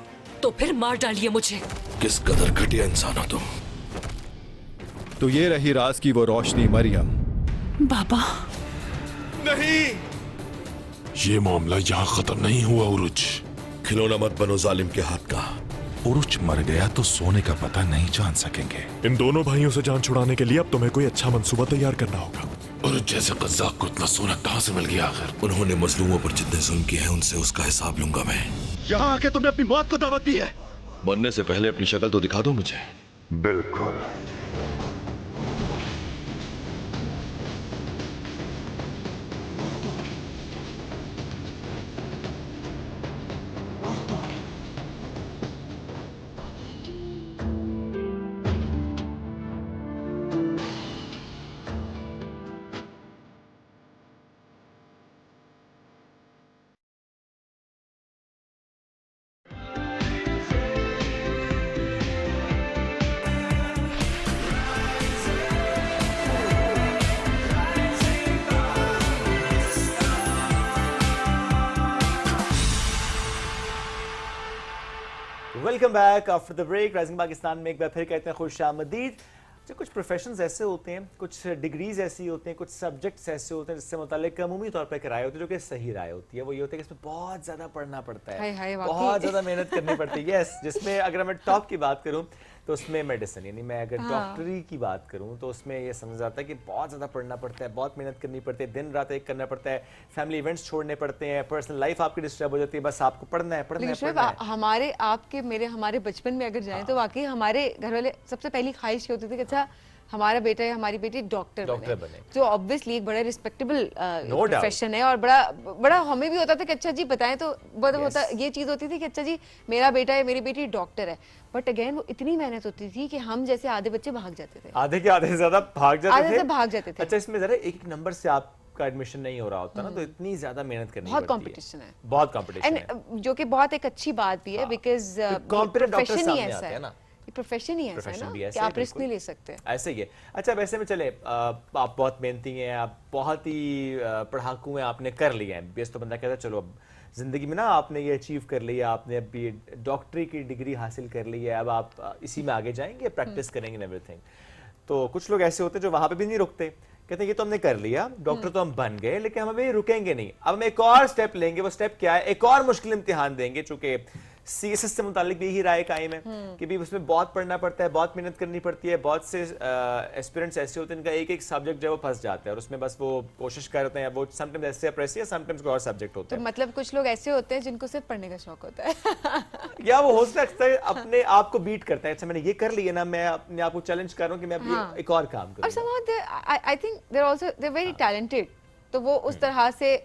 तो फिर मार डालिए मुझे। किस कदर घटिया इंसान हो तुम। तो ये रही राज की वो रोशनी मरियम। बाबा नहीं, ये मामला यहाँ खत्म नहीं हुआ उरुज। खिलौना मत बनो जालिम के हाथ का। उरुच मर गया तो सोने का पता नहीं जान सकेंगे। इन दोनों भाइयों से जान छुड़ाने के लिए अब तुम्हें कोई अच्छा मंसूबा तैयार करना होगा। उरुज जैसे कज़्ज़ाक को इतना सोना कहाँ से मिल गया आखिर? उन्होंने मजलूमों पर जितने जुल्म किए हैं उनसे उसका हिसाब लूंगा मैं। यहाँ आके तुमने अपनी मौत को दावत दी है। मरने से पहले अपनी शक्ल तो दिखा दो मुझे। बिल्कुल। Welcome back after the break. Rising Pakistan में एक बार फिर कहते हैं खुशामदीद। जो कुछ प्रोफेशंस ऐसे होते हैं, कुछ डिग्रीज ऐसी होते हैं, कुछ सब्जेक्ट्स ऐसे होते हैं जिससे मुताल्लिक अमूमी तौर पर एक राय होती है जो कि सही राय होती है। वो ये होता है कि इसमें बहुत ज़्यादा पढ़ना पड़ता है, बहुत ज़्यादा मेहनत करनी पड़ती है। यस, जिसमें अगर मैं टॉप की बात करूँ तो उसमें मेडिसिन, यानी मैं अगर डॉक्टरी की बात करूँ तो उसमें ये समझ आता है कि बहुत ज़्यादा पढ़ना पड़ता है, बहुत मेहनत करनी पड़ती है, दिन रात एक करना पड़ता है, फैमिली इवेंट्स छोड़ने पड़ते हैं, पर्सनल लाइफ आपकी डिस्टर्ब हो जाती है, बस आपको पढ़ना है, पढ़ना है, पढ़ना है। हमारे आपके मेरे हमारे बचपन में अगर जाएं तो वाकई हमारे घर वाले सबसे पहली ख्वाहिश ये होती थी कि अच्छा हमारा बेटा या हमारी बेटी डॉक्टर बने। तो ऑब्वियसली एक बड़ा रिस्पेक्टेबल प्रोफेशन है और बड़ा हमें भी होता था कि अच्छा जी बताएं तो होता ये चीज़ होती थी कि अच्छा जी मेरा बेटा या मेरी बेटी डॉक्टर है। बट अगेन वो इतनी मेहनत होती थी कि हम जैसे आधे बच्चे भाग जाते थे, आधे के आधे से ज्यादा भाग जाते थे। अच्छा, इसमें जरा एक नंबर से आपका एडमिशन नहीं हो रहा होता ना, तो इतनी ज्यादा मेहनत करनी बहुत कंपटीशन है, बहुत कंपटीशन है, जो कि बहुत एक अच्छी बात भी है बिकॉज प्रोफेशन ही ऐसा है ना, प्रोफेशन ही ऐसा है ना कि आप रिस्क नहीं ले सकते। ऐसे ही है। अच्छा, वैसे में चले आप बहुत मेहनती हैं, आप बहुत ही पढ़ाकू हैं, आपने कर लिया है बेस, तो बंदा कहता है चलो अब जिंदगी में ना आपने ये अचीव कर लिया, आपने अब ये डॉक्टरी की डिग्री हासिल कर ली है, अब आप इसी में आगे जाएंगे, प्रैक्टिस करेंगे एवरीथिंग। तो कुछ लोग ऐसे होते हैं जो वहां पे भी नहीं रुकते, कहते हैं ये तो हमने कर लिया, डॉक्टर तो हम बन गए, लेकिन हम अभी रुकेंगे नहीं, अब हम एक और स्टेप लेंगे। वो स्टेप क्या है? एक और मुश्किल इम्तिहान देंगे। चूंकि सीएसएस से मुतालिक भी यही राय कायम है कि भी उसमें बहुत पढ़ना पड़ता है, बहुत मेहनत करनी पड़ती है, बहुत से एस्पिरेंट्स ऐसे होते हैं इनका एक एक सब्जेक्ट जो है वो फंस जाता है और उसमें बस वो कोशिश करते हैं, वो समटाइम्स ऐसे प्रेस या समटाइम्स कोई और सब्जेक्ट होता है। तो मतलब कुछ लोग ऐसे होते हैं जिनको सिर्फ पढ़ने का शौक होता है या वो हो सकता है अपने आप को बीट करता है, अच्छा मैंने ये कर लिया ना, मैं अपने आप को चैलेंज कर रहा हूं कि मैं अब एक और काम करूं। और somehow I think they're also they're very talented, तो वो उस तरह से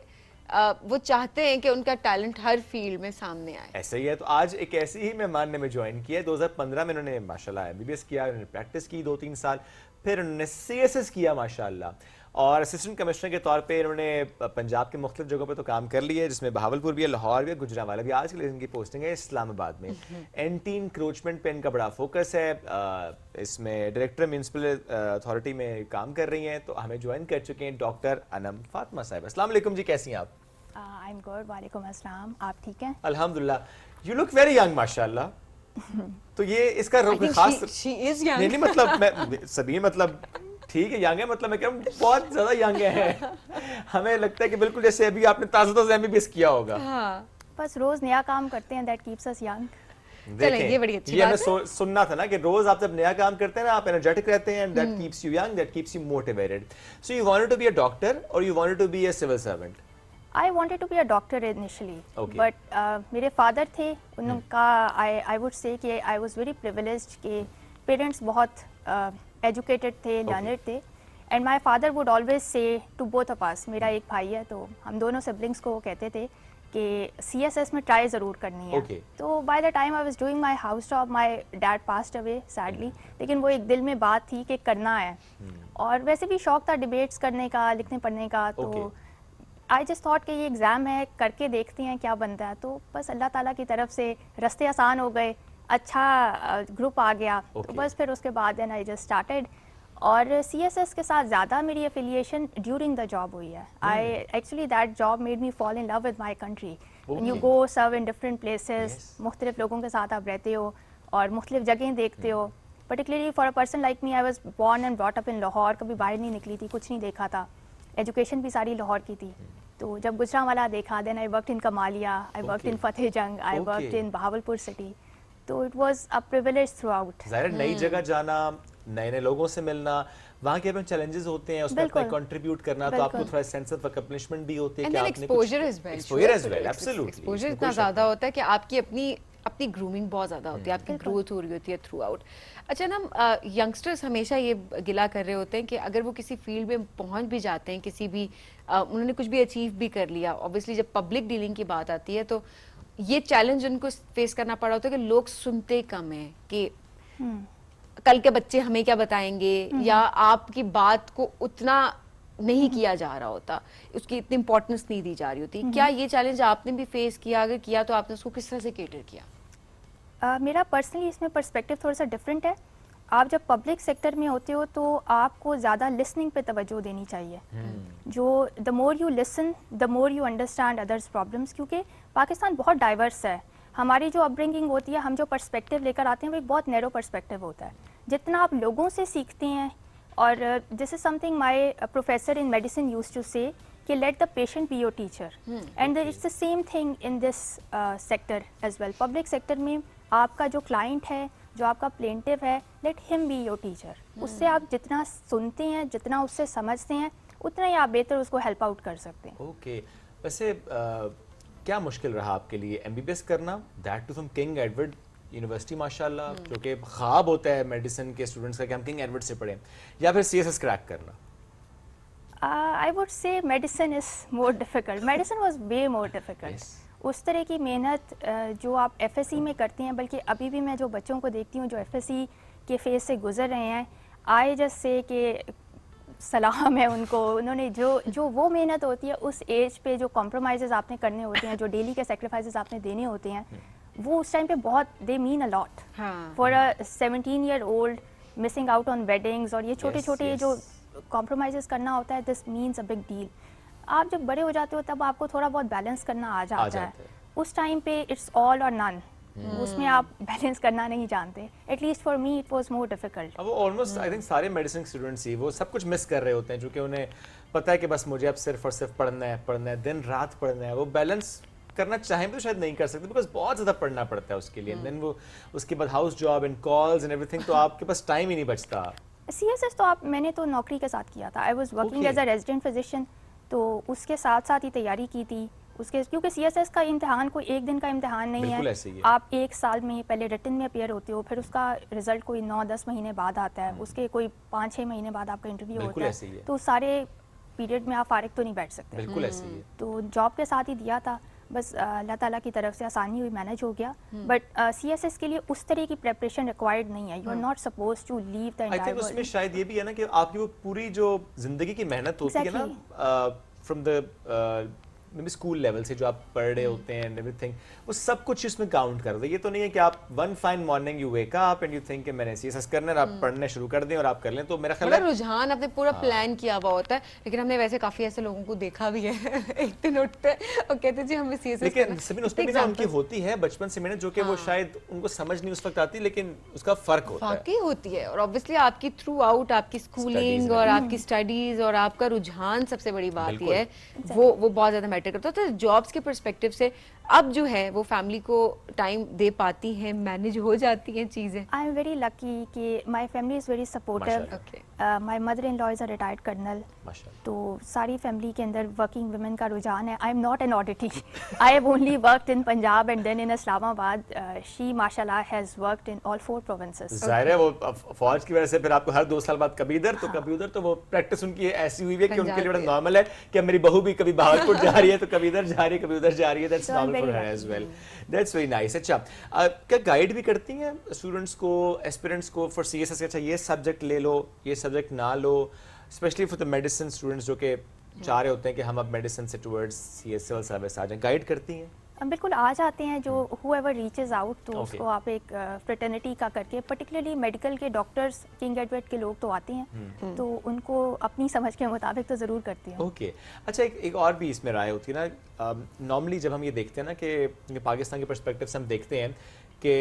वो चाहते हैं कि उनका टैलेंट हर फील्ड में सामने आए। ऐसा ही है। तो आज एक ऐसी ही मेहमान ने में ज्वाइन किया है। 2015 में उन्होंने माशाल्लाह एमबीबीएस किया, उन्होंने प्रैक्टिस की 2-3 साल, फिर उन्होंने सीएसएस किया माशाल्लाह, और असिस्टेंट कमिश्नर के तौर पे इन्होंने पंजाब के मुख्तलिफ जगहों पे तो काम कर लिया है, जिसमें बहावलपुर भी है, लाहौर भी है, गुजरांवाला भी। आज के लिए इनकी पोस्टिंग है इस्लामाबाद में। एंटी इंक्रोचमेंट पे इनका बड़ा फोकस है, इसमें डायरेक्टर म्यूनिसिपल अथॉरिटी में काम कर रही हैं। तो हमें ज्वाइन कर चुके हैं डॉक्टर अनम फातिमा साहिबा। अस्सलाम वालेकुम जी, कैसी हैं आप? आई एम गुड, वालेकुम अस्सलाम, आप ठीक हैं? अल्हम्दुलिल्लाह, यू लुक वेरी यंग माशाल्लाह। तो ये इसका खास नहीं मतलब मैं सभी मतलब ठीक है यंग है, मतलब मैं कह रहा हूँ बहुत ज्यादा यंग है हमें लगता है कि बिल्कुल जैसे अभी आपने ताज़ा एमबीबीएस किया होगा। बस रोज नया काम करते हैं, दैट कीप्स अस यंग। ये बड़ी अच्छी ये बात है। सुनना था ना कि रोज आप जब नया काम करते हैं ना, आप एनर्जेटिक रहते हैं, that keeps you young, that keeps you motivated. So you wanted to be a doctor और you wanted to be a civil servant? I wanted to be a doctor initially, Okay. but मेरे father थे, उनका I would say कि I was very privileged कि parents बहुत educated थे, learned थे, and my father would always say to both of us, मेरा एक भाई है तो हम दोनों siblings को कहते थे कि CSS में try ज़रूर करनी है. Okay. तो by the time I was doing my house job, my dad passed away sadly, लेकिन वो एक दिल में बात थी कि करना है. और वैसे भी शौक था डिबेट्स करने का, लिखने पढ़ने का, तो आई जस्ट थॉट कि ये एग्ज़ाम है, करके देखते हैं क्या बनता है. तो बस अल्लाह ताला की तरफ से रास्ते आसान हो गए, अच्छा ग्रुप आ गया, तो बस फिर उसके बाद देन आई जस्ट स्टार्टेड. और CSS के साथ ज़्यादा मेरी एफिलिएशन ड्यूरिंग द जॉब हुई है. I actually that job made me fall in love with my country. You go serve in different places, मुख्तलिफ लोगों के साथ आप रहते हो और मुख्तलिफ जगहें देखते हो. Particularly for a person like me, I was born and brought up in Lahore, कभी बाहर नहीं निकली थी, कुछ नहीं देखा था, एजुकेशन भी सारी लाहौर की थी. तो जब गुजरांवाला देखा, then I worked in Kamalia, I worked in Fateh Jang, I worked in Bahawalpur city. तो it was a privilege throughout. ज़ाहिर नई जगह जाना, नए नए लोगों से मिलना, वहाँ के अपने चैलेंजेस होते हैं, उसमें अपना कंट्रीब्यूट करना, तो आपको थोड़ा सेंस ऑफ अकम्प्लिशमेंट भी होती है कि आपने exposure as well, absolutely exposure इतना ज़्यादा होता है कि आपकी अपनी ग्रूमिंग बहुत ज़्यादा होती है, आपकी ग्रोथ हो रही होती है थ्रू आउट. अच्छा ना, यंगस्टर्स हमेशा ये गिला कर रहे होते हैं कि अगर वो किसी फील्ड में पहुंच भी जाते हैं, किसी भी उन्होंने कुछ भी अचीव भी कर लिया, ऑब्वियसली जब पब्लिक डीलिंग की बात आती है तो ये चैलेंज उनको फेस करना पड़ा होता है कि लोग सुनते कम हैं, कि कल के बच्चे हमें क्या बताएंगे, या आपकी बात को उतना नहीं किया जा रहा होता, उसकी इतनी इंपॉर्टेंस नहीं दी जा रही होती. क्या ये चैलेंज आपने भी फेस किया? अगर किया तो आपने उसको किस तरह से केटर किया? मेरा पर्सनली इसमें पर्सपेक्टिव थोड़ा सा डिफरेंट है. आप जब पब्लिक सेक्टर में होते हो तो आपको ज़्यादा लिसनिंग पे तवज्जो देनी चाहिए. जो the more you listen, the more you understand others problems, क्योंकि पाकिस्तान बहुत डाइवर्स है. हमारी जो अपब्रिंगिंग होती है, हम जो पर्सपेक्टिव लेकर आते हैं वो एक बहुत नैरो पर्सपेक्टिव होता है. जितना आप लोगों से सीखते हैं, और this is something my professor in medicine used to say कि let the patient be your teacher, and it's the same thing in this sector as well. Public sector में आपका जो क्लाइंट है, जो आपका प्लेंटिव है, let him be your teacher. उससे आप जितना सुनते हैं, जितना उससे समझते हैं, उतना ही आप बेहतर उसको हेल्प आउट कर सकते हैं. ओके. वैसे क्या मुश्किल रहा आपके लिए MBBS करना, that too from King Edward University माशाल्लाह, जो कि ख्वाब होता है मेडिसिन के स्टूडेंट्स का कि हम किंग एडवर्ड से पढ़ें, या फिर CSS क्रैक करना? I would say medicine is more difficult. Medicine was way more difficult. उस तरह की मेहनत जो आप FSC में करते हैं, बल्कि अभी भी मैं जो बच्चों को देखती हूँ जो FSC के फेज से गुजर रहे हैं, आई जस्ट से कि सलाम है उनको. उन्होंने जो वो मेहनत होती है उस एज पे, जो कॉम्प्रोमाइज़ आपने करने होते हैं, जो डेली के सेक्रीफाइसेस आपने देने होते हैं, वो उस टाइम पे बहुत they mean a lot for a 17-year-old missing out on weddings, और ये छोटे छोटे जो कॉम्प्रोमाइज़ करना होता है, this means a big deal. आप जब बड़े हो जाते हो तब आपको थोड़ा बहुत बैलेंस करना आ जाता है. उस टाइम पे इट्स ऑल और नन, उसमें आप बैलेंस करना नहीं जानते. At least for me it was more difficult. अब वो ऑलमोस्ट आई थिंक सारे मेडिसिन स्टूडेंट्स ही वो सब कुछ मिस कर रहे होते हैं, जो कि उन्हें पता है कि बस मुझे अब सिर्फ और सिर्फ पढ़ना है, दिन रात पढ़ना है. वो बैलेंस करना चाहें तो शायद नहीं कर सकते, बिकॉज बहुत ज़्यादा पढ़ना पड़ता है उसके लिए. देन वो उसके बाद house job and calls and everything, तो आपके पास टाइम ही नहीं बचता. CSS तो मैंने तो नौकरी के साथ किया था. I was working as a resident physician, तो उसके साथ साथ ही तैयारी की थी उसके, क्योंकि CSS का इम्तिहान कोई एक दिन का इम्तिहान नहीं है. आप एक साल में पहले रिटन में अपियर होते हो, फिर उसका रिजल्ट कोई 9-10 महीने बाद आता है, उसके कोई 5-6 महीने बाद आपका इंटरव्यू होता है. तो सारे पीरियड में आप फारिग तो नहीं बैठ सकते. बिल्कुल ऐसे ही है. तो जॉब के साथ ही दिया था. बस अल्लाह ताला की तरफ से आसानी हुई, मैनेज हो गया. बट CSS के लिए उस तरह की प्रेपरेशन रिक्वायर्ड नहीं है. You are not suppose to leave the entire world. उसमें शायद ये भी है ना कि आपकी वो पूरी जो जिंदगी की मेहनत होती है ना, from the may school level से जो आप पढ़ रहे होते हैं एंड एवरीथिंग, वो सब कुछ इसमें काउंट कर दो. ये तो नहीं है कि आप one fine morning you wake up and you think कि मैंने CSS करना है, आप पढ़ने शुरू कर दें और आप कर लें. तो मेरा ख्याल है रुझान आपने पूरा प्लान किया हुआ होता है. लेकिन हमने वैसे काफी ऐसे लोगों को देखा भी है एक दिन उठते और कहते जी हमें CSS, लेकिन सभी उसमें भी उनकी होती है बचपन से मेहनत, जो कि वो शायद उनको समझ नहीं उस वक्त आती, लेकिन उसका फर्क होता है. होती है. और ऑब्वियसली आपकी थ्रू आउट आपकी स्कूलिंग और आपकी स्टडीज और आपका रुझान, सबसे बड़ी बात ये है, वो बहुत ज्यादा मैटर करता है. तो जॉब्स के पर्सपेक्टिव से अब जो है वो फैमिली को टाइम दे पाती हैं, मैनेज हो जाती हैं चीजें? आई एम वेरी लकी कि my family is very supportive. My mother in law is a retired colonel, तो सारी फैमिली के अंदर वर्किंग वुमेन का रुझान है। I am not an oddity, I have only worked in Punjab and then in Islamabad. She माशाल्लाह has worked in all 4 provinces. जाहिर है वो फौज की वजह से फिर आपको हर 2 साल बाद कभी इधर तो कभी उधर, तो वो प्रैक्टिस उनकी ऐसी हुई है कि उनके लिए बड़ा नॉर्मल है कि मेरी बहू भी कभी बहावलपुर जा रही है तो कभी इधर जा रही है, कभी उधर जा रही है। That's normal for her as well. That's very nice. अच्छा, क्या गाइड भी करती हैं स्टूडेंट्स को, एस्पिरेंट्स को फॉर सीएसएस? अच्छा, ये सब्जेक्ट ले लो, ये सब्जेक्ट ना लो, specially for the medicine students जो कि चाह रहे होते हैं कि हम अब मेडिसिन से टुवर्ड्स सीएसएल सर्विस आ जाएं, गाइड करती हैं? बिल्कुल आ जाते हैं। जो whoever reaches out तो उसको आप एक फ्रेटर्निटी का करके, पर्टिकुलरली मेडिकल के डॉक्टर्स, किंग एडवर्ड के लोग तो आते हैं, तो उनको अपनी समझ के मुताबिक तो ज़रूर करती हैं। ओके। अच्छा, एक और भी इसमें राय होती है ना, नॉर्मली जब हम ये देखते हैं ना कि पाकिस्तान के पर्सपेक्टिव से हम देखते हैं कि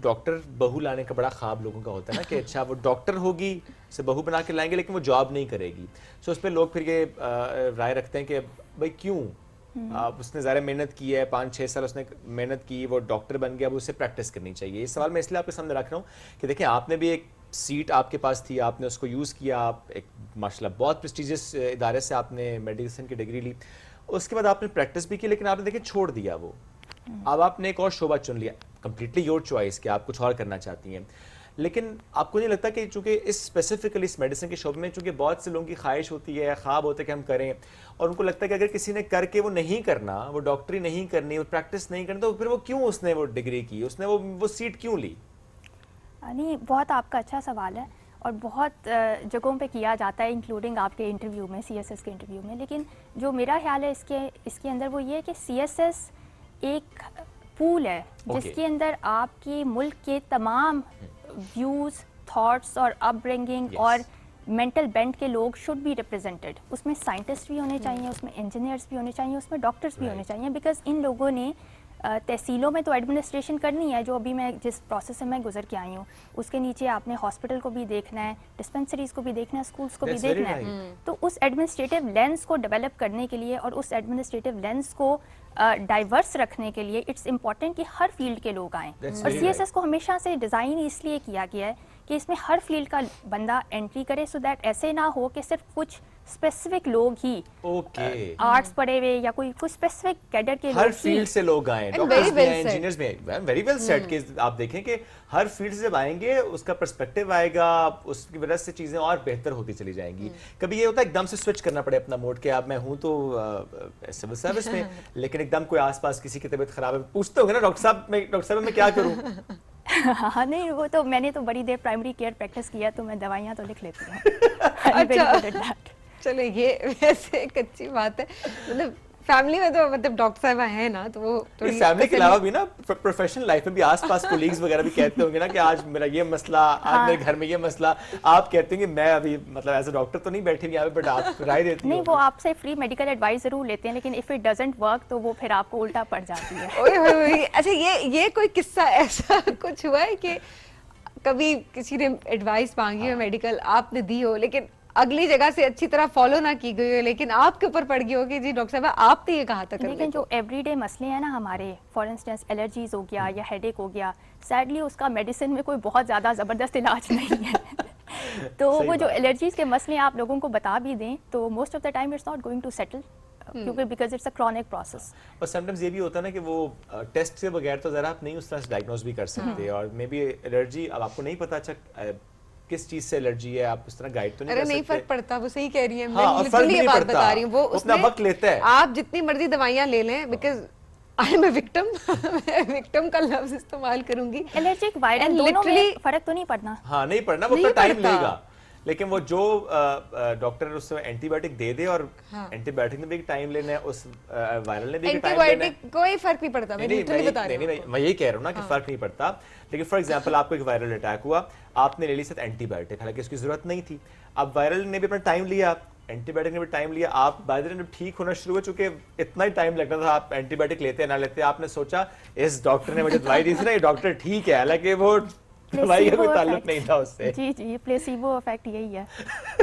डॉक्टर बहू लाने का बड़ा ख्वाब लोगों का होता है ना कि अच्छा वो डॉक्टर होगी, उसे बहू बना के लाएंगे लेकिन वो जॉब नहीं करेगी। सो उस पर लोग फिर ये राय रखते हैं कि भाई क्यों, उसने ज़्यादा मेहनत की है, 5-6 साल उसने मेहनत की, वो डॉक्टर बन गया, अब उसे प्रैक्टिस करनी चाहिए। ये सवाल मैं इसलिए आपके सामने रख रहा हूँ कि देखिए आपने भी एक सीट आपके पास थी, आपने उसको यूज़ किया, आप एक माशाल्लाह बहुत प्रेस्टीजियस इदारे से आपने मेडिसिन की डिग्री ली, उसके बाद आपने प्रैक्टिस भी की, लेकिन आपने देखिए छोड़ दिया वो। अब आपने एक और शोबा चुन लिया, कंप्लीटली योर चॉइस कि आप कुछ और करना चाहती हैं, लेकिन आपको नहीं लगता कि चूंकि इस स्पेसिफिकली इस मेडिसिन के शोबे में चूंकि बहुत से लोगों की ख्वाहिश होती है, ख्वाब होता है कि हम करें, और उनको लगता है कि अगर किसी ने करके वो नहीं करना, वो डॉक्टरी नहीं करनी, वो प्रैक्टिस नहीं करनी, तो फिर वो क्यों उसने वो डिग्री की, उसने वो सीट क्यों ली? नहीं, बहुत आपका अच्छा सवाल है और बहुत जगहों पे किया जाता है, इंक्लूडिंग आपके इंटरव्यू में, सीएसएस के इंटरव्यू में। लेकिन जो मेरा ख्याल है इसके अंदर वो ये है कि सीएसएस एक पूल है जिसके अंदर आपके मुल्क के तमाम व्यूज़, थॉट्स और अपब्रिंगिंग और मेंटल बेंट के लोग शुड बी रिप्रेजेंटेड। उसमें साइंटिस्ट भी होने चाहिए, उसमें इंजीनियर्स भी होने चाहिए, उसमें डॉक्टर्स भी होने चाहिए, बिकॉज इन लोगों ने तहसीलों में तो एडमिनिस्ट्रेशन करनी है, जो अभी मैं जिस प्रोसेस से मैं गुजर के आई हूँ, उसके नीचे आपने हॉस्पिटल को भी देखना है, डिस्पेंसरीज को भी देखना है, स्कूल्स को भी देखना है। तो उस एडमिनिस्ट्रेटिव लेंस को डेवलप करने के लिए और उस एडमिनिस्ट्रेटिव लेंस को डाइवर्स रखने के लिए इट्स इम्पॉर्टेंट कि हर फील्ड के लोग आएँ। और सीएसएस को हमेशा से डिज़ाइन इसलिए किया गया है कि इसमें हर फील्ड का बंदा एंट्री करे, सो दैट ऐसे ना हो कि सिर्फ कुछ स्पेसिफिक लोग ही आर्ट्स पढ़े हुए या कोई स्पेसिफिक कैडर के हर फील्ड से लोग आए, डॉक्टर्स भी हैं, इंजीनियर्स भी हैं, वेरी वेल सेट कि आप देखें कि हर फील्ड से जब आएंगे उसका पर्सपेक्टिव आएगा, उसकी वजह से चीजें और बेहतर होती चली जाएंगी। कभी ये होता है एकदम से स्विच करना पड़े अपना मोड के, अब मैं हूं तो सिविल सर्विस में, लेकिन एकदम कोई आसपास किसी की तबीयत खराब है, पूछते होंगे ना डॉक्टर साहब मैं क्या करूं? हाँ, नहीं, वो तो मैंने तो बड़ी देर प्राइमरी केयर प्रैक्टिस किया, तो मैं दवाइयाँ तो लिख लेती हूँ। अच्छा, चलो ये वैसे एक अच्छी बात है, मतलब फैमिली में तो मतलब डॉक्टर साहब हैं ना, तो वो इस फैमिली के अलावा भी ना प्रोफेशनल लाइफ में भी आसपास कोलीग्स वगैरह भी कहते होंगे ना कि आज मेरा ये मसला, आज मेरे घर में ये मसला, आप कहते हैं कि मैं अभी मतलब एज अ डॉक्टर तो नहीं बैठी हुई यहाँ पे, बट आप राय देती हैं। नहीं, वो आपसे फ्री मेडिकल एडवाइस जरूर लेते हैं, लेकिन इफ इट डजंट वर्क तो वो फिर आपको उल्टा पड़ जाती है। ओए अच्छा, ये कोई किस्सा ऐसा कुछ हुआ है कि कभी किसी ने एडवाइस मांगी हो मेडिकल, आपने दी हो, लेकिन अगली जगह से अच्छी तरह फॉलो ना की गई हो, लेकिन आपके ऊपर पड़ गई हो कि जी डॉक्टर साहब आपने ये कहा था करने को? लेकिन जो एवरीडे मसले हैं ना हमारे, फॉर इंस्टेंस एलर्जीज हो गया या हेडेक हो गया, सैडली उसका मेडिसिन में कोई बहुत ज़्यादा ज़बरदस्त इलाज नहीं है। तो वो जो एलर्जीज के मसले आप लोगों को बता भी दें तो most of the time it's not going to settle, क्योंकि because it's a chronic process. और समटाइम्स ये भी होता है ना कि वो टेस्ट से बगैर तो ज़रा आप नहीं उस तरह से डायग्नोज भी कर सकते, और मे बी एलर्जी अब आपको नहीं पता अच्छा किस चीज से एलर्जी है, आप उस तरह गाइड तो नहीं कर सकते। नहीं फर्क पड़ता, वो सही कह रही है, हाँ, मैं लिटरली ये बात बता रही हूँ, वो अपना वक्त लेता है। आप जितनी मर्जी दवाइयाँ ले लें, because I am a victim, मैं विक्टिम का लफ्ज इस्तेमाल करूंगी। एलर्जिक वायरल दोनों में फर्क तो नहीं पड़ना। हाँ, नहीं पड़ना, वो अपना टाइम लेगा, लेकिन वो जो डॉक्टर उससे एंटीबायोटिक दे दे, और एंटीबायोटिक ने भी टाइम लेना है, उस वायरल ने भी टाइम लेना है, कोई फर्क नहीं पड़ता। मैं यही कह रहा हूँ ना कि फर्क नहीं पड़ता। लेकिन फॉर एग्जांपल आपको एक वायरल अटैक हुआ, आपने ले ली साथ एंटीबायोटिक, हालांकि इसकी जरूरत नहीं थी, अब वायरल ने भी अपना टाइम लिया, एंटीबायोटिक ने भी टाइम लिया, आप बाय द टाइम ठीक होना शुरू हुआ, चूंकि इतना ही टाइम लगना था, आप एंटीबायोटिक लेते ना लेते, आपने सोचा इस डॉक्टर ने मुझे दवाई दी थी ना, ये डॉक्टर ठीक है, हालांकि वो दवाई का कोई ताल्लुक नहीं था उससे। जी, ये प्लेसिबो इफेक्ट यही है,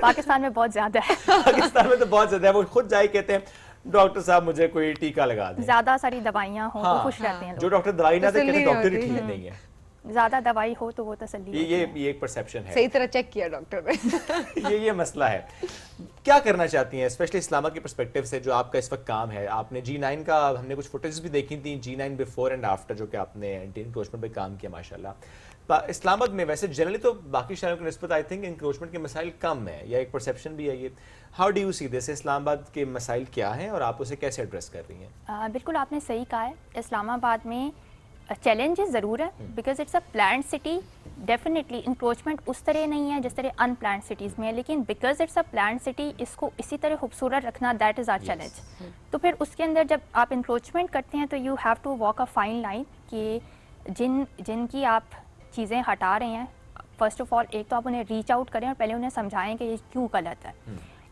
पाकिस्तान में बहुत ज्यादा है। पाकिस्तान में तो बहुत ज्यादा है, वो खुद जाए कहते हैं डॉक्टर साहब मुझे कोई टीका लगा दे, ज्यादा सारी दवाइयां हो तो खुश रहते हैं। जो डॉक्टर दवाई ना दे कहते डॉक्टर ही ठीक नहीं है। ज़्यादा दवाई हो तो वो तसल्ली होती है। ये एक परसेप्शन है। सही तरह चेक किया डॉक्टर ने। ये मसला है। क्या करना चाहती हैं स्पेशली इस्लामा के पर्सपेक्टिव से, जो आपका इस वक्त काम है? आपने G9 का हमने कुछ फुटेज भी देखी थी, G9 बिफोर एंड आफ्टर, जो कि आपने एंटी इंक्रोचमेंट पे काम किया माशाल्लाह। इस्लामाबाद में वैसे जनरली तो बाकी शहरों की निस्बत आई थिंक इंक्रोचमेंट के मसाइल कम है, या एक परसेप्शन भी है ये। How do you see this? Islamabad के मसाइल क्या हैं और आप उसे कैसे एड्रेस कर रही हैं? बिल्कुल आपने सही कहा है, इस्लामाबाद में चैलेंजेस ज़रूर है because it's a planned city. Definitely encroachment उस तरह नहीं है जिस तरह अनप्लान्ड सिटीज़ में है, लेकिन because it's a planned city इसको इसी तरह खूबसूरत रखना दैट इज़ आवर चैलेंज। तो फिर उसके अंदर जब आप इंक्रोचमेंट करते हैं तो you have to walk a fine line कि जिनकी आप चीज़ें हटा रहे हैं, फर्स्ट ऑफ ऑल एक तो आप उन्हें रीच आउट करें और पहले उन्हें समझाएं कि ये क्यों गलत है,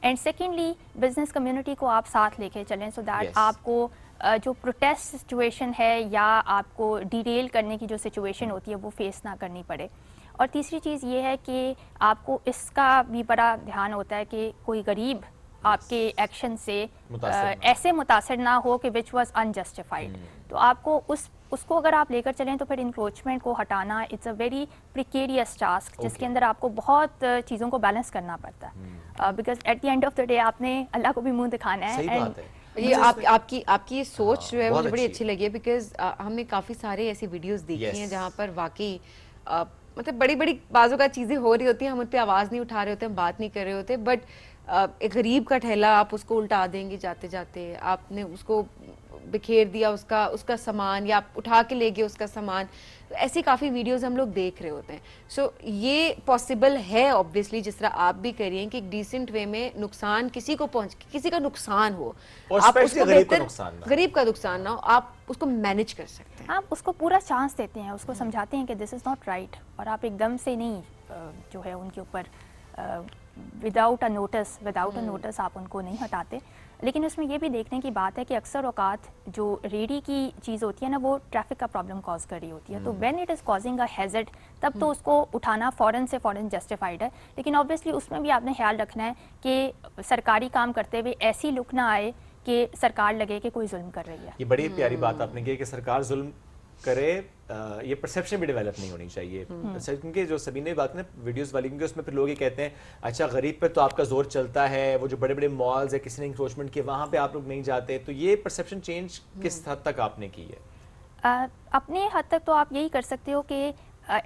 एंड सेकेंडली बिजनेस कम्युनिटी को आप साथ लेके चलें सो दैट आपको जो प्रोटेस्ट सिचुएशन है या आपको डिरेल करने की जो सिचुएशन होती है वो फेस ना करनी पड़े। और तीसरी चीज़ ये है कि आपको इसका भी बड़ा ध्यान होता है कि कोई गरीब आपके एक्शन से ऐसे मुतासर ना हो कि विच वाज अनजस्टिफाइड। तो आपको उसको अगर आप लेकर चलें तो फिर इंक्रोचमेंट को हटाना it's a very precarious task, जिसके अंदर आपको बहुत चीज़ों को बैलेंस करना पड़ता है because at the end of the day आपने अल्लाह को भी मुंह दिखाना है। ये आपकी ये सोच जो है मुझे बड़ी अच्छी लगी है बिकॉज हमने काफ़ी सारे ऐसी वीडियोस देखी हैं जहाँ पर वाकई मतलब बड़ी बड़ी बाजों का चीज़ें हो रही होती हैं, हम उन पर आवाज़ नहीं उठा रहे होते, हम बात नहीं कर रहे होते, बट एक गरीब का ठेला आप उसको उल्टा देंगे जाते जाते, आपने उसको बिखेर दिया उसका सामान, या आप उठा के ले गए उसका सामान। ऐसी काफ़ी वीडियोस हम लोग देख रहे होते हैं। सो ये पॉसिबल है ऑब्वियसली, जिस तरह आप भी करिए कि एक डिसेंट वे में नुकसान किसी का नुकसान हो, और आप उसको गरीब का नुकसान ना हो, आप उसको मैनेज कर सकते हैं। आप उसको पूरा चांस देते हैं, उसको समझाते हैं कि दिस इज़ नॉट राइट, और आप एकदम से नहीं जो है उनके ऊपर विदाउट अ नोटिस आप उनको नहीं हटाते। लेकिन उसमें ये भी देखने की बात है कि अक्सर औकात जो रेडी की चीज़ होती है ना, वो ट्रैफिक का प्रॉब्लम कॉज कर रही होती है, तो when it is causing a hazard तब तो उसको उठाना फ़ौरन जस्टिफाइड है। लेकिन ऑब्वियसली उसमें भी आपने ख्याल रखना है कि सरकारी काम करते हुए ऐसी लुक ना आए कि सरकार लगे कि कोई जुल्म कर रही है। ये बड़ी प्यारी बात आपने की कि सरकार जुल्म करे, ये परसेप्शन भी डेवलप नहीं होनी चाहिए। क्योंकि जो सबीने ने बात ना वीडियोस वाली, क्योंकि उसमें फिर लोग ये कहते हैं अच्छा गरीब पे तो आपका जोर चलता है, वो जो बड़े बड़े मॉल्स है किसी ने इंक्रोचमेंट किए वहाँ पे आप लोग नहीं जाते, तो ये परसेप्शन चेंज किस हद तक आपने की है? अपने हद तक तो आप यही कर सकते हो कि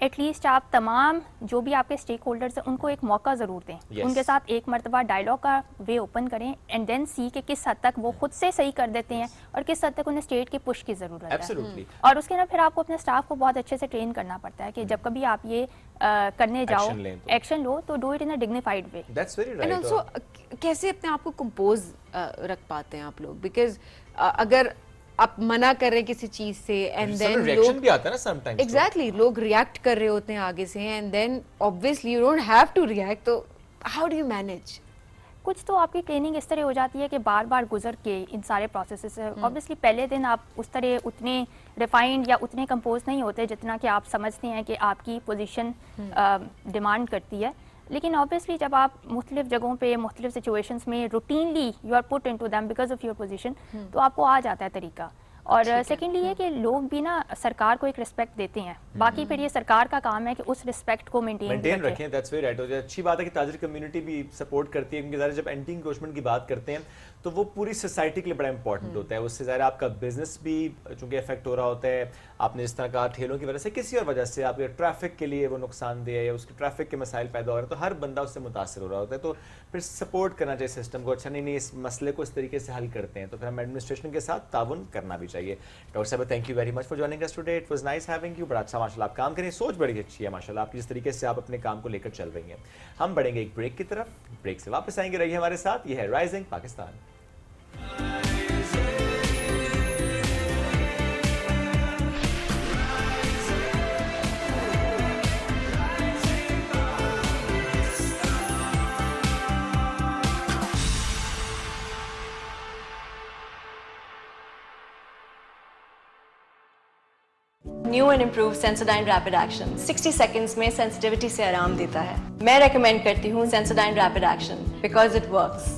एटलीस्ट आप तमाम जो भी आपके स्टेक होल्डर्स हैं उनको एक मौका ज़रूर दें, उनके साथ एक मरतबा डायलॉग का वे ओपन करें एंड देन सी कि किस हद तक वो खुद से सही कर देते हैं और किस हद तक उन्हें स्टेट की पुश की ज़रूरत है। और उसके अंदर फिर आपको अपने स्टाफ को बहुत अच्छे से ट्रेन करना पड़ता है कि जब कभी आप ये करने जाओ, एक्शन लो, तो do it in a dignified way. And also कैसे अपने आप को कंपोज रख पाते हैं आप लोग, बिकॉज अगर आप मना कर रहे हैं किसी चीज से एंड देन रिएक्शन भी आता है ना समटाइम्स, एग्जैक्टली लोग रिएक्ट कर रहे होते हैं आगे से and then obviously you don't have to react, तो हाउ डू यू मैनेज? कुछ तो आपकी ट्रेनिंग इस तरह हो जाती है कि बार बार गुजर के इन सारे प्रोसेस से ऑब्वियसली पहले दिन आप उस तरह उतने रिफाइंड या उतने कंपोज नहीं होते जितना कि आप समझते हैं कि आपकी पोजीशन डिमांड करती है। लेकिन ऑब्वियसली जब आप मुख्तलिफ जगहों पे मुख्तलिफ सिचुएशंस में routinely you are put into them because of your position, तो आपको आ जाता है तरीका। और सेकेंडली ये कि लोग भी ना सरकार को एक रिस्पेक्ट देते हैं, बाकी फिर ये सरकार का काम है कि उस रिस्पेक्ट को मेंटेन रखें। That's very right. अच्छी बात है कि ताजिर कम्युनिटी भी सपोर्ट करती है, क्योंकि ज़रा जब एंटी इंक्रोचमेंट की बात करते हैं तो वो पूरी सोसाइटी के लिए बड़ा इंपॉर्टेंट होता है। उससे ज़रा आपका बिजनेस भी चूँकि इफेक्ट हो रहा होता है, आपने जिस तरह कहा ठेलों की वजह से किसी और वजह से आपके ट्रैफिक के लिए वो नुकसानदेह है या उसके ट्रैफिक के मसाइल पैदा हो रहे हैं, तो हर बंदा उससे मुतासर हो रहा होता है, तो फिर सपोर्ट करना चाहिए सिस्टम को। अच्छा नहीं इस मसले को इस तरीके से हल करते हैं, तो फिर हम एडमिनिस्ट्रेशन के साथ ताउन करना भी चाहिए। डॉक्टर साहब thank you very much for joining us today, it was nice having you. बड़ा अच्छा माशाल्लाह आप काम करें, सोच बड़ी अच्छी है माशाल्लाह आप जिस तरीके से आप अपने काम को लेकर चल रही हैं। हम बढ़ेंगे एक ब्रेक की तरफ, ब्रेक से वापस आएंगे, रहिए हमारे साथ। ये है rising Pakistan. New and improve Sensodyne rapid action 60 seconds में सेंसिटिविटी से आराम देता है। मैं रेकमेंड करती हूँ Sensodyne rapid action because it works.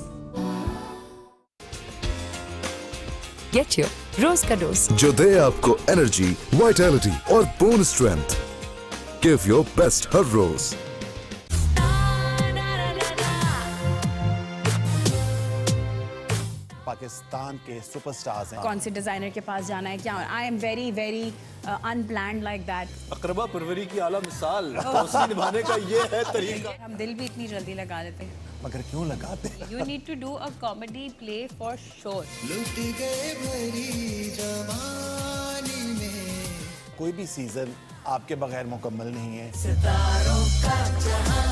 Get your रोज का डोज, जो दे आपको एनर्जी, वाइटैलिटी और bone strength. Give your best हर रोज। पाकिस्तान के सुपरस्टार्स हैं। कौन से डिजाइनर के पास जाना है क्या? I am very very unplanned like that. अकरबा परवरी की आला मिसाल हौसला निभाने का ये है तरीका। हम दिल भी इतनी जल्दी लगा देते हैं। मगर क्यों लगाते हैं? You need to do a comedy play for sure. कोई भी सीजन आपके बगैर मुकम्मल नहीं है। सितारों का जहां।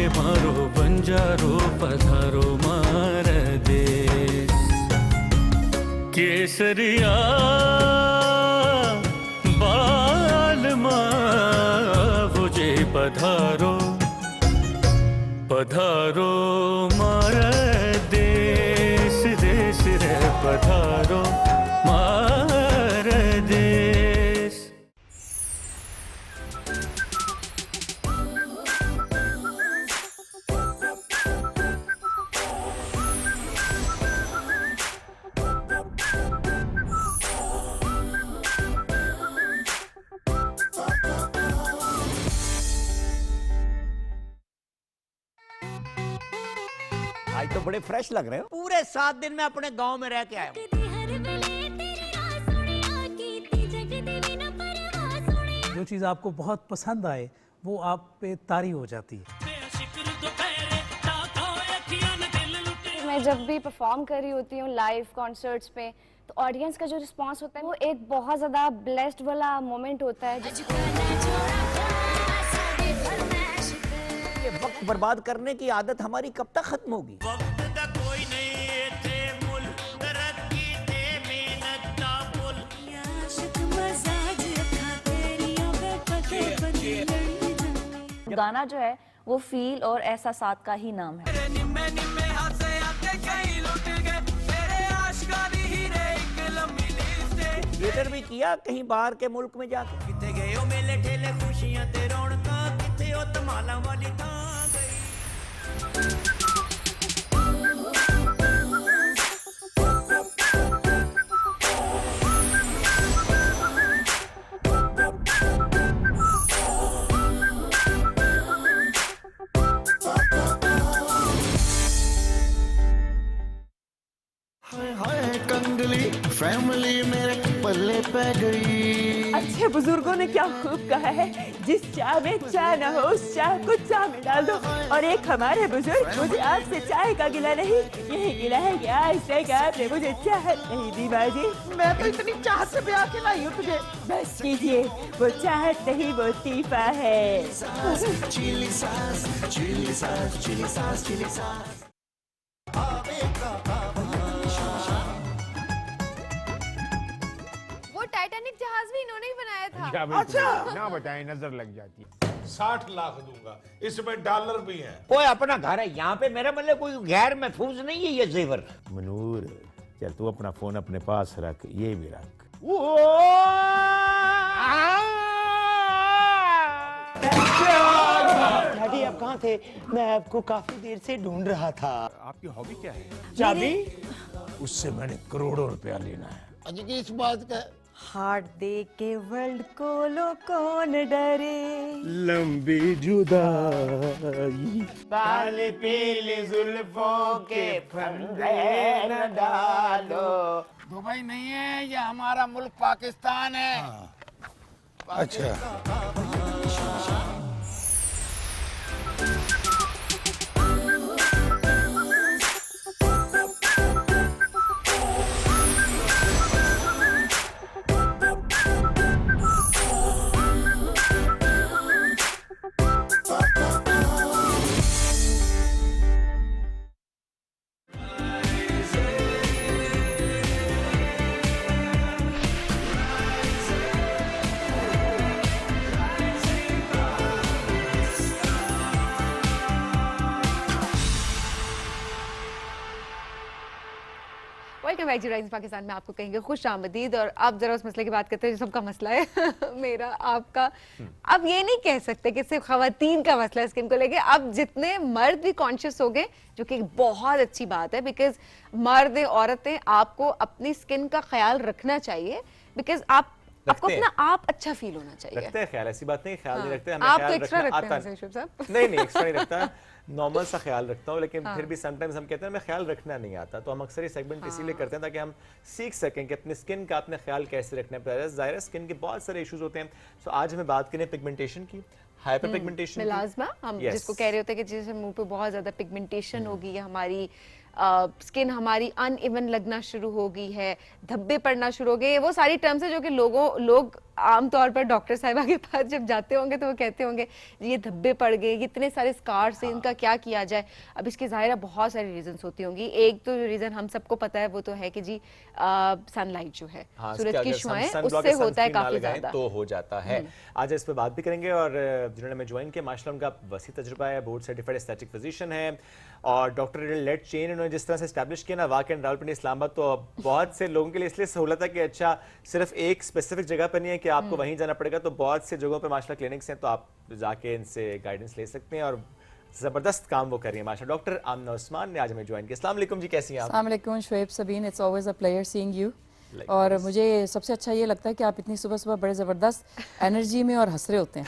मारो बंजारो पधारो मार देश केसरिया बाल मुझे पधारो पधारो मार देश देश रे पधारो मार देश। आज तो बड़े फ्रेश लग रहे हो। पूरे 7 दिन में अपने गांव में रह के आया हूँ। जो चीज़ आपको बहुत पसंद आए वो आप पे तारी हो जाती है। मैं जब भी परफॉर्म कर रही होती हूँ लाइव कॉन्सर्ट्स पे, तो ऑडियंस का जो रिस्पांस होता है वो एक बहुत ज़्यादा ब्लेस्ड वाला मोमेंट होता है। ये वक्त बर्बाद करने की आदत हमारी कब तक खत्म होगी? गाना जो है वो फील और एहसासात का ही नाम है। थिएटर भी किया कहीं बाहर के मुल्क में जाके। किथे गए हो मेले ठेले खुशियां ते रौनकां, किथे हो तमाला वाली थां गई। कंगली फैमिली मेरे पल्ले पे गई। अच्छे बुजुर्गों ने क्या खूब कहा है, जिस चाय में चाय न हो उस चाय को चाय में डाल दो। और एक हमारे बुजुर्ग, मुझे आपसे चाय का गिला नहीं, यही गिला है कि आज तक आपने मुझे चाहत नहीं दी बाजी। मैं तो इतनी चाहत से ब्याह के लाई हूँ तुझे। बस कीजिए, वो चाहत नहीं वो तीफा है। चिली सास चिली सास चिली सास चिली सास। टाइटैनिक जहाज भी इन्होंने ही बनाया था। अच्छा ना बताएं, नजर लग जाती है। 60 लाख दूंगा, इसमें डॉलर भी हैं। कोई अपना घर है यहाँ पे, मेरा मतलब कोई गैर महफूज नहीं है ये जेवर। मनूर चल तू अपना फोन अपने पास रख, ये भी रख। डैडी आप कहाँ थे? मैं आपको काफी देर से ढूंढ रहा था। आपकी हॉबी क्या है? चाबी? उससे मैंने करोड़ों रुपया लेना है। अजी इस बात का हार्ट दे के वर्ल्ड को लो कौन डरे। लंबी जुदाई काले पीले जुल्फों के फंदे न डालो। दुबई नहीं है, ये हमारा मुल्क पाकिस्तान है। अच्छा back and veggie rising Pakistan में आपको कहेंगे खुश आमदीद। और अब जरा उस मसले की बात करते हैं जो सबका मसला है मेरा आपका। अब ये नहीं कह सकते कि सिर्फ खवातीन का मसला है स्किन को लेके, अब जितने मर्द भी कॉन्शियस हो गए, जो कि बहुत अच्छी बात है, बिकॉज मर्द औरतें आपको अपनी स्किन का ख्याल रखना चाहिए, बिकॉज आपको अपना आप अच्छा फील होना चाहिए। रखते हैं ख्याल, ऐसी बात नहीं, ख्याल नहीं रखते, हमें आप ख्याल तो एक्स्ट्रा रखना रखते आता हैं शुभ साहब। नहीं एक्स्ट्रा नहीं रखता, नॉर्मल सा ख्याल रखता हूँ, लेकिन हाँ। फिर भी समटाइम्स हम कहते हैं हमें ख्याल रखना नहीं आता, तो हम अक्सर ये सेगमेंट इसीलिए करते हैं ताकि हम सीख सकें कि अपने स्किन का अपने ख्याल कैसे रखना है। ज़ाहिर है स्किन के बहुत सारे इश्यूज होते हैं। सो आज हमें बात करें पिगमेंटेशन की, हाइपर पिगमेंटेशन की। मिलाजमा हम जिसको कह रहे होते हैं कि जैसे मुंह पे बहुत ज्यादा पिगमेंटेशन होगी, या हमारी स्किन हमारी अनइवन लगना शुरू हो गई है, धब्बे पड़ना शुरू हो गए, वो सारी टर्म्स है जो कि लोग आमतौर पर डॉक्टर साहिबा के पास जब जाते होंगे तो वो कहते होंगे ये धब्बे पड़ गए, इतने सारे स्कार्स हैं, इनका क्या किया जाए। अब इसके ज़ाहिर बहुत सारी रीजंस होती होंगी। एक तो रीजन हम सबको पता है वो तो है कि जी सनलाइट जो है, सूरज की शुआएं, उससे होता है काफी ज्यादा, तो हो जाता है। आज इस पे बात भी करेंगे। और जिन्होंने हमें ज्वाइन किया, माशाल्लाह उनका वसी तजुर्बा है, बोर्ड सर्टिफाइड एस्थेटिक फिजिशियन है और डॉक्टर लेट चेन इन्होंने जिस तरह से एस्टैब्लिश किया ना वाकई रावलपिंडी इस्लामाबाद, तो बहुत से लोगों के लिए इसलिए सहूलत है कि अच्छा सिर्फ एक स्पेसिफिक जगह पर नहीं है कि आपको वहीं जाना पड़ेगा, तो बहुत से जगहों पर माशाल्लाह क्लिनिक्स हैं, तो आप जाके इनसे गाइडेंस ले सकते हैं और जबरदस्त काम वो कर रही है माशाल्लाह। डॉक्टर आमना उस्मान ने आज हमें ज्वाइन किया। अस्सलाम वालेकुम जी, कैसी हैं आप? अस्सलाम वालेकुम Shoaib Sabeen, it's always a pleasure seeing you. और मुझे सबसे अच्छा ये लगता है कि आप इतनी सुबह सुबह बड़े जबरदस्त एनर्जी में और हंस रहे होते हैं।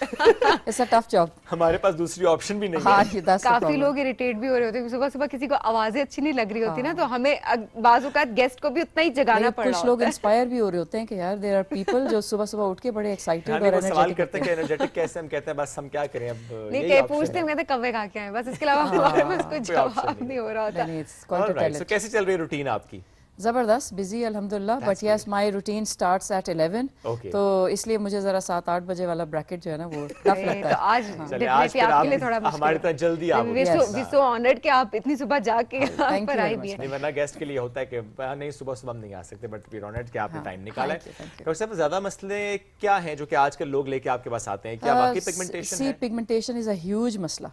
It's a tough job. हमारे पास दूसरी ऑप्शन भी नहीं हाँ, है। काफी लोग इरिटेट भी हो रहे होते हैं, सुबह सुबह किसी को आवाजें अच्छी नहीं लग रही होती ना, तो हमें बाज़ औक़ात गेस्ट को भी उतना ही जगाना पड़ रहा कुछ लोग इंस्पायर भी हो रहे होते हैं कि यार देयर आर पीपल जो सुबह सुबह उठ के बड़े एक्साइटेड और एनर्जेटिक सवाल करते हैं कि एनर्जेटिक कैसे, हम कहते हैं बस हम क्या करें, अब नहीं कह पूछते हैं, कहते कव्वे खा के आए, बस इसके अलावा हमारे पास कोई जवाब नहीं हो रहा होता। सो कैसे चल रही है रूटीन आपकी? जबरदस्त बिजी अल्हम्दुलिल्लाह, but yes my routine starts at 11, तो इसलिए मुझे जरा 7-8 बजे वाला ब्रैकेट जो है ना वो टफ लगता है। तो आज डेफिनेटली आपके लिए थोड़ा मुश्किल हमारी तरह जल्दी आप वी सो ऑनर्ड कि आप इतनी सुबह जाके यहाँ पर आई भी हैं। नहीं वरना गेस्ट के लिए होता है कि नहीं सुबह सुबह हम नहीं आ सकते, बट वी ऑनर्ड कि आपने टाइम निकाला है। डॉक्टर साहब ज्यादा मसले क्या हैं जो कि आजकल लोग लेके आपके पास आते हैं? क्या वाकई पिगमेंटेशन है? पिगमेंटेशन इज अ ह्यूज मसला।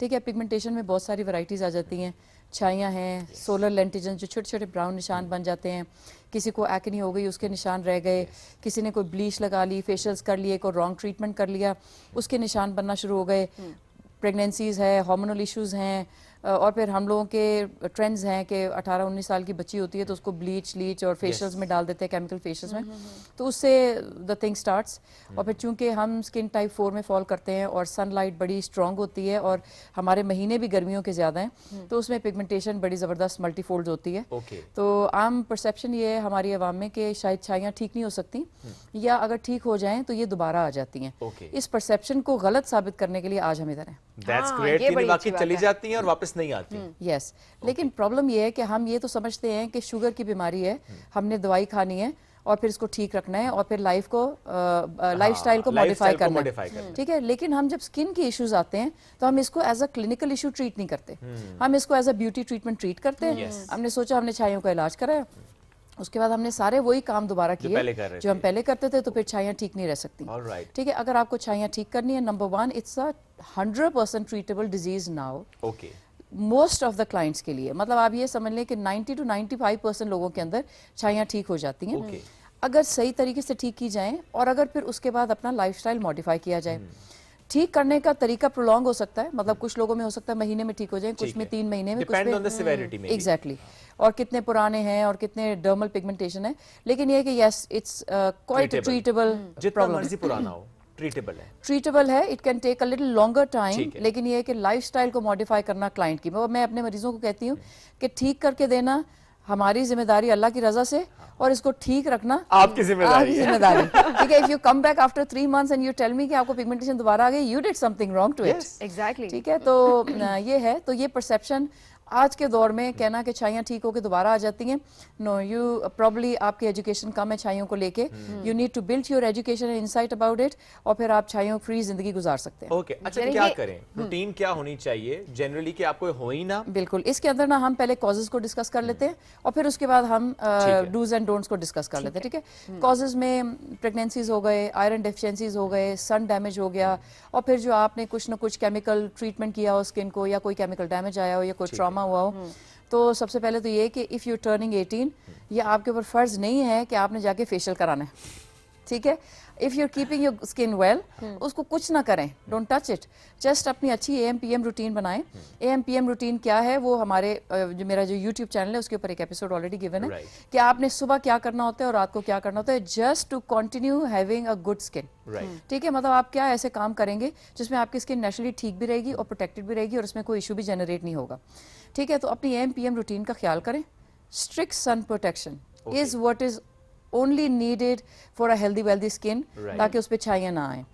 ठीक है, पिगमेंटेशन में बहुत सारी वैरायटीज आ जाती हैं, छाइयाँ हैं, सोलर लेंटिजन जो छोटे छोटे ब्राउन निशान बन जाते हैं, किसी को एक्ने हो गई उसके निशान रह गए, किसी ने कोई ब्लीच लगा ली, फेशियल्स कर लिए, कोई रॉन्ग ट्रीटमेंट कर लिया, उसके निशान बनना शुरू हो गए, प्रेगनेंसीज है, हार्मोनल इश्यूज हैं, और फिर हम लोगों के ट्रेंड्स हैं कि 18-19 साल की बच्ची होती है तो उसको ब्लीच और फेशियल्स में डाल देते हैं, केमिकल फेशियल्स में, तो उससे द थिंग स्टार्ट्स। और फिर चूंकि हम स्किन टाइप 4 में फॉल करते हैं और सनलाइट बड़ी स्ट्रॉन्ग होती है और हमारे महीने भी गर्मियों के ज़्यादा हैं, तो उसमें पिगमेंटेशन बड़ी ज़बरदस्त मल्टीफोल्ड होती है। तो आम परसेप्शन ये है हमारी आवाम में कि शायद छाइयाँ ठीक नहीं हो सकती, या अगर ठीक हो जाएँ तो ये दोबारा आ जाती हैं। इस परसेप्शन को गलत साबित करने के लिए आज हम इधर हैं। That's great, कि वाकई चली जाती हैं और वापस नहीं आती। यस, लेकिन प्रॉब्लम ये है कि हम ये तो समझते हैं कि शुगर की बीमारी है, हमने दवाई खानी है और फिर इसको ठीक रखना है और फिर लाइफस्टाइल को मॉडिफाई करना है। ठीक है, लेकिन हम जब स्किन के इश्यूज आते हैं तो हम इसको as a clinical issue treat नहीं करते, हम इसको as a beauty treatment treat करते हैं। हमने सोचा हमने छाइयों का इलाज कराया, उसके बाद हमने सारे वही काम दोबारा किए जो हम पहले करते थे, तो फिर छाइयाँ ठीक नहीं रह सकती। ठीक है, अगर आपको छाइयाँ ठीक करनी है, number 1 it's a 100% treatable disease now most of the clients के लिए। मतलब आप ये समझ लें कि 90 to 95% लोगों के अंदर छाइयाँ ठीक हो जाती हैं अगर सही तरीके से ठीक की जाएं और अगर फिर उसके बाद अपना लाइफस्टाइल मॉडिफाई किया जाए। ठीक करने का तरीका प्रोलॉन्ग हो सकता है, मतलब कुछ लोगों में हो सकता है महीने में ठीक हो जाए, कुछ में 3 महीने में, कुछ में एग्जैक्टली, और कितने पुराने हैं और कितने डर्मल पिगमेंटेशन है। लेकिन ये कि yes it's quite treatable problem, पुराना हो ट्रीटेबल है। It can take a little longer time, लेकिन ये है कि लाइफस्टाइल को मॉडिफाई करना क्लाइंट की। मैं अपने मरीजों को कहती हूँ कि ठीक करके देना हमारी जिम्मेदारी, अल्लाह की रजा से, और इसको ठीक रखना आपकी जिम्मेदारी। ठीक है, if you come back after 3 months and you tell me कि आपको पिगमेंटेशन दोबारा आ गई, you did something wrong to it. Exactly, ठीक है, तो ये है, तो ये परसेप्शन आज के दौर में कहना कि छाइयाँ ठीक होकर दोबारा आ जाती हैं, नो, यू प्रॉब्ली आपकी एजुकेशन कम है छाइयों को लेके, you need to build your education and insight about it, और फिर आप छाइयों फ्री जिंदगी गुजार सकते हैं। ओके, अच्छा क्या करें, रूटीन क्या होनी चाहिए जनरली कि आपको हो ही ना? बिल्कुल, इसके अंदर ना हम पहले कॉजेज को डिस्कस कर लेते हैं और फिर उसके बाद हम डूज एंड डोंट्स को डिस्कस कर लेते हैं। ठीक है, कॉजेज में प्रेगनेंसीज हो गए, आयरन डेफिशिएंसीज हो गए, सन डैमेज हो गया, और फिर जो आपने कुछ ना कुछ केमिकल ट्रीटमेंट किया हो स्किन को, या कोई केमिकल डैमेज आया हो या कोई ट्रॉमा हुआ हो, तो सबसे पहले तो ये कि इफ़ यू टर्निंग 18, ये आपके ऊपर फ़र्ज़ नहीं है कि आपने जाके फेशियल कराना है, ठीक है। If you are keeping your skin well, उसको कुछ ना करें, डोंट टच इट, जस्ट अपनी अच्छी AM/PM रूटीन बनाएं। AM/PM रूटीन क्या है, वो हमारे जो मेरा जो YouTube चैनल है उसके ऊपर एक एपिसोड ऑलरेडी गिवन है कि आपने सुबह क्या करना होता है और रात को क्या करना होता है, just to continue having a good skin, ठीक है। मतलब आप क्या ऐसे काम करेंगे जिसमें आपकी स्किन नेचुरली ठीक भी रहेगी और प्रोटेक्टेड भी रहेगी और उसमें कोई इशू भी जनरेट नहीं होगा, ठीक है। तो अपनी AM/PM रूटीन का ख्याल करें। Strict sun protection is what is only needed for a healthy wealthy skin, ताकि उस पर छाइयाँ ना आए।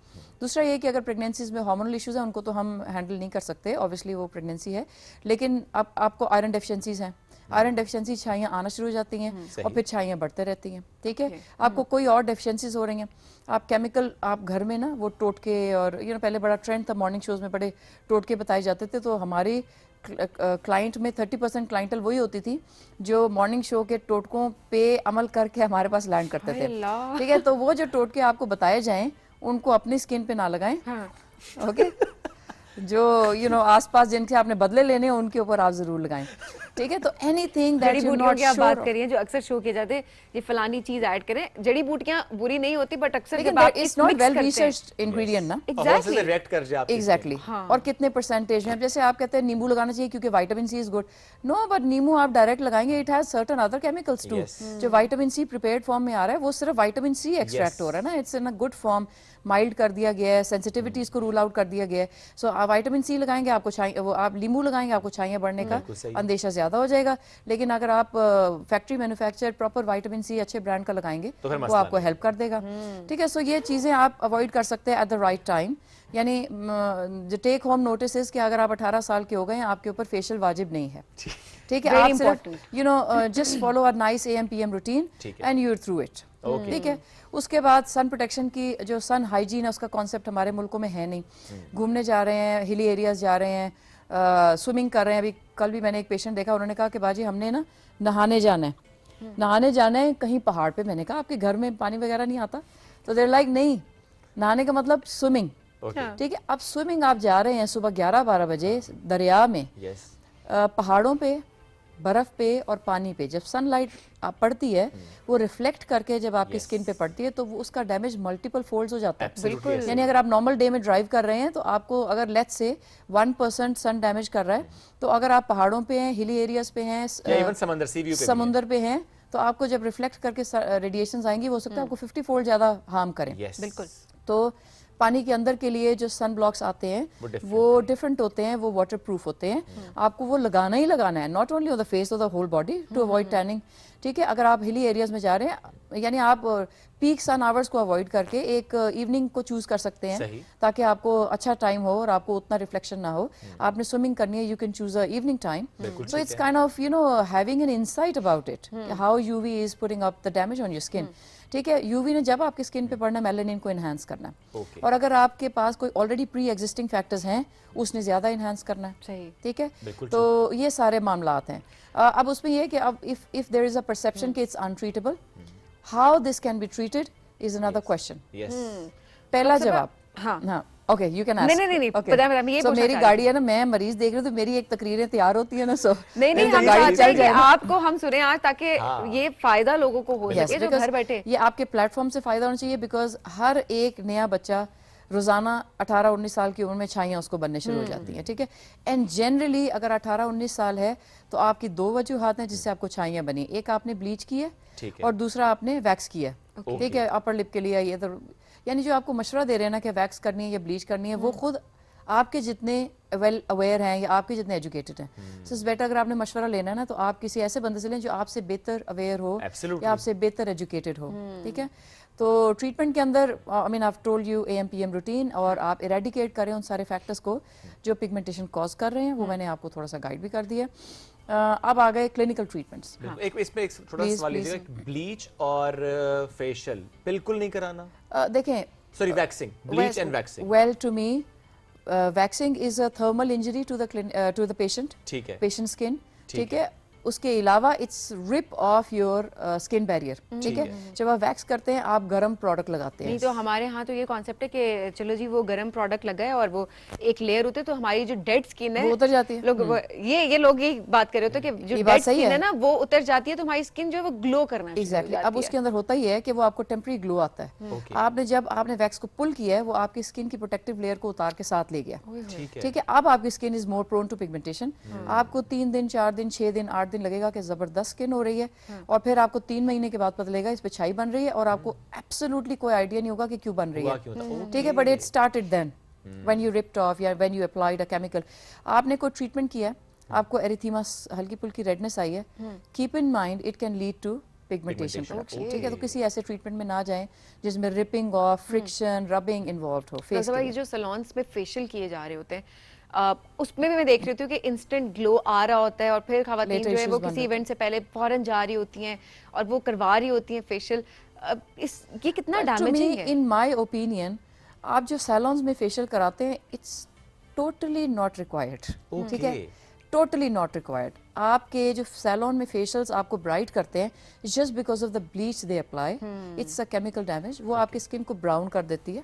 दूसरा ये कि अगर प्रेगनेंसीज में हार्मोनल इश्यूज हैं उनको तो हम हैंडल नहीं कर सकते, ऑब्वियसली वो प्रेगनेंसी है, लेकिन अब आपको आयरन डेफिशिएंसीज हैं, आयरन डेफिशिएंसी छाइयाँ आना शुरू हो जाती हैं और फिर छाइयाँ बढ़ते रहती हैं, ठीक है। आपको कोई और डेफिशिएंसीज हो रही हैं, आप केमिकल, आप घर में ना वो टोटके, और पहले बड़ा ट्रेंड था, मॉर्निंग शोज में बड़े टोटके बताए जाते थे, तो हमारी क्लाइंट में 30% क्लाइंटल वही होती थी जो मॉर्निंग शो के टोटकों पे अमल करके हमारे पास लैंड करते थे, ठीक है। तो वो जो टोटके आपको बताए जाएं उनको अपनी स्किन पे ना लगाएं, ओके। जो आसपास जिनसे आपने बदले लेने हैं उनके ऊपर आप जरूर लगाएं, ठीक है। तो एनीथिंग दैट यू नॉट आप बात करिए जो अक्सर शो किए जाते हैं, ये फलानी चीज ऐड करें, जड़ी बूटियां बुरी नहीं होती, बट अक्सर जब आप it's not well researched ingredient ना, एग्जैक्टली, और कितने परसेंटेज में, जैसे आप कहते हैं नींबू लगाना चाहिए क्योंकि vitamin C is good, no, but नींबू आप डायरेक्ट लगाएंगे, it has certain other chemicals too. जो विटामिन सी प्रिपेयर्ड फॉर्म में आ रहा है वो सिर्फ विटामिन सी एक्सट्रैक्ट हो रहा है ना, it's in a good form, mild कर दिया गया है, सेंसिटिविटीज को रूल आउट कर दिया गया है। सो आप विटामिन सी लगाएंगे, आपको वो आप नींबू लगाएंगे, आपको छाइयाँ बढ़ने का अंदेशा ज्यादा हो जाएगा। लेकिन अगर आप factory manufacture proper vitamin C अच्छे ब्रांड का लगाएंगे तो वो आपको हेल्प कर देगा, ठीक है। सो ये चीजें आप अवॉइड कर सकते हैं एट द राइट टाइम। यानी जो टेक होम नोटिस है कि अगर आप 18 साल के हो गए हैं आपके ऊपर फेशियल वाजिब नहीं है, ठीक है। आप सिर्फ just follow a nice AM/PM routine and you are through it, ठीक है। उसके बाद सन प्रोटेक्शन की जो सन हाइजीन है उसका कॉन्सेप्ट हमारे मुल्कों में है नहीं। घूमने जा रहे हैं, हिली एरियाज जा रहे हैं, स्विमिंग कर रहे हैं। अभी कल भी मैंने एक पेशेंट देखा, उन्होंने कहा कि बाजी हमने ना नहाने जाना है, नहाने जाना है कहीं पहाड़ पे। मैंने कहा आपके घर में पानी वगैरह नहीं आता? तो देयर लाइक नहीं, नहाने का मतलब स्विमिंग, ठीक है। अब स्विमिंग आप जा रहे हैं सुबह 11-12 बजे दरिया में, पहाड़ों पे, बर्फ पे और पानी पे, जब सनलाइट पड़ती है वो रिफ्लेक्ट करके जब आपकी स्किन पे पड़ती है तो वो उसका डैमेज मल्टीपल फोल्ड्स हो जाता है, बिल्कुल। यानी अगर आप नॉर्मल डे में ड्राइव कर रहे हैं तो आपको अगर लेट्स से 1% सन डैमेज कर रहा है, तो अगर आप पहाड़ों पे हैं, हिली एरियाज पे हैं, समुंदर पे हैं, तो आपको जब रिफ्लेक्ट करके रेडिएशंस आएंगी वो सकता है आपको 50 फोल्ड ज्यादा हार्म करें, बिल्कुल। तो पानी के अंदर के लिए जो सन ब्लॉक्स आते हैं वो डिफरेंट होते हैं, वो वाटर प्रूफ होते हैं, आपको वो लगाना ही लगाना है, not only on the face of the whole body to avoid tanning, ठीक है। अगर आप हिली एरियाज में जा रहे हैं, यानी आप पीक सन आवर्स को अवॉइड करके एक इवनिंग को चूज कर सकते हैं ताकि आपको अच्छा टाइम हो और आपको उतना रिफ्लेक्शन ना हो। आपने स्विमिंग करनी है, you can choose a evening time. So it's kind of having an insight about it, how UV is putting up the damage on your skin, ठीक है। यूवी ने जब आपकी स्किन पे पड़ना है, मेलानिन को एनहांस करना है, और अगर आपके पास कोई ऑलरेडी प्री एग्जिस्टिंग फैक्टर्स हैं उसने ज्यादा एनहांस करना है, ठीक है। तो ये सारे मामलात हैं। अब उसमें ये है कि अब if there is a perception कि it's untreatable, how this can be treated is another question. पहला जवाब, हाँ, ओके, यू कैन आस्क। नहीं, पता है, मैं ये पूछना मेरी गाड़ी है ना, मैं मरीज देख रही हूँ तो मेरी एक तकरीरें तैयार होती है ना, सो नहीं हम चाहते हैं कि आपको हम सुने आज, ताकि ये फायदा लोगों को हो सके जो घर बैठे। ये आपके प्लेटफॉर्म से फायदा होना चाहिए, बिकॉज हर एक नया बच्चा रोजाना 18-19 साल की उम्र में छाइयाँ उसको बनने शुरू हो जाती हैं, ठीक है। एंड जनरली अगर 18-19 साल है तो आपकी दो वजूहात हैं जिससे आपको छाइयाँ बनी, एक आपने ब्लीच की है और दूसरा आपने वैक्स किया है, ठीक है, अपर लिप के लिए। ये तो यानी जो आपको मशवरा दे रहे हैं ना कि वैक्स करनी है या ब्लीच करनी है, वो खुद आपके जितने वेल अवेयर हैं या आपके जितने एजुकेटेड हैं। सो इट्स बेटर अगर आपने मशवरा लेना है ना तो आप किसी ऐसे बंदे से लें जो आपसे बेहतर अवेयर हो या आपसे बेहतर एजुकेटेड हो, ठीक है। तो ट्रीटमेंट के अंदर I mean I have told you AM/PM routine, और आप इरेडिकेट करें उन सारे फैक्टर्स को जो पिगमेंटेशन कॉज कर रहे हैं, वो मैंने आपको थोड़ा सा गाइड भी कर दिया। अब आ गए क्लिनिकल ट्रीटमेंट्स। इसमें एक छोटा सा सवाल लीजिएगा, ब्लीच और फेशियल बिल्कुल नहीं कराना? देखें, sorry, waxing, bleach and waxing. Well, to me waxing is a thermal injury to the patient, ठीक है, पेशेंट स्किन, ठीक है। उसके अलावा it's rip off your skin barrier, ठीक है। जब आप वैक्स करते हैं आप गर्म प्रोडक्ट लगाते हैं। नहीं तो हमारे यहाँ तो ये कॉन्सेप्ट है कि चलो जी वो गर्म प्रोडक्ट लगाए और वो एक लेयर होते है, तो हमारी जो डेड स्किन है वो उतर जाती है। लोग ये लोग यही बात कर रहे होते हैं कि जो डेड स्किन है ना वो उतर जाती है, तो हमारी स्किन जो है वो ग्लो करना शुरू हो जाती है। अब उसके अंदर होता ही है कि वो आपको टेम्परेरी ग्लो आता है। आपने जब आपने वैक्स को पुल किया है वो आपकी स्किन की प्रोटेक्टिव लेयर को उतार के साथ ले गया, ठीक है। अब आपकी skin is more prone to pigmentation. आपको 3 दिन 4 दिन 6 दिन 8 दिन लगेगा कि जबरदस्त स्किन हो रही है, और फिर आपको 3 महीने के बाद पता लगेगा इस पे छाई बन रही है, और आपको एब्सोल्युटली कोई आइडिया नहीं होगा कि क्यों बन रही है, ठीक है। But it started then when you ripped off या when you applied a chemical. आपने कोई ट्रीटमेंट किया है, आपको एरिथीमा हल्की फुल्की रेडनेस आई है, keep in mind it can lead to pigmentation production, ठीक है। तो किसी ऐसे ट्रीटमेंट में ना जाएं जिसमें ripping off, friction, rubbing involve हो। फेस ये जो सैलून्स में फेशियल किए जा रहे होते हैं उसमें भी मैं देख रही हूँ कि इंस्टेंट ग्लो आ रहा होता है, और फिर खवातीन जो है वो किसी इवेंट से पहले फौरन जा रही होती हैं और वो करवा रही होती हैं फेशियल। ये कितना डैमेजिंग है? इन माय ओपिनियन आप जो सैलून्स में फेशियल कराते हैं इट्स टोटली नॉट रिक्वायर्ड, ठीक है, टोटली नॉट रिक्वायर्ड। आपके जो सैलून में फेशियल्स आपको ब्राइट करते हैं just because of the bleach they apply, it's a chemical damage. वो आपकी स्किन को ब्राउन कर देती है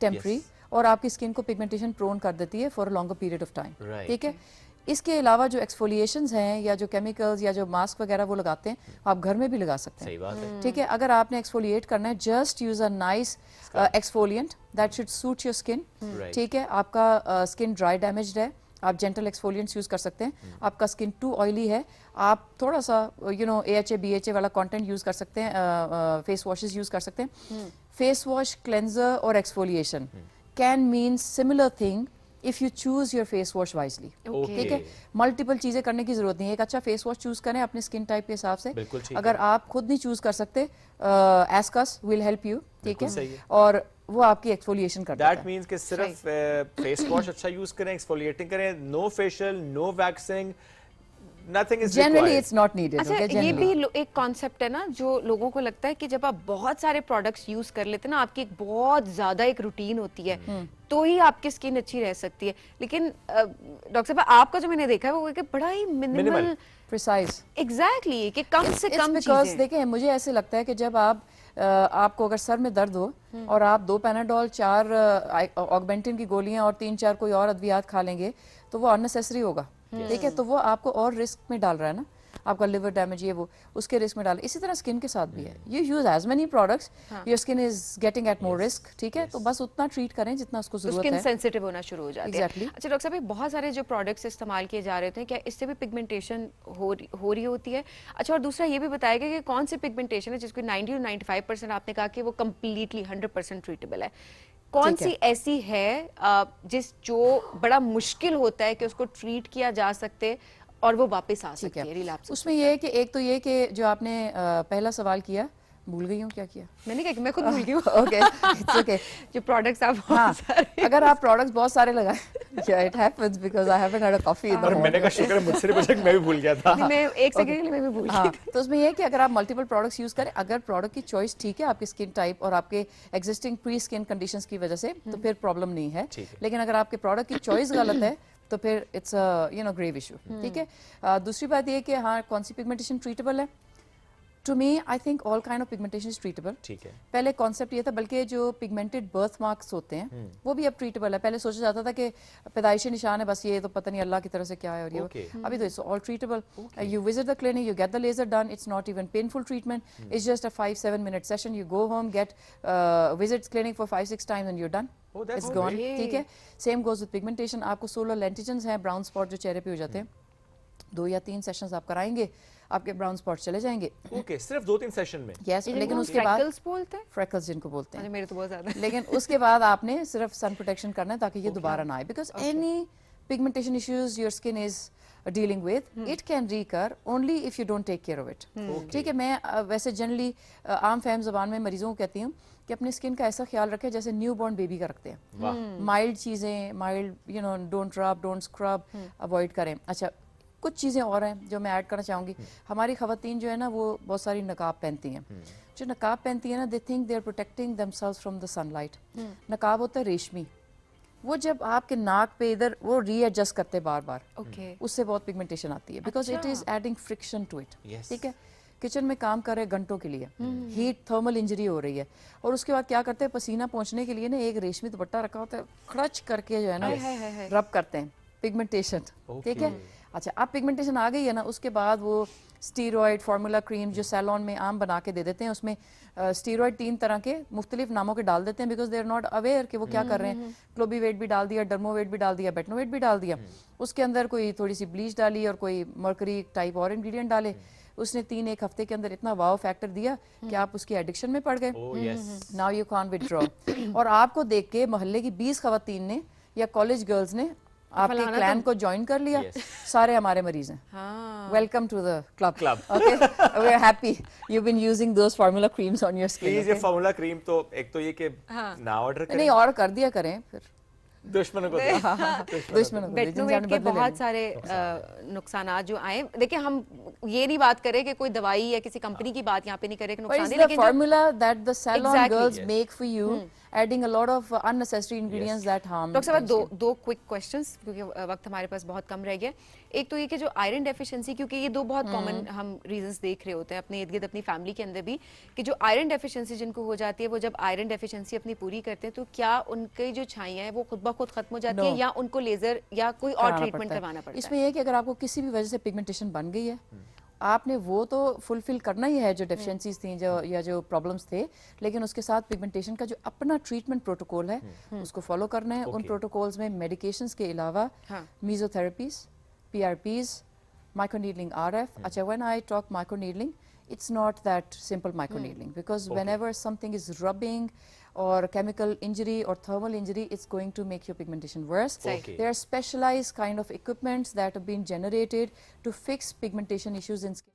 टेम्पररी, और आपकी स्किन को पिगमेंटेशन प्रोन कर देती है for a longer period of time, ठीक है। इसके अलावा जो एक्सफोलिएशंस हैं या जो केमिकल्स या जो मास्क वगैरह वो लगाते हैं आप घर में भी लगा सकते हैं, सही बात है, ठीक है। अगर आपने एक्सफोलिएट करना है just use a nice exfoliant that should suit your skin, ठीक है। आपका स्किन ड्राई डैमेज्ड है, आप जेंटल एक्सफोलिएंट्स यूज कर सकते हैं। आपका स्किन टू ऑयली है, आप थोड़ा सा AHA BHA वाला कंटेंट यूज कर सकते हैं, फेस वॉशेस यूज कर सकते हैं। फेस वॉश, क्लेंजर और exfoliation can mean similar thing if you choose your face wash wisely, ठीक है। मल्टीपल चीजें करने की जरूरत नहीं है, एक अच्छा फेस वॉश चूज करें अपने स्किन टाइप के हिसाब से। अगर आप खुद नहीं चूज कर सकते ask us, will help you, ठीक है। और वो आपकी एक्सफोलिएशन करता है। दैट मींस कि सिर्फ फेस वॉश अच्छा यूज करें, एक्सफोलिएटिंग करें, no facial, no waxing, nothing is generally it's not needed। अच्छा, ये भी एक कॉन्सेप्ट है ना जो लोगों को लगता है कि जब आप बहुत सारे प्रोडक्ट्स यूज कर लेते हैं ना, आपकी एक बहुत ज्यादा एक रूटीन होती है तो ही आपकी स्किन अच्छी रह सकती है। लेकिन डॉक्टर साहब आपका जो मैंने देखा है वो एक बड़ा ही मिनिमल प्रिसाइज, एग्जैक्टली कि कम से कम चीजें। देखें मुझे ऐसे लगता है कि जब आपको अगर सर में दर्द हो और आप 2 पैनाडोल 4 ऑगमेंटिन की गोलियां और 3-4 कोई और अद्वियात खा लेंगे तो वो अननेसेसरी होगा, ठीक है। तो वो आपको और रिस्क में डाल रहा है ना, आपका लिवर डैमेज ये वो उसके रिस्क में डाल। इसी तरह स्किन के साथ भी है, you use as many products, your skin is getting at more risk, ठीक है। तो बस उतना ट्रीट करें जितना उसको जरूरत है। स्किन सेंसिटिव होना शुरू हो जाती है। अच्छा डॉक्टर साहब, बहुत सारे जो प्रोडक्ट्स इस्तेमाल किए जा रहे थे, क्या इससे भी पिगमेंटेशन हो रही होती है? अच्छा, और दूसरा ये भी बताएगा कि कौन सी पिगमेंटेशन है जिसको 90 to 95% आपने कहा कि वो कम्प्लीटली 100% ट्रीटेबल है, कौन सी ऐसी है जो बड़ा मुश्किल होता है कि उसको ट्रीट किया जा सकते और वो वापस आ सकती है रिलैप्स? उसमें ये है कि एक तो ये कि जो आपने पहला सवाल किया, भूल गई हूँ क्या किया मैंने, कहा कि मैं खुद भूल गई हूँ। Okay, it's okay. जो प्रोडक्ट्स आप अगर आप प्रोडक्ट्स बहुत सारे लगाए, yeah it happens because I haven't had a coffee in the morning। मैंने कहा शुक्र है मुझसे नहीं पूछा कि मैं भी भूल गया था। मैं एक सेकंड के लिए मैं भी भूल गई थी। तो उसमें ये है कि अगर आप मल्टीपल प्रोडक्ट्स यूज करें, अगर प्रोडक्ट की चॉइस ठीक है आपकी स्किन टाइप और आपके एग्जिस्टिंग प्री स्किन कंडीशंस की वजह से, तो फिर प्रॉब्लम नहीं है। लेकिन अगर आपके प्रोडक्ट की चॉइस गलत है तो फिर इट्स ग्रेव इशू, ठीक है। दूसरी बात ये कि हाँ कौन सी पिगमेंटेशन ट्रीटेबल है, to me I think all kind of pigmentation is treatable, ठीक है। पहले कॉन्सेप्ट ये था, बल्कि जो पिगमेंटेड बर्थ मार्क्स होते हैं वो भी अब ट्रीटेबल है। पहले सोचा जाता था कि पैदाइशी निशान है बस, ये तो पता नहीं अल्लाह की तरफ से क्या है, और ये अभी तो it's all treatable. You visit the clinic, you get the laser done, it's not even painful treatment, it's just a 5-7 minute session, you go home, get visit clinic for 5-6 times and you done, it's gone, ठीक है। Same goes with pigmentation. आपको सोलर लेंटिजन्स हैं, ब्राउन स्पॉट जो चेहरे पे हो जाते हैं, 2 या 3 सेशंस आप कराएंगे, आपके ब्राउन स्पॉट चले जाएंगे। ओके, सिर्फ 2-3 सेशन में? यस, लेकिन उसके बाद फ्रेकल्स बोलते हैं, फ्रेकल्स जिनको बोलते हैं, मेरे तो बहुत ज्यादा। लेकिन उसके बाद आपने सिर्फ सन प्रोटेक्शन करना है ताकि ये दोबारा ना आए, because any pigmentation issues your skin is dealing with, it can recur only if you don't take care of it, ठीक है। मैं वैसे जनरली आम फहम जबान में मरीजों को कहती हूँ कि अपनी स्किन का ऐसा ख्याल रखें जैसे न्यू बॉर्न बेबी का रखते हैं। माइल्ड चीजें, माइल्ड डोंट रब, डोंट स्क्रब, अवॉइड करें। अच्छा, कुछ चीज़ें और हैं जो मैं ऐड करना चाहूँगी। हमारी ख़वातीन जो है ना वो बहुत सारी नकाब पहनती हैं। जो नकाब पहनती है ना, they think they are protecting themselves from the sunlight. नकाब होता है रेशमी, वो जब आपके नाक पे इधर वो रीएडजस्ट करते बार बार, Okay. उससे बहुत पिगमेंटेशन आती है, because it is adding friction to it. Yes. ठीक है, किचन में काम कर रहे घंटों के लिए, हीट थर्मल इंजरी हो रही है, और उसके बाद क्या करते हैं, पसीना पहुंचने के लिए ना एक रेशमी दुपट्टा रखा होता है, खड़च करके जो है ना रब करते हैं, पिगमेंटेशन। ठीक है, अच्छा अब पिगमेंटेशन आ गई है ना, उसके बाद वो स्टीरॉयड फार्मूला क्रीम जो सैलॉन में आम बना के दे देते हैं, उसमें स्टीरॉयड 3 तरह के मुख्तलिफ नामों के डाल देते हैं, because they are not aware कि वो क्या कर रहे हैं। क्लोबीवेट भी डाल दिया, डर्मोवेट भी डाल दिया, बेटनोवेट भी डाल दिया, उसके अंदर कोई थोड़ी सी ब्लीच डाली और कोई मर्करी टाइप और इंग्रेडिएंट डाले, उसने 3-1 हफ्ते के अंदर इतना वाव फैक्टर दिया कि आप उसकी एडिक्शन में पड़ गए। Now you can't withdraw. और आपको देख के मोहल्ले की 20 खवातीन ने या कॉलेज गर्ल्स ने आपके क्लैन को ज्वाइन कर लिया, सारे हमारे मरीज हैं। Welcome to the club. Okay, we are happy you been using those formula creams on your skin. Please ये फार्मूला क्रीम तो एक तो ये कि ना ऑर्डर करें, नहीं और कर दिया करें, फिर दुश्मनों को दुश्मनों को बेटनोवेट के बहुत सारे नुकसानात जो आए, देखिए हम ये नहीं बात करें कि कोई दवाई या किसी कंपनी की बात यहाँ पे नहीं करे कि नुकसान है, लेकिन formula that the salon girls make for you, adding a lot of unnecessary ingredients that harm. Doctor साहब दो क्विक क्वेश्चंस, क्योंकि वक्त हमारे पास बहुत कम रह गया। एक तो ये कि जो आयरन डेफिशिएंसी, क्योंकि ये 2 बहुत कॉमन हम रीजंस देख रहे होते हैं अपने इर्द गिर्द अपनी फैमिली के अंदर भी, कि जो आयरन डेफिशिएंसी जिनको हो जाती है, वो जब आयरन डेफिशिएंसी अपनी पूरी करते हैं तो क्या उनकी जो छाइयाँ हैं वो खुद ब खुद खत्म हो जाती है या उनको लेजर या कोई और ट्रीटमेंट करवाना पड़ता है? इसमें यह है कि अगर आपको किसी भी वजह से पिगमेंटेशन बन गई है, आपने वो तो फुलफिल करना ही है जो डेफिशिएंसीज थी जो प्रॉब्लम्स थे, लेकिन उसके साथ पिगमेंटेशन का जो अपना ट्रीटमेंट प्रोटोकॉल है उसको फॉलो करना है। उन प्रोटोकॉल्स में मेडिकेशंस के अलावा मीजोथेरेपीज, PRPs, microneedling RF. अच्छा, when I talk microneedling, it's not that simple microneedling, because whenever something is rubbing or chemical injury or thermal injury, it's going to make your pigmentation worse. There are specialized kind of equipments that have been generated to fix pigmentation issues in skin.